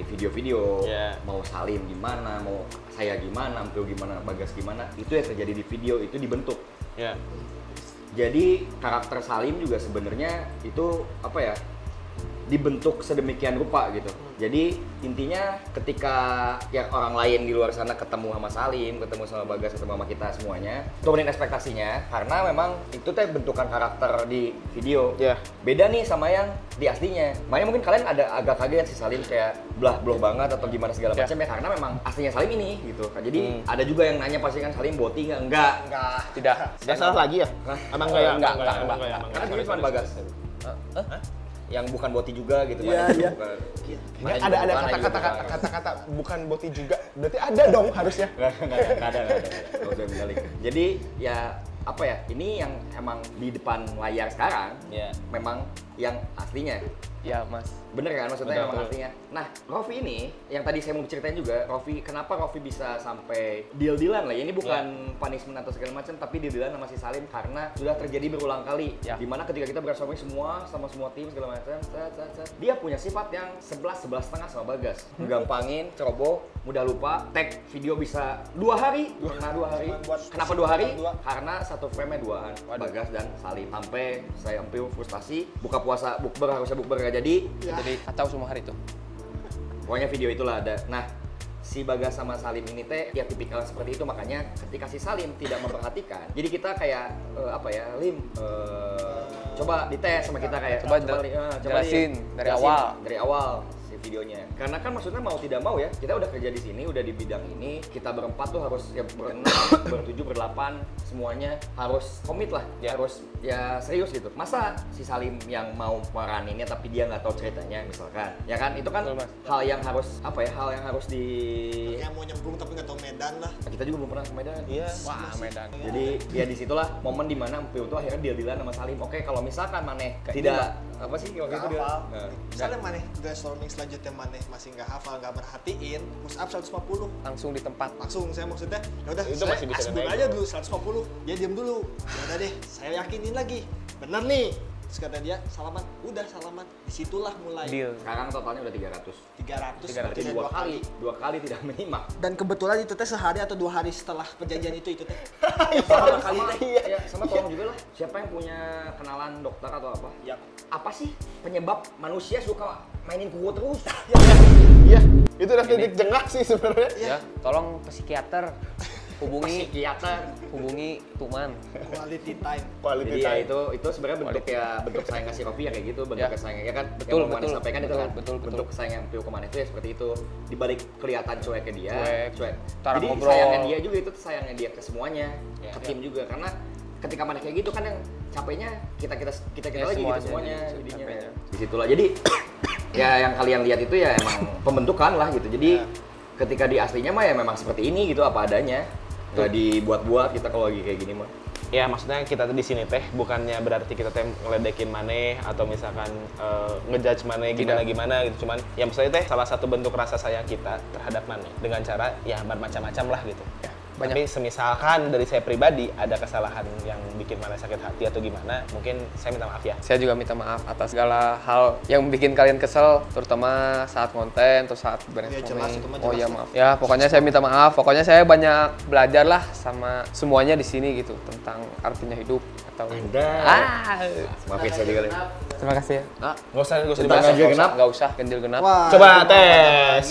video-video, Ya. mau Salim gimana, mau saya gimana, Ampil gimana, Bagas gimana, itu yang terjadi di video itu dibentuk. Ya. Jadi karakter Salim juga sebenarnya itu apa ya? dibentuk sedemikian rupa gitu. Jadi intinya ketika ya orang lain di luar sana ketemu sama Salim, ketemu sama Bagas, ketemu sama kita semuanya, turunin ekspektasinya karena memang itu teh bentukan karakter di video. Beda nih sama yang di aslinya. Makanya mungkin kalian ada agak kaget si Salim kayak belah-belah banget atau gimana segala macam ya karena memang aslinya Salim ini gitu. Jadi ada juga yang nanya pasti kan Salim boti nggak? Enggak. Tidak salah lagi ya? Emang enggak. Karena dulu cuma Bagas. Yang bukan boti juga gitu kan. Iya. Ada kata-kata bukan boti juga. Berarti ada dong harusnya. Nggak ada. Nggak usah balik. Jadi ya apa ya, ini yang emang di depan layar sekarang memang yang aslinya. Ya Mas. Bener kan maksudnya emang aslinya. Nah, Rofi ini yang tadi saya mau ceritain juga, kenapa Rofi bisa sampai deal-dealan lah. Ini bukan punishment atau segala macam, tapi deal-dealan sama si Salim karena sudah terjadi berulang kali. Dimana ketika kita bersama semua tim segala macam, dia punya sifat yang 11 setengah sama Bagas. Gampangin, ceroboh, mudah lupa, tag video bisa 2 hari. Kenapa 2 hari? Karena satu frame-nya 2-an, Bagas dan Salim. Sampai saya ambil frustasi, buka puasa bukber harusnya bukber gak jadi. Jadi kacau semua hari itu. Pokoknya video itulah ada. Nah, si Bagas sama Salim ini teh ya tipikal seperti itu, makanya ketika si Salim tidak memperhatikan, jadi kita kayak Lim, coba dites sama kita kayak coba jelasin dari awal si videonya. Karena kan maksudnya mau tidak mau ya, kita udah kerja di sini, udah di bidang ini, kita berempat tuh harus ya berenam, bertujuh, berdelapan, semuanya harus komit lah, harus ya serius gitu. Masa si Salim yang mau meraninnya tapi dia nggak tahu ceritanya misalkan, ya kan itu kan hal yang harus hal yang harus di kayak mau nyemplung tapi nggak tahu medan lah. Kita juga belum pernah ke Medan. Wah, Medan. Jadi ya disitulah momen dimana Empiu tuh akhirnya deal-dealan sama Salim. Oke, kalau misalkan Maneh tidak apa sih waktu itu dia misalnya Maneh brainstorming selanjutnya Maneh masih nggak hafal, nggak merhatiin, push up 150 langsung di tempat. Langsung saya maksudnya ya udah itu masih bisa aja dulu 150. Dia diam dulu. Ya udah deh, saya yakinin lagi. Bener nih. Terus kata dia, salaman. Udah salaman. Disitulah mulai. Deal. Sekarang totalnya udah 300. Berarti dua kali tidak menyimak. Dan kebetulan itu teh sehari atau 2 hari setelah perjanjian itu teh. Sama tolong juga lah. Siapa yang punya kenalan dokter atau apa? Ya. Apa sih penyebab manusia suka mainin kuku terus? Iya, itu udah titik jengah sih sebenarnya. Ya, tolong psikiater. Hubungi Tuman. Quality time. Jadi ya itu sebenarnya bentuk sayang kasih Rofi ya kayak gitu, bentuk kesayang ya kan. Betul, yang mau Maneh sampaikan itu kan. Betul. Bentuk kesayangan Empiu ke Maneh itu ya seperti itu. Di balik kelihatan cueknya dia, cuek. Cara Jadi ngobrol. sayangnya dia juga itu sayangnya dia ke semuanya, ke tim juga karena ketika Maneh kayak gitu kan yang capeknya kita lagi gitu semuanya jadinya. Disitulah jadi ya yang kalian lihat itu ya emang pembentukan lah gitu. Jadi ketika di aslinya mah ya memang seperti ini gitu apa adanya. Nggak dibuat-buat kita kalau lagi kayak gini mah. Ya maksudnya kita tuh di sini teh bukannya berarti kita teh ngeledekin Maneh atau misalkan ngejudge Maneh gimana gitu, cuman ya maksudnya teh salah satu bentuk rasa sayang kita terhadap Maneh dengan cara ya bermacam-macam lah gitu. Tapi semisalkan dari saya pribadi ada kesalahan yang bikin Maneh sakit hati atau gimana, mungkin saya minta maaf ya. Saya juga minta maaf atas segala hal yang bikin kalian kesel, terutama saat konten atau saat brainstorming. Oh iya maaf. Ya pokoknya saya minta maaf. Pokoknya saya banyak belajar lah sama semuanya di sini gitu tentang artinya hidup atau. Maafin saya juga deh. Terima kasih ya. Nggak usah dibahas. Ganjil genap? Nggak usah ganjil genap. Coba tes.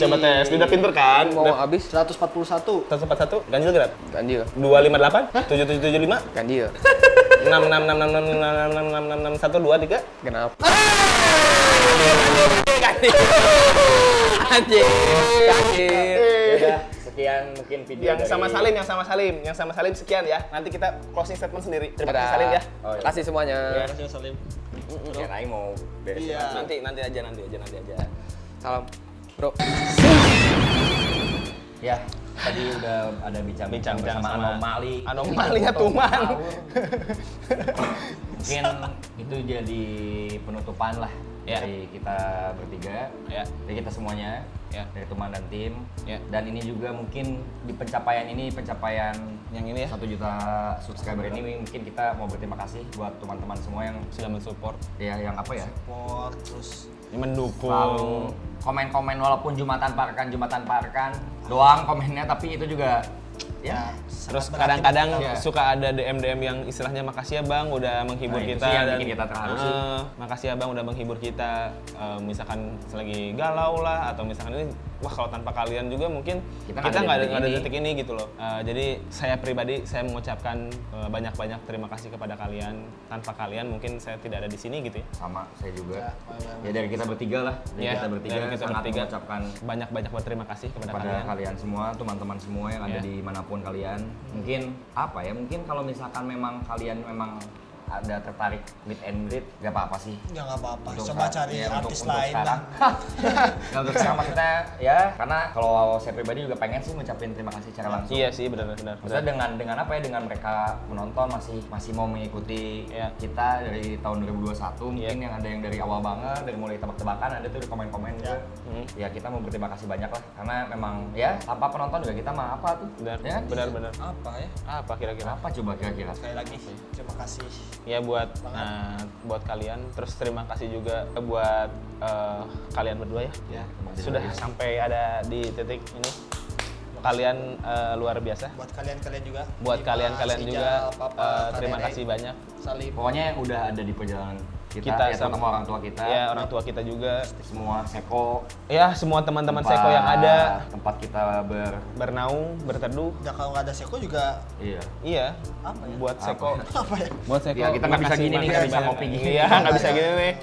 Udah pinter kan? Mau habis 141. 141 ganjil genap. Ganjil. 258 7775 Ganjil. 6666666666123 Genap. Anjir. Udah sekian mungkin video yang sama Salim sekian ya. Nanti kita closing statement sendiri. Terima kasih Salim ya. Terima kasih semuanya. Terima kasih Salim. Ya Aing mau beres. Nanti aja. Salam, bro. Ya, tadi udah ada bincang-bincang sama anomali ya Tuman. Mungkin itu jadi penutupan lah dari kita bertiga, dari kita semuanya, dari Tuman dan tim. Dan ini juga mungkin di pencapaian yang ini ya 1 juta subscriber ini mungkin kita mau berterima kasih buat teman-teman semua yang sudah mensupport. Ya, yang apa ya? Support terus mendukung. Lalu komen-komen walaupun Jumatan Parkan doang komennya, tapi itu juga ya. Terus Sangat kadang-kadang berarti buat suka ada DM yang istilahnya makasih ya bang udah menghibur Nah, itu kita sih yang bikin kita terharu sih. makasih ya bang udah menghibur kita. Misalkan lagi galau lah atau misalkan ini wah kalau tanpa kalian juga mungkin Kita kita nggak nggak ada ada detik detik ini gitu loh. Jadi saya pribadi saya mengucapkan banyak-banyak terima kasih kepada kalian. Tanpa kalian mungkin saya tidak ada di sini gitu ya. Sama saya juga. Ya, Ya dari kita bertiga lah. Dari Ya, kita bertiga dari kita sangat bertiga. mengucapkan Banyak-banyak berterima kasih kepada kalian. kalian semua, teman-teman semua yang ada Ya. di manapun kalian. Mungkin apa ya? Mungkin kalau misalkan memang kalian memang ada tertarik meet and greet, gak apa-apa sih. Ya nggak apa-apa. Untuk Coba saat- cari ya, artis untuk lain sekarang. lah. Nah, untuk sekarang maksudnya ya, karena kalau saya pribadi juga pengen sih ngucapin terima kasih secara langsung. Iya sih benar-benar. Maksudnya dengan apa ya, dengan mereka menonton masih mau mengikuti Ya. kita dari tahun 2021 mungkin Ya. yang ada yang dari awal banget, dari mulai tebak-tebakan ada tuh di komen-komen juga. Ya kita mau berterima kasih banyak lah karena memang ya tanpa penonton juga kita mah apa tuh. Benar, Ya, benar-benar. Apa ya? Apa kira-kira? Apa coba kira-kira? Sekali lagi, terima kasih. Ya buat kalian, terus terima kasih juga buat kalian berdua ya. Ya. Sudah sampai ada di titik ini. Kalian luar biasa. Buat kalian-kalian juga. Buat Dimas, kalian-kalian Ijal, juga Papa, terima Kak kasih Dede, banyak. Salim. Pokoknya yang udah ada di perjalanan kita ya, sama terutama orang tua kita. Ya, orang tua kita juga. Semua Seko. Ya, semua teman-teman tempat- Seko yang ada tempat kita bernaung, berteduh. Ya kalau nggak ada Seko juga Iya. Iya. apa ya? Buat Seko. Apa ya? Buat Seko. Ya, kita nggak bisa makasih gini nih, banyak. nggak bisa ngopi gini. Iya, nggak bisa gini nih.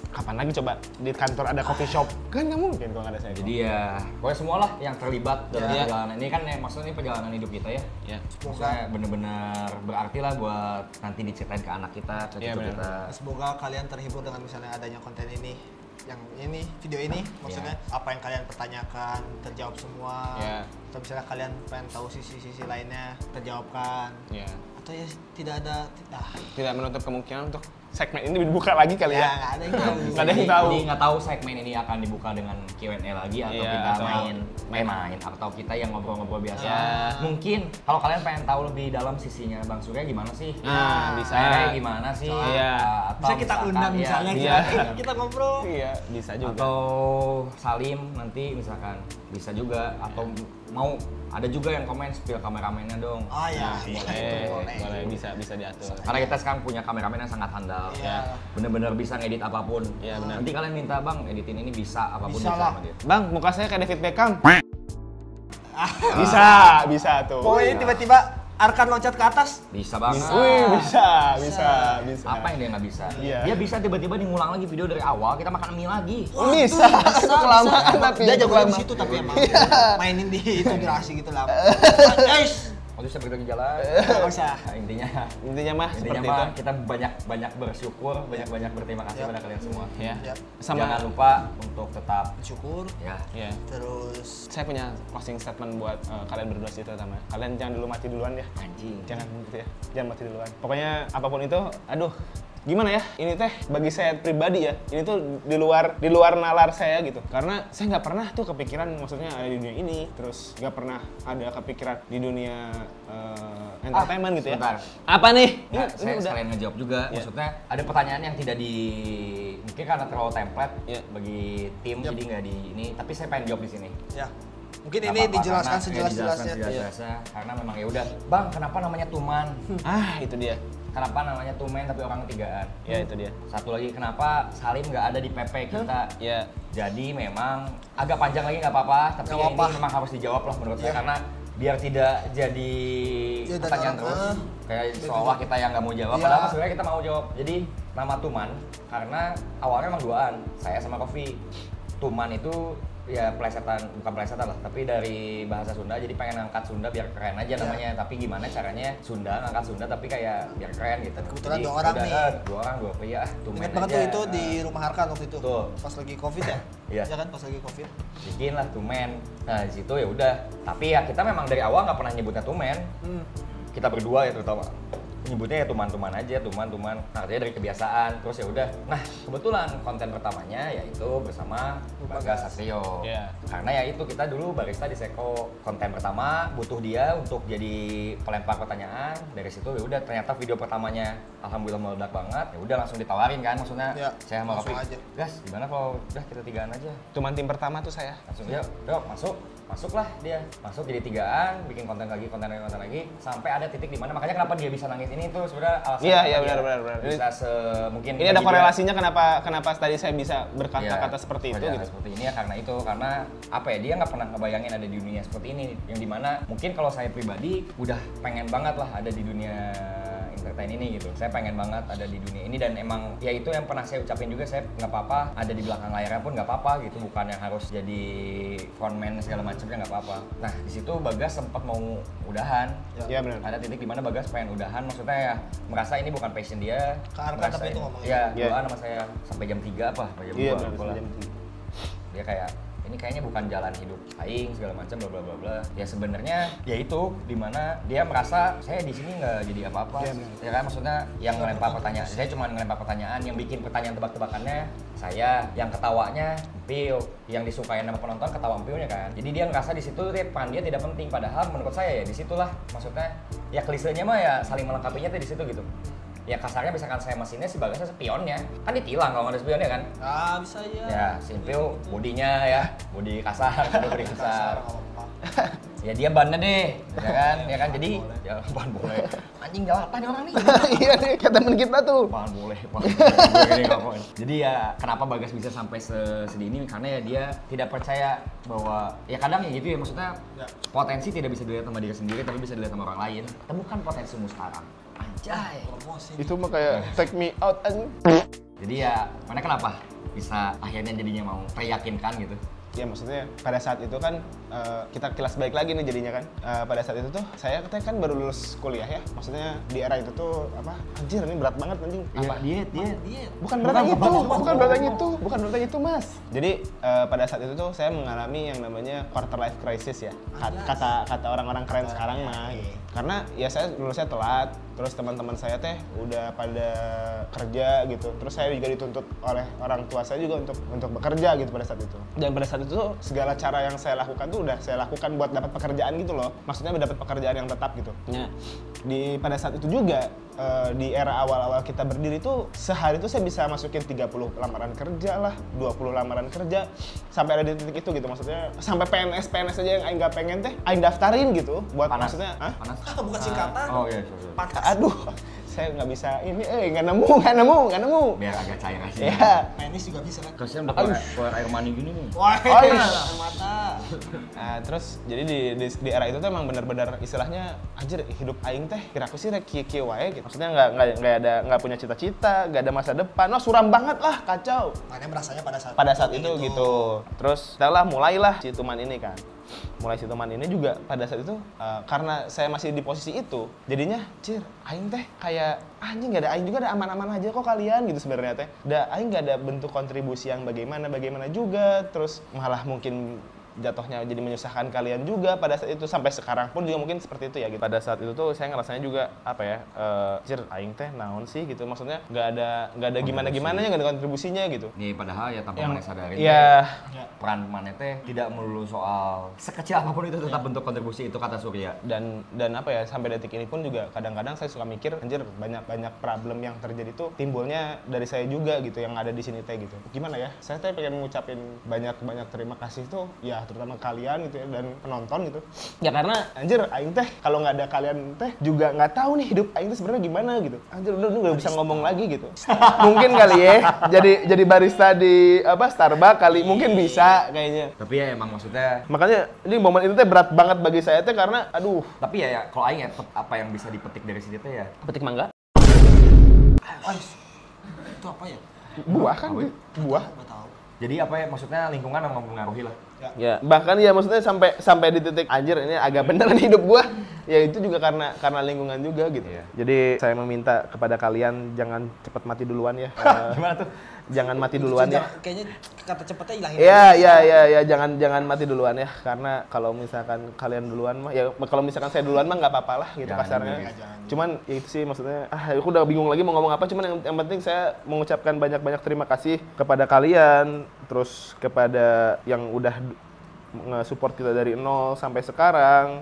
Kapan lagi coba di kantor ada coffee shop? Kan nggak mungkin kalau nggak ada Seko. Jadi ya, pokoknya semua lah yang terlibat dalam Iya. perjalanan ini kan ya, maksudnya ini perjalanan hidup kita ya. Ya. Maksudnya bener-bener berarti lah buat nanti diceritain ke anak kita, ke Iya, cucu bener. kita. Semoga kalian terhibur dengan misalnya adanya konten ini. Yang ini, video ini, maksudnya apa yang kalian pertanyakan terjawab semua. Iya. Atau misalnya kalian pengen tahu sisi-sisi lainnya terjawabkan. Ya. Atau ya tidak ada, Tidak menutup kemungkinan untuk segmen ini dibuka lagi kali ya ya. nggak ada yang tahu. Nggak ada yang tahu. Jadi nggak tahu segmen ini akan dibuka dengan Q&A lagi atau Iya, kita atau main atau kita yang ngobrol-ngobrol biasa. Ya. Mungkin kalau kalian pengen tahu lebih dalam sisinya Bang Surya gimana sih? Nah, bisa. Kayak gimana sih? Iya. Atau Bisa kita misalkan, undang ya, misalnya, iya. kita ngobrol. Iya, bisa juga. atau Salim nanti misalkan bisa juga atau mau ada juga yang komen spill kameramennya dong. Oh iya, iya, itu boleh, bisa diatur. Karena kita sekarang punya kameramen yang sangat handal. Iya. Bener-bener bisa ngedit apapun. Iya, benar. Nanti kalian minta bang editin ini bisa apapun Bisa bisa lah. sama dia. Bang, muka saya kayak David Beckham. bisa tuh. Pokoknya tiba-tiba Arkan loncat ke atas. Bisa banget. Wih, bisa. Apa yang dia nggak bisa? Iya. Dia bisa tiba-tiba ngulang lagi video dari awal kita makan mie lagi. Bisa. Kelamaan tapi Dia itu jago di kelamaan. situ tapi emang mainin di itu durasi gitu lah. Guys, Waktu saya pergi jalan. nggak usah. Nah, intinya Intinya seperti itu. mah kita banyak bersyukur, banyak berterima kasih Yap. pada kalian semua. Ya. Yap. Jangan lupa untuk tetap Bersyukur. ya. Ya. Terus Saya punya closing statement buat kalian berdua sih terutama. Kalian jangan dulu mati duluan ya. Anjing. Jangan gitu ya. Jangan mati duluan. Pokoknya apapun itu, aduh, gimana ya? Ini teh bagi saya pribadi ya. Ini tuh di luar nalar saya gitu. Karena saya nggak pernah tuh kepikiran maksudnya ada di dunia ini, terus nggak pernah ada kepikiran di dunia entertainment gitu ya. sebentar. Apa nih? Nggak, Ini saya udah. sekalian ngejawab juga, Iya. maksudnya ada pertanyaan yang tidak mungkin karena terlalu template Iya. bagi tim, Yap. jadi nggak di ini, tapi saya pengen jawab di sini. ya. Mungkin Nggak ini apa-apa, dijelaskan karena- sejelas-jelasnya. sejelas-jelasnya, karena memang ya udah, Bang, kenapa namanya Tuman? Itu dia. Kenapa namanya Tumen tapi orang tigaan? Ya itu dia. Satu lagi, kenapa Salim nggak ada di PP kita? Ya. Jadi memang agak panjang lagi nggak apa-apa, tapi Nggak ya apa-apa. ini memang harus dijawab lah menurut saya Iya. karena biar tidak jadi Iya, dan pertanyaan orang- terus kayak seolah kita yang nggak mau jawab, Iya. padahal sebenarnya kita mau jawab. Jadi nama Tuman karena awalnya emang duaan, saya sama Kofi. Tuman itu ya bukan plesetan lah, tapi dari bahasa Sunda, jadi pengen ngangkat Sunda biar keren aja Iya. namanya. Tapi gimana caranya Sunda ngangkat Sunda tapi kayak biar keren gitu. Kebetulan Jadi dua orang udah, nih. dua orang dua pria, Tumen Ingat banget aja. tuh itu Nah, di rumah Harkan waktu itu. Betul. Pas lagi Covid ya? Iya. Iya kan pas lagi Covid. bikin lah Tumen. Nah di situ ya udah. Tapi ya kita memang dari awal nggak pernah nyebutnya Tumen. Kita berdua ya terutama nyebutnya ya Tuman-Tuman aja, Tuman. Nah artinya dari kebiasaan. Terus ya udah. Nah kebetulan konten pertamanya yaitu bersama Bagas Satrio. Iya. Karena ya itu kita dulu barista di Seko, konten pertama butuh dia untuk jadi pelempar pertanyaan. Dari situ ya udah ternyata video pertamanya alhamdulillah meledak banget. Ya udah langsung ditawarin kan, maksudnya Ya, saya sama langsung Kopi, aja. Gas gimana kalau udah kita tigaan aja. Cuman tim pertama tuh saya. Langsung yuk masuk. masuklah dia, masuk jadi 3an, bikin konten lagi, sampai ada titik di mana makanya kenapa dia bisa nangis ini tuh sebenarnya alasan Iya, dia benar. bisa mungkin Ini ada korelasinya kenapa tadi saya bisa berkata-kata seperti itu gitu. Seperti ini ya karena apa ya, dia nggak pernah ngebayangin ada di dunia seperti ini yang dimana mungkin kalau saya pribadi udah pengen banget lah ada di dunia entertain ini gitu. Saya pengen banget ada di dunia ini dan emang ya itu yang pernah saya ucapin juga, saya nggak apa-apa ada di belakang layarnya pun nggak apa-apa gitu, bukan yang harus jadi frontman segala macamnya nggak apa-apa. Nah di situ Bagas sempat mau udahan. Iya benar. Ada titik di mana Bagas pengen udahan, maksudnya ya merasa ini bukan passion dia. Ke Arka tapi itu ngomongnya. Iya, Iya. duaan sama saya sampai jam 3 apa, jam 2 Iya pulang. benar, jam 3. Dia kayak ini kayaknya bukan jalan hidup aing segala macam bla bla bla bla. Ya sebenarnya ya itu dimana dia merasa saya di sini nggak jadi apa-apa. Ya kan maksudnya yang ngelempar pertanyaan, saya cuma ngelempar pertanyaan, yang bikin pertanyaan tebak-tebakannya saya, yang ketawanya Empil, yang disukain sama penonton ketawa Empilnya kan. Jadi dia ngerasa di situ peran dia tidak penting, padahal menurut saya ya disitulah maksudnya ya klisenya mah ya saling melengkapinya tuh di situ gitu. Ya kasarnya misalkan saya mesinnya si Bagasnya spionnya, kan ditilang kalau nggak ada spionnya kan. Ah bisa ya. Ya, simpel bodinya ya, bodi kasar, bodi besar. Ya dia bannya deh, ya kan, jadi ya ban boleh. Anjing jalatan orang nih. Iya nih, kata temen kita tuh. Ban boleh. Jadi ya kenapa Bagas bisa sampai sedih ini, karena ya dia tidak percaya bahwa ya kadang ya gitu ya, maksudnya potensi tidak bisa dilihat sama diri sendiri tapi bisa dilihat sama orang lain. Temukan potensimu sekarang. Anjay. Itu mah kayak take me out and Jadi ya, mana kenapa bisa akhirnya jadinya mau teryakinkan gitu? ya maksudnya pada saat itu kan kita kilas balik lagi nih jadinya kan. Pada saat itu tuh saya katanya kan baru lulus kuliah ya, maksudnya di era itu tuh apa, anjir ini berat banget anjing. Apa diet? Bukan berat yang itu mas. Jadi pada saat itu tuh saya mengalami yang namanya quarter life crisis ya, kata orang-orang keren sekarang mah. Karena ya saya lulusnya telat, terus teman-teman saya teh udah pada kerja gitu, terus saya juga dituntut oleh orang tua saya juga untuk bekerja gitu pada saat itu. Dan pada saat itu tuh segala cara yang saya lakukan tuh udah saya lakukan buat dapat pekerjaan gitu loh, maksudnya dapat pekerjaan yang tetap gitu. Nah, pada saat itu juga di era awal-awal kita berdiri tuh sehari tuh saya bisa masukin 30 lamaran kerja lah, 20 lamaran kerja, sampai ada di titik itu gitu, maksudnya sampai PNS aja yang aing nggak pengen teh aing daftarin gitu buat Panas. maksudnya Panas. Bukan singkatan. Oh iya, sorry. aduh saya nggak bisa ini nggak nemu Biar agak cair aja. ya. Penis juga bisa kan. Kasihan udah keluar air mani gini nih. Wah, Aish. air mata. Nah, terus jadi di era itu tuh emang benar-benar istilahnya anjir hidup aing teh kiraku sih rek kieu wae gitu. Maksudnya nggak punya cita-cita, nggak ada masa depan. Wah, suram banget lah, kacau. Makanya merasanya Pada saat itu gitu. Terus setelah mulailah si Tuman ini kan. Mulai si Tuman ini juga pada saat itu karena saya masih di posisi itu, jadinya cir aing teh kayak anjing nggak ada aing juga ada aman-aman aja kok kalian gitu sebenarnya teh. Aing nggak ada bentuk kontribusi yang bagaimana juga, terus malah mungkin jatuhnya jadi menyusahkan kalian juga pada saat itu, sampai sekarang pun juga mungkin seperti itu ya gitu. Pada saat itu tuh saya ngerasanya juga apa ya, cir aing teh naon sih gitu, maksudnya nggak ada gimana-gimananya, nggak ada kontribusinya gitu. Nih padahal ya tanpa mana sadarin Iya. peran mana teh tidak melulu soal sekecil apapun itu tetap bentuk kontribusi, itu kata Surya. Dan apa ya, sampai detik ini pun juga kadang-kadang saya suka mikir anjir banyak problem yang terjadi tuh timbulnya dari saya juga gitu yang ada di sini teh gitu. Gimana ya? Saya teh pengen ngucapin banyak terima kasih tuh ya terutama kalian gitu ya dan penonton gitu. Ya karena anjir aing teh kalau nggak ada kalian teh juga nggak tahu nih hidup aing teh sebenarnya gimana gitu. Anjir udah nggak bisa ngomong lagi gitu. Mungkin kali ya jadi barista di Starbucks kali mungkin bisa kayaknya. Tapi ya emang maksudnya Makanya ini momen itu teh berat banget bagi saya teh karena aduh. tapi ya kalau aing ya apa yang bisa dipetik dari sini teh ya Petik mangga? Itu apa ya? Buah kan? Buah. Nggak tahu. jadi apa ya, maksudnya lingkungan memang mempengaruhi lah. Ya, bahkan ya maksudnya sampai di titik anjir ini agak beneran hidup gua. Ya itu juga karena lingkungan juga gitu. Iya. Jadi saya meminta kepada kalian jangan cepat mati duluan ya. Gimana tuh? Jangan mati duluan ya. Kayaknya kata cepetnya hilangin. Iya, jangan mati duluan ya. Karena kalau misalkan kalian duluan mah ya kalau misalkan saya duluan mah nggak apa-apa lah gitu Jangan kasarnya. dulu, Cuman ya itu sih maksudnya aku udah bingung lagi mau ngomong apa, cuman yang penting saya mengucapkan banyak terima kasih kepada kalian, terus kepada yang udah nge-support kita dari nol sampai sekarang,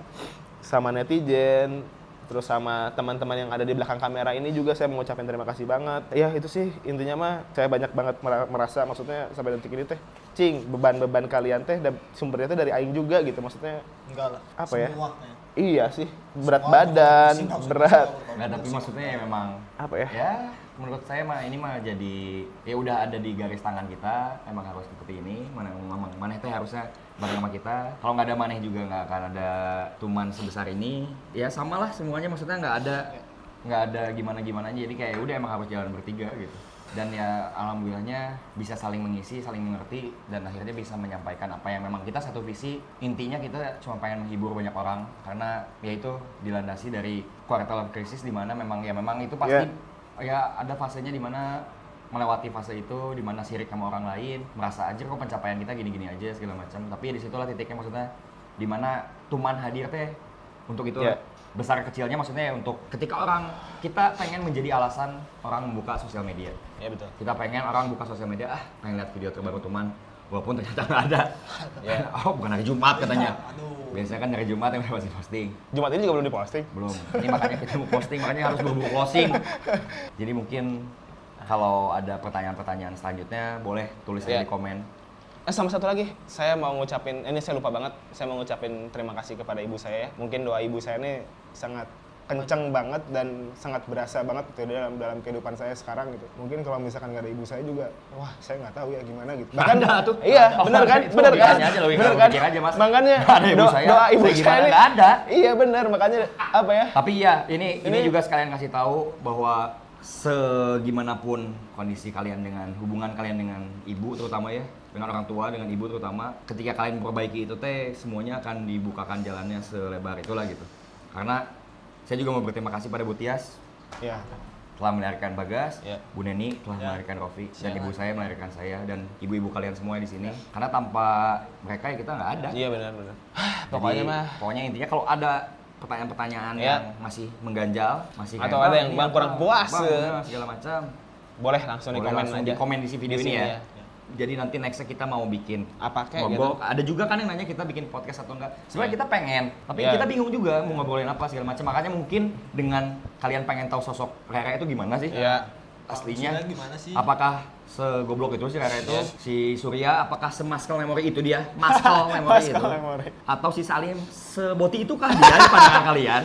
sama netizen, terus sama teman-teman yang ada di belakang kamera ini juga saya mengucapkan terima kasih banget. Ya itu sih intinya mah saya banyak banget merasa maksudnya sampai detik ini teh cing, beban-beban kalian teh sumbernya teh dari aing juga gitu, maksudnya Enggak lah. Apa ya? Semua kayaknya. iya sih, berat Semua badan, kalau pusing, berat Nah, tapi maksudnya ya memang apa ya? ya menurut saya mah ini mah jadi ya udah ada di garis tangan kita, emang harus seperti ini. Maneh teh harusnya bareng sama kita. Kalau nggak ada maneh juga nggak akan ada tuman sebesar ini. Ya samalah semuanya, maksudnya nggak ada gimana-gimananya. Jadi kayak udah emang harus jalan bertiga gitu. Dan ya alhamdulillahnya bisa saling mengisi, saling mengerti, dan akhirnya bisa menyampaikan apa yang memang kita satu visi. Intinya kita cuma pengen menghibur banyak orang, karena ya itu dilandasi dari quarter life crisis, di mana memang itu pasti ya ada fasenya di mana melewati fase itu, di mana sirik sama orang lain, merasa aja kok pencapaian kita gini-gini aja segala macam. Tapi disitulah titiknya, maksudnya di mana tuman hadir teh untuk itu. Besar kecilnya maksudnya untuk ketika kita pengen menjadi alasan orang membuka sosial media. Ya betul. Kita pengen orang buka sosial media, pengen lihat video terbaru teman, walaupun ternyata nggak ada. Oh, bukan hari Jumat katanya. Biasanya kan hari Jumat yang pasti posting. Jumat ini juga belum diposting. Belum. Ini makanya kita mau posting, makanya harus buru-buru closing. Jadi mungkin kalau ada pertanyaan-pertanyaan selanjutnya boleh tulis aja di komen. Sama satu lagi, saya mau ngucapin, ini saya lupa banget, saya mau ngucapin terima kasih kepada ibu saya. Mungkin doa ibu saya ini sangat kenceng banget dan sangat berasa banget gitu dalam kehidupan saya sekarang gitu. Mungkin kalau misalkan nggak ada ibu saya juga, wah saya nggak tahu ya gimana gitu. Bahkan tuh. Iya, benar kan? Benar kan? Benar kan? Aja, Mas. Makanya ada ibu saya, doa ibu saya ini nggak ada. Iya benar, makanya apa ya? Tapi ya ini juga sekalian kasih tahu bahwa segimanapun kondisi kalian dengan hubungan kalian dengan ibu terutama ya, dengan orang tua, dengan ibu terutama, ketika kalian memperbaiki itu teh semuanya akan dibukakan jalannya selebar itulah gitu. Karena saya juga mau berterima kasih pada Bu Tias telah melahirkan Bagas, Bu Neni telah melahirkan Rofi, dan ibu saya melahirkan saya, dan ibu-ibu kalian semua di sini. Karena tanpa mereka ya kita nggak ada. Iya benar. Pokoknya intinya kalau ada pertanyaan-pertanyaan yang masih mengganjal, masih atau ada yang kurang puas segala macam, boleh langsung di komen aja. Di komen di video ini ya. Jadi nanti nextnya kita mau bikin apa kayak ngobrol. gitu. Ada juga kan yang nanya kita bikin podcast atau enggak. Sebenarnya kita pengen, tapi kita bingung juga mau ngobrolin apa segala macam. Makanya mungkin dengan kalian pengen tahu sosok Rere itu gimana sih? Aslinya gimana sih? Apakah segoblok itu si Rere itu? Si Surya apakah semaskel memori itu dia? Maskel memori itu? Atau si Salim seboti itukah dia di pandangan kalian?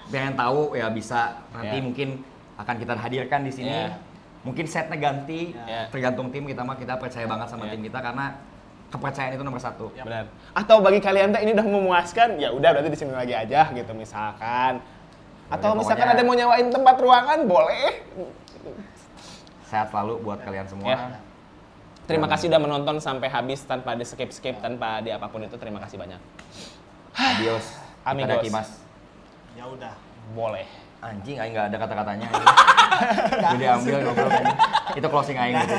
Pengen tahu ya bisa nanti mungkin akan kita hadirkan di sini. Mungkin setnya ganti, tergantung tim kita kita percaya banget sama tim kita karena kepercayaan itu nomor satu. Benar. Atau bagi kalian ini udah memuaskan, ya udah berarti di sini lagi aja gitu misalkan. Atau misalkan ada yang mau nyawain tempat ruangan, boleh. Sehat selalu buat kalian semua. Terima kasih udah menonton sampai habis tanpa di skip tanpa di apapun itu. Terima kasih banyak. Adios. Amigos. Mas. Ya udah. Boleh. Anjing, aing nggak ada kata-katanya. Udah ambil ngobrolnya. Itu closing aing gitu.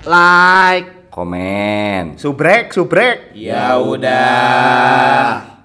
Like, komen, Subrek. ya udah.